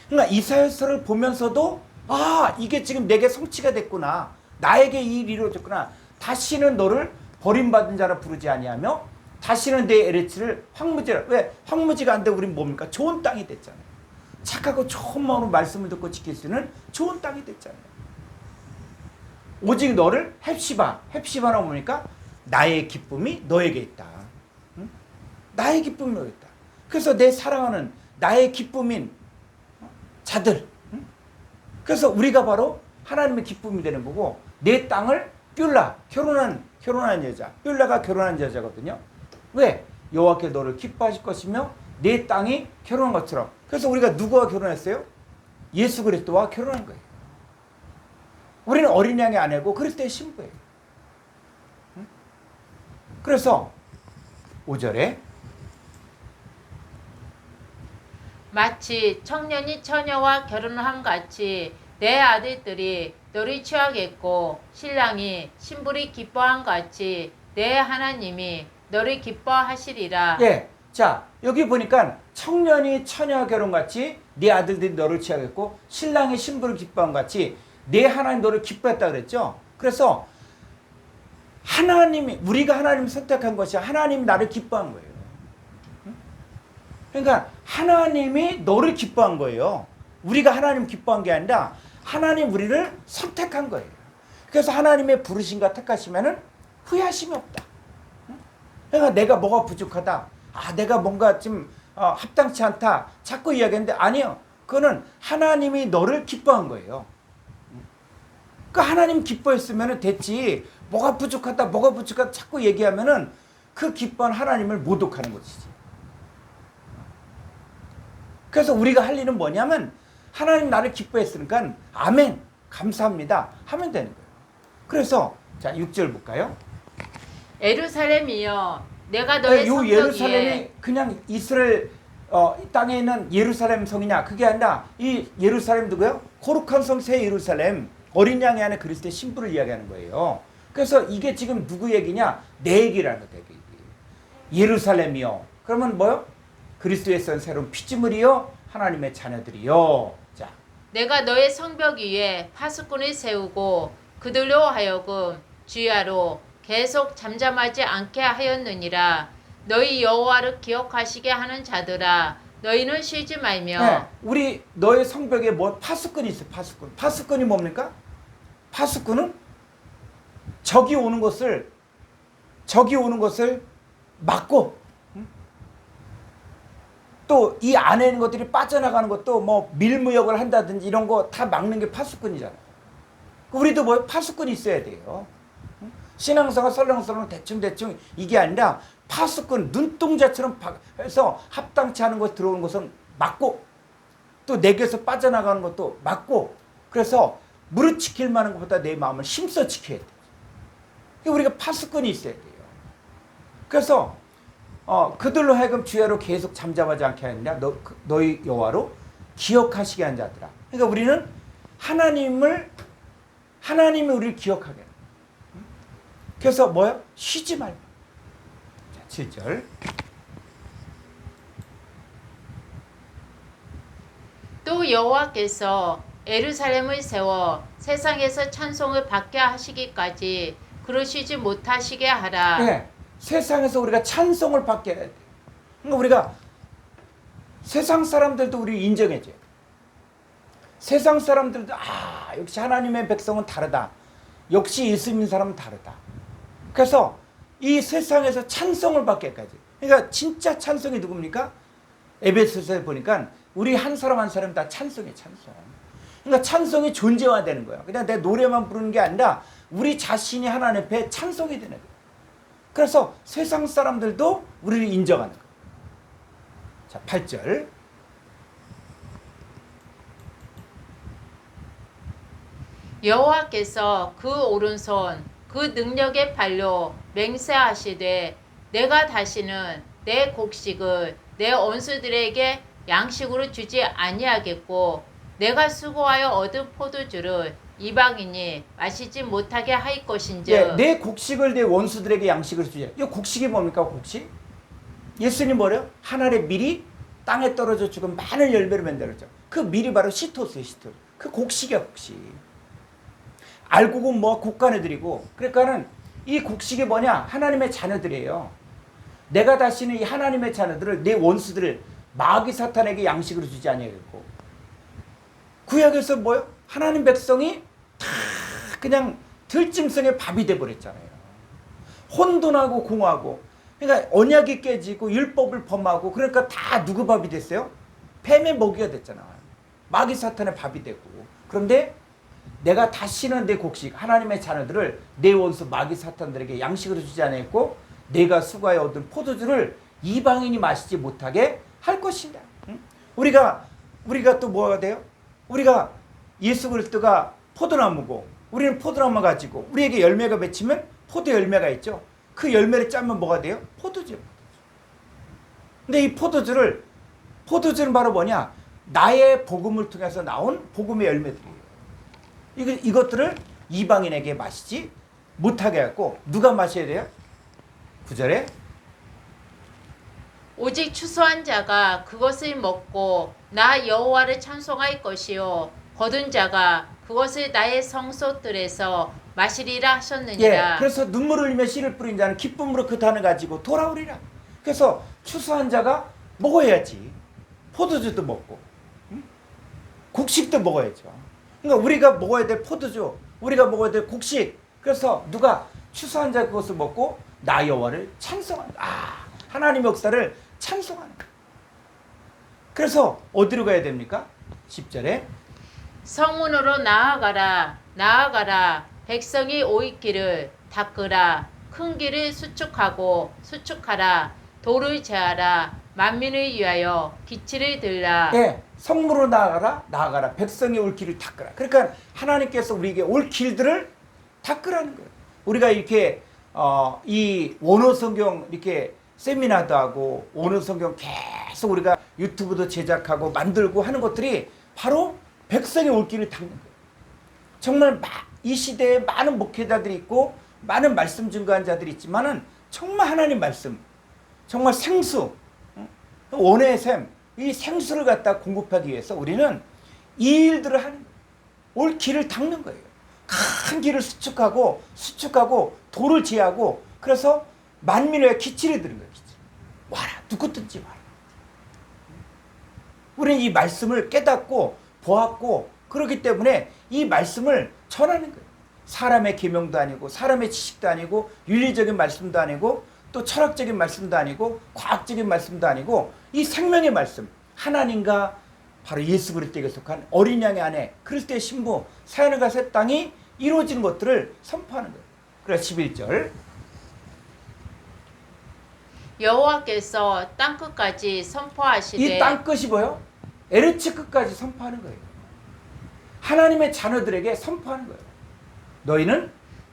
그러니까 이사야서를 보면서도 아 이게 지금 내게 성취가 됐구나. 나에게 이 일이 이루어졌구나. 다시는 너를 버림받은 자라 부르지 아니하며 다시는 내 에레츠를 황무지라. 왜? 황무지가 안 되고 우린 뭡니까? 좋은 땅이 됐잖아요. 착하고 좋은 마음으로 말씀을 듣고 지킬 수 있는 좋은 땅이 됐잖아요. 오직 너를 헵시바라고 뭡니까? 나의 기쁨이 너에게 있다. 나의 기쁨을 오겠다. 그래서 내 사랑하는 나의 기쁨인 자들. 그래서 우리가 바로 하나님의 기쁨이 되는 거고, 내 땅을 뷸라, 결혼한 여자, 뷸라가 결혼한 여자거든요. 왜? 여호와께 너를 기뻐하실 것이며 내 땅이 결혼한 것처럼. 그래서 우리가 누구와 결혼했어요? 예수 그리스도와 결혼한 거예요. 우리는 어린 양의 아내고 그리스도의 신부예요. 그래서 5절에 마치 청년이 처녀와 결혼한 같이 내 아들들이 너를 취하겠고 신랑이 신부를 기뻐한 같이 내 하나님이 너를 기뻐하시리라. 예. 자, 여기 보니까 청년이 처녀와 결혼같이 네 아들들이 너를 취하겠고 신랑이 신부를 기뻐한 같이 내 하나님 너를 기뻐했다 그랬죠. 그래서 하나님이, 우리가 하나님을 선택한 것이 하나님이 나를 기뻐한 거예요. 그러니까 하나님이 너를 기뻐한 거예요. 우리가 하나님 기뻐한 게 아니라 하나님 우리를 선택한 거예요. 그래서 하나님의 부르심과 택하시면은 후회하심이 없다. 그러니까 내가 뭐가 부족하다. 내가 뭔가 좀 합당치 않다. 자꾸 이야기하는데 아니요. 그거는 하나님이 너를 기뻐한 거예요. 그러니까 하나님 기뻐했으면 됐지. 뭐가 부족하다. 자꾸 얘기하면은 그 기뻐한 하나님을 모독하는 것이지. 그래서 우리가 할 일은 뭐냐면 하나님 나를 기뻐했으니까 아멘 감사합니다 하면 되는 거예요. 그래서 자 6절 볼까요? 예루살렘이여 내가 너의 성벽 예루살렘이 위에 그냥 이스라엘 땅에 있는 예루살렘 성이냐 그게 아니라 이 예루살렘 누구요? 거룩한 성 새 예루살렘 어린 양의 안에 그리스도의 신부를 이야기하는 거예요. 그래서 이게 지금 누구 얘기냐? 내 얘기라는 거예요. 예루살렘이요. 그러면 뭐요? 그리스도의 선 새로운 피조물이요 하나님의 자녀들이요. 자, 내가 너의 성벽 위에 파수꾼을 세우고 그들로 하여금 주야로 계속 잠잠하지 않게 하였느니라. 너희 여호와를 기억하시게 하는 자들아 너희는 쉬지 말며. 네, 우리 너의 성벽에 뭐 파수꾼이 있어. 파수꾼이 뭡니까? 파수꾼은 적이 오는 것을 막고 또 이 안에 있는 것들이 빠져나가는 것도 뭐 밀무역을 한다든지 이런 거 다 막는 게 파수꾼이잖아요. 우리도 뭐 파수꾼이 있어야 돼요. 신앙생활 설렁설렁 대충 이게 아니라 파수꾼 눈동자처럼 해서 합당치 않은 것 들어오는 것은 막고 또 내게서 빠져나가는 것도 막고 그래서 무릇 지킬 만한 것보다 내 마음을 힘써 지켜야 돼요. 우리가 파수꾼이 있어야 돼요. 그래서 그들로 하여금 주야로 계속 잠잠하지 않게 하느냐 너희 여호와로 기억하시게 한 자들아. 그러니까 우리는 하나님이 우리를 기억하게 해요. 그래서 뭐요? 쉬지 말고. 자, 7절. 또 여호와께서 예루살렘을 세워 세상에서 찬송을 받게 하시기까지 그러시지 못하시게 하라. 네, 세상에서 우리가 찬송을 받게 해야 돼. 그러니까 우리가 세상 사람들도 우리를 인정해줘요. 세상 사람들도 역시 하나님의 백성은 다르다. 역시 예수 믿는 사람은 다르다. 그래서 이 세상에서 찬송을 받게까지. 그러니까 진짜 찬송이 누굽니까? 에베소서에 보니까 우리 한 사람 한 사람 다 찬송이에요. 찬송. 그러니까 찬송이 존재화되는 거예요. 그냥 내 노래만 부르는 게 아니라 우리 자신이 하나님 앞에 찬송이 되는 거예요. 그래서 세상 사람들도 우리를 인정하는 거예요. 자, 8절. 여호와께서 그 오른손 그 능력의 발로 맹세하시되 내가 다시는 내 곡식을 내 원수들에게 양식으로 주지 아니하겠고 내가 수고하여 얻은 포도주를 이방인이 마시지 못하게 할 것인즉. 내 곡식을 내 원수들에게 양식을 주지. 이 곡식이 뭡니까? 곡식? 예수님 뭐래요? 하늘의 밀이 땅에 떨어져 죽은 많은 열매를 만들었죠. 그 밀이 바로 시토스예요. 시토스. 그 곡식이야. 곡식. 알고 보면 뭐 곡간애들이고. 그러니까는 이 곡식이 뭐냐? 하나님의 자녀들이에요. 내가 다시는 이 하나님의 자녀들을 내 원수들을 마귀 사탄에게 양식으로 주지 아니하겠고. 구약에서 뭐요? 하나님 백성이 다 그냥 들짐승의 밥이 돼버렸잖아요. 혼돈하고 공허하고 그러니까 언약이 깨지고 율법을 범하고 그러니까 다 누구 밥이 됐어요? 뱀의 먹이가 됐잖아. 마귀 사탄의 밥이 되고. 그런데 내가 다시는 내 곡식 하나님의 자녀들을 내 원수 마귀 사탄들에게 양식으로 주지 않았고 내가 수고하여 얻은 포도주를 이방인이 마시지 못하게 할 것이다. 응? 우리가 또 뭐가 돼요? 우리가 예수 그리스도가 포도나무고 우리는 포도나무 가지고 우리에게 열매가 맺히면 포도 열매가 있죠. 그 열매를 짜면 뭐가 돼요? 포도주. 근데 이 포도주는 바로 뭐냐? 나의 복음을 통해서 나온 복음의 열매들이에요. 이것들을 이방인에게 마시지 못하게 하고 누가 마셔야 돼요? 9절에 오직 추수한 자가 그것을 먹고 나 여호와를 찬송할 것이요 거둔 자가 그것을 나의 성소들에서 마시리라 하셨느니라. 그래서 눈물 흘리며 씨를 뿌린 자는 기쁨으로 그 단을 가지고 돌아오리라. 그래서 추수한 자가 먹어야지. 포도주도 먹고 곡식도 먹어야죠. 그러니까 우리가 먹어야 될 포도주, 우리가 먹어야 될 곡식. 그래서 누가 추수한 자 그것을 먹고 나 여호와를 찬송한다. 하나님의 역사를 찬송하는. 그래서 어디로 가야 됩니까? 10절에 성문으로 나아가라 백성이 올 길을 닦으라 큰 길을 수축하라 돌을 제하라 만민을 위하여 기치를 들라. 성문으로 나아가라 백성이 올 길을 닦으라. 그러니까 하나님께서 우리에게 올 길들을 닦으라는 거예요. 우리가 이렇게 이 원어 성경 이렇게 세미나도 하고 원어 성경 계속 우리가 유튜브도 제작하고 만들고 하는 것들이 바로 백성의 올 길을 닦는 거예요. 정말 이 시대에 많은 목회자들이 있고 많은 말씀 증거한 자들이 있지만은 정말 하나님 말씀, 정말 생수, 원의 샘, 이 생수를 갖다 공급하기 위해서 우리는 이 일들을 하는 거예요. 올 길을 닦는 거예요. 큰 길을 수축하고 돌을 제하고 그래서 만민의 기치를 드는 거예요. 기치. 와라, 누구 뜯지 마라. 우리는 이 말씀을 깨닫고 보았고 그렇기 때문에 이 말씀을 전하는 거예요. 사람의 계명도 아니고 사람의 지식도 아니고 윤리적인 말씀도 아니고 또 철학적인 말씀도 아니고 과학적인 말씀도 아니고 이 생명의 말씀 하나님과 바로 예수 그리스도에게 속한 어린 양의 아내 그리스도의 신부 사연과 새 땅이 이루어지는 것들을 선포하는 거예요. 그래서 11절 여호와께서 땅끝까지 선포하시되 이 땅끝이 뭐예요? 에르츠 끝까지 선포하는 거예요. 하나님의 자녀들에게 선포하는 거예요. 너희는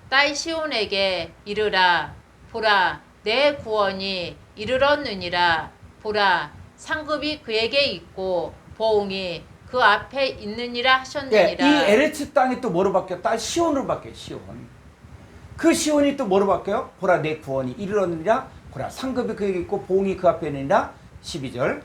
딸 시온에게 이르라 보라 내 구원이 이르렀느니라 보라 상급이 그에게 있고 보응이 그 앞에 있느니라 하셨느니라. 이 에르츠 땅이 또 뭐로 바뀌어? 딸 시온으로 바뀌어요. 시온. 그 시온이 또 뭐로 바뀌어요? 보라 내 구원이 이르렀느니라 보라 상급이 그에게 있고 보응이 그 앞에 있느니라. 12절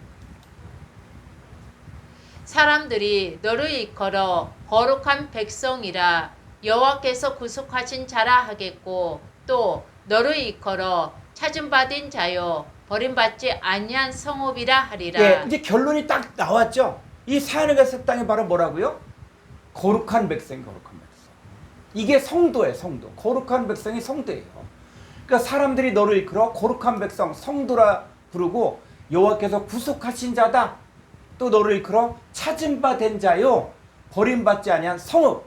사람들이 너를 일컬어 거룩한 백성이라 여호와께서 구속하신 자라 하겠고 또 너를 일컬어 찾음받은 자요 버림받지 아니한 성읍이라 하리라. 이제 결론이 딱 나왔죠. 이 사연의 새 땅이 바로 뭐라고요? 거룩한 백성. 이게 성도예요. 성도. 거룩한 백성이 성도예요. 그러니까 사람들이 너를 일컬어 거룩한 백성, 성도라 부르고 여호와께서 구속하신 자다. 또 너를 일컬어 찾음받은 자요 버림받지 아니한 성읍,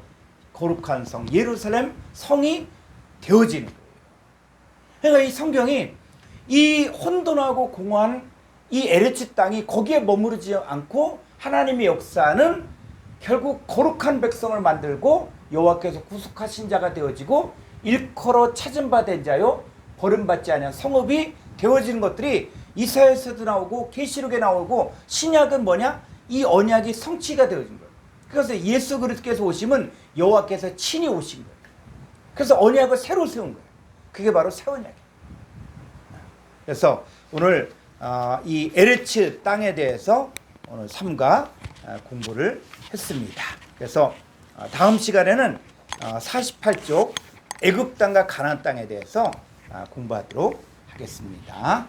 거룩한 성, 예루살렘 성이 되어지는 거예요. 그러니까 이 성경이 이 혼돈하고 공허한 이 에르츠 땅이 거기에 머무르지 않고 하나님의 역사는 결국 거룩한 백성을 만들고 여호와께서 구속하신 자가 되어지고 일컬어 찾음받은 자요 버림받지 아니한 성읍이 되어지는 것들이 이사야서도 나오고 계시록에 나오고 신약은 뭐냐? 이 언약이 성취가 되어진 거예요. 그래서 예수 그리스도께서 오심은 여호와께서 친히 오신 거예요. 그래서 언약을 새로 세운 거예요. 그게 바로 새 언약이에요. 그래서 오늘 이 에르츠 땅에 대해서 오늘 3가 공부를 했습니다. 그래서 다음 시간에는 48쪽 애굽 땅과 가나안 땅에 대해서 공부하도록 하겠습니다.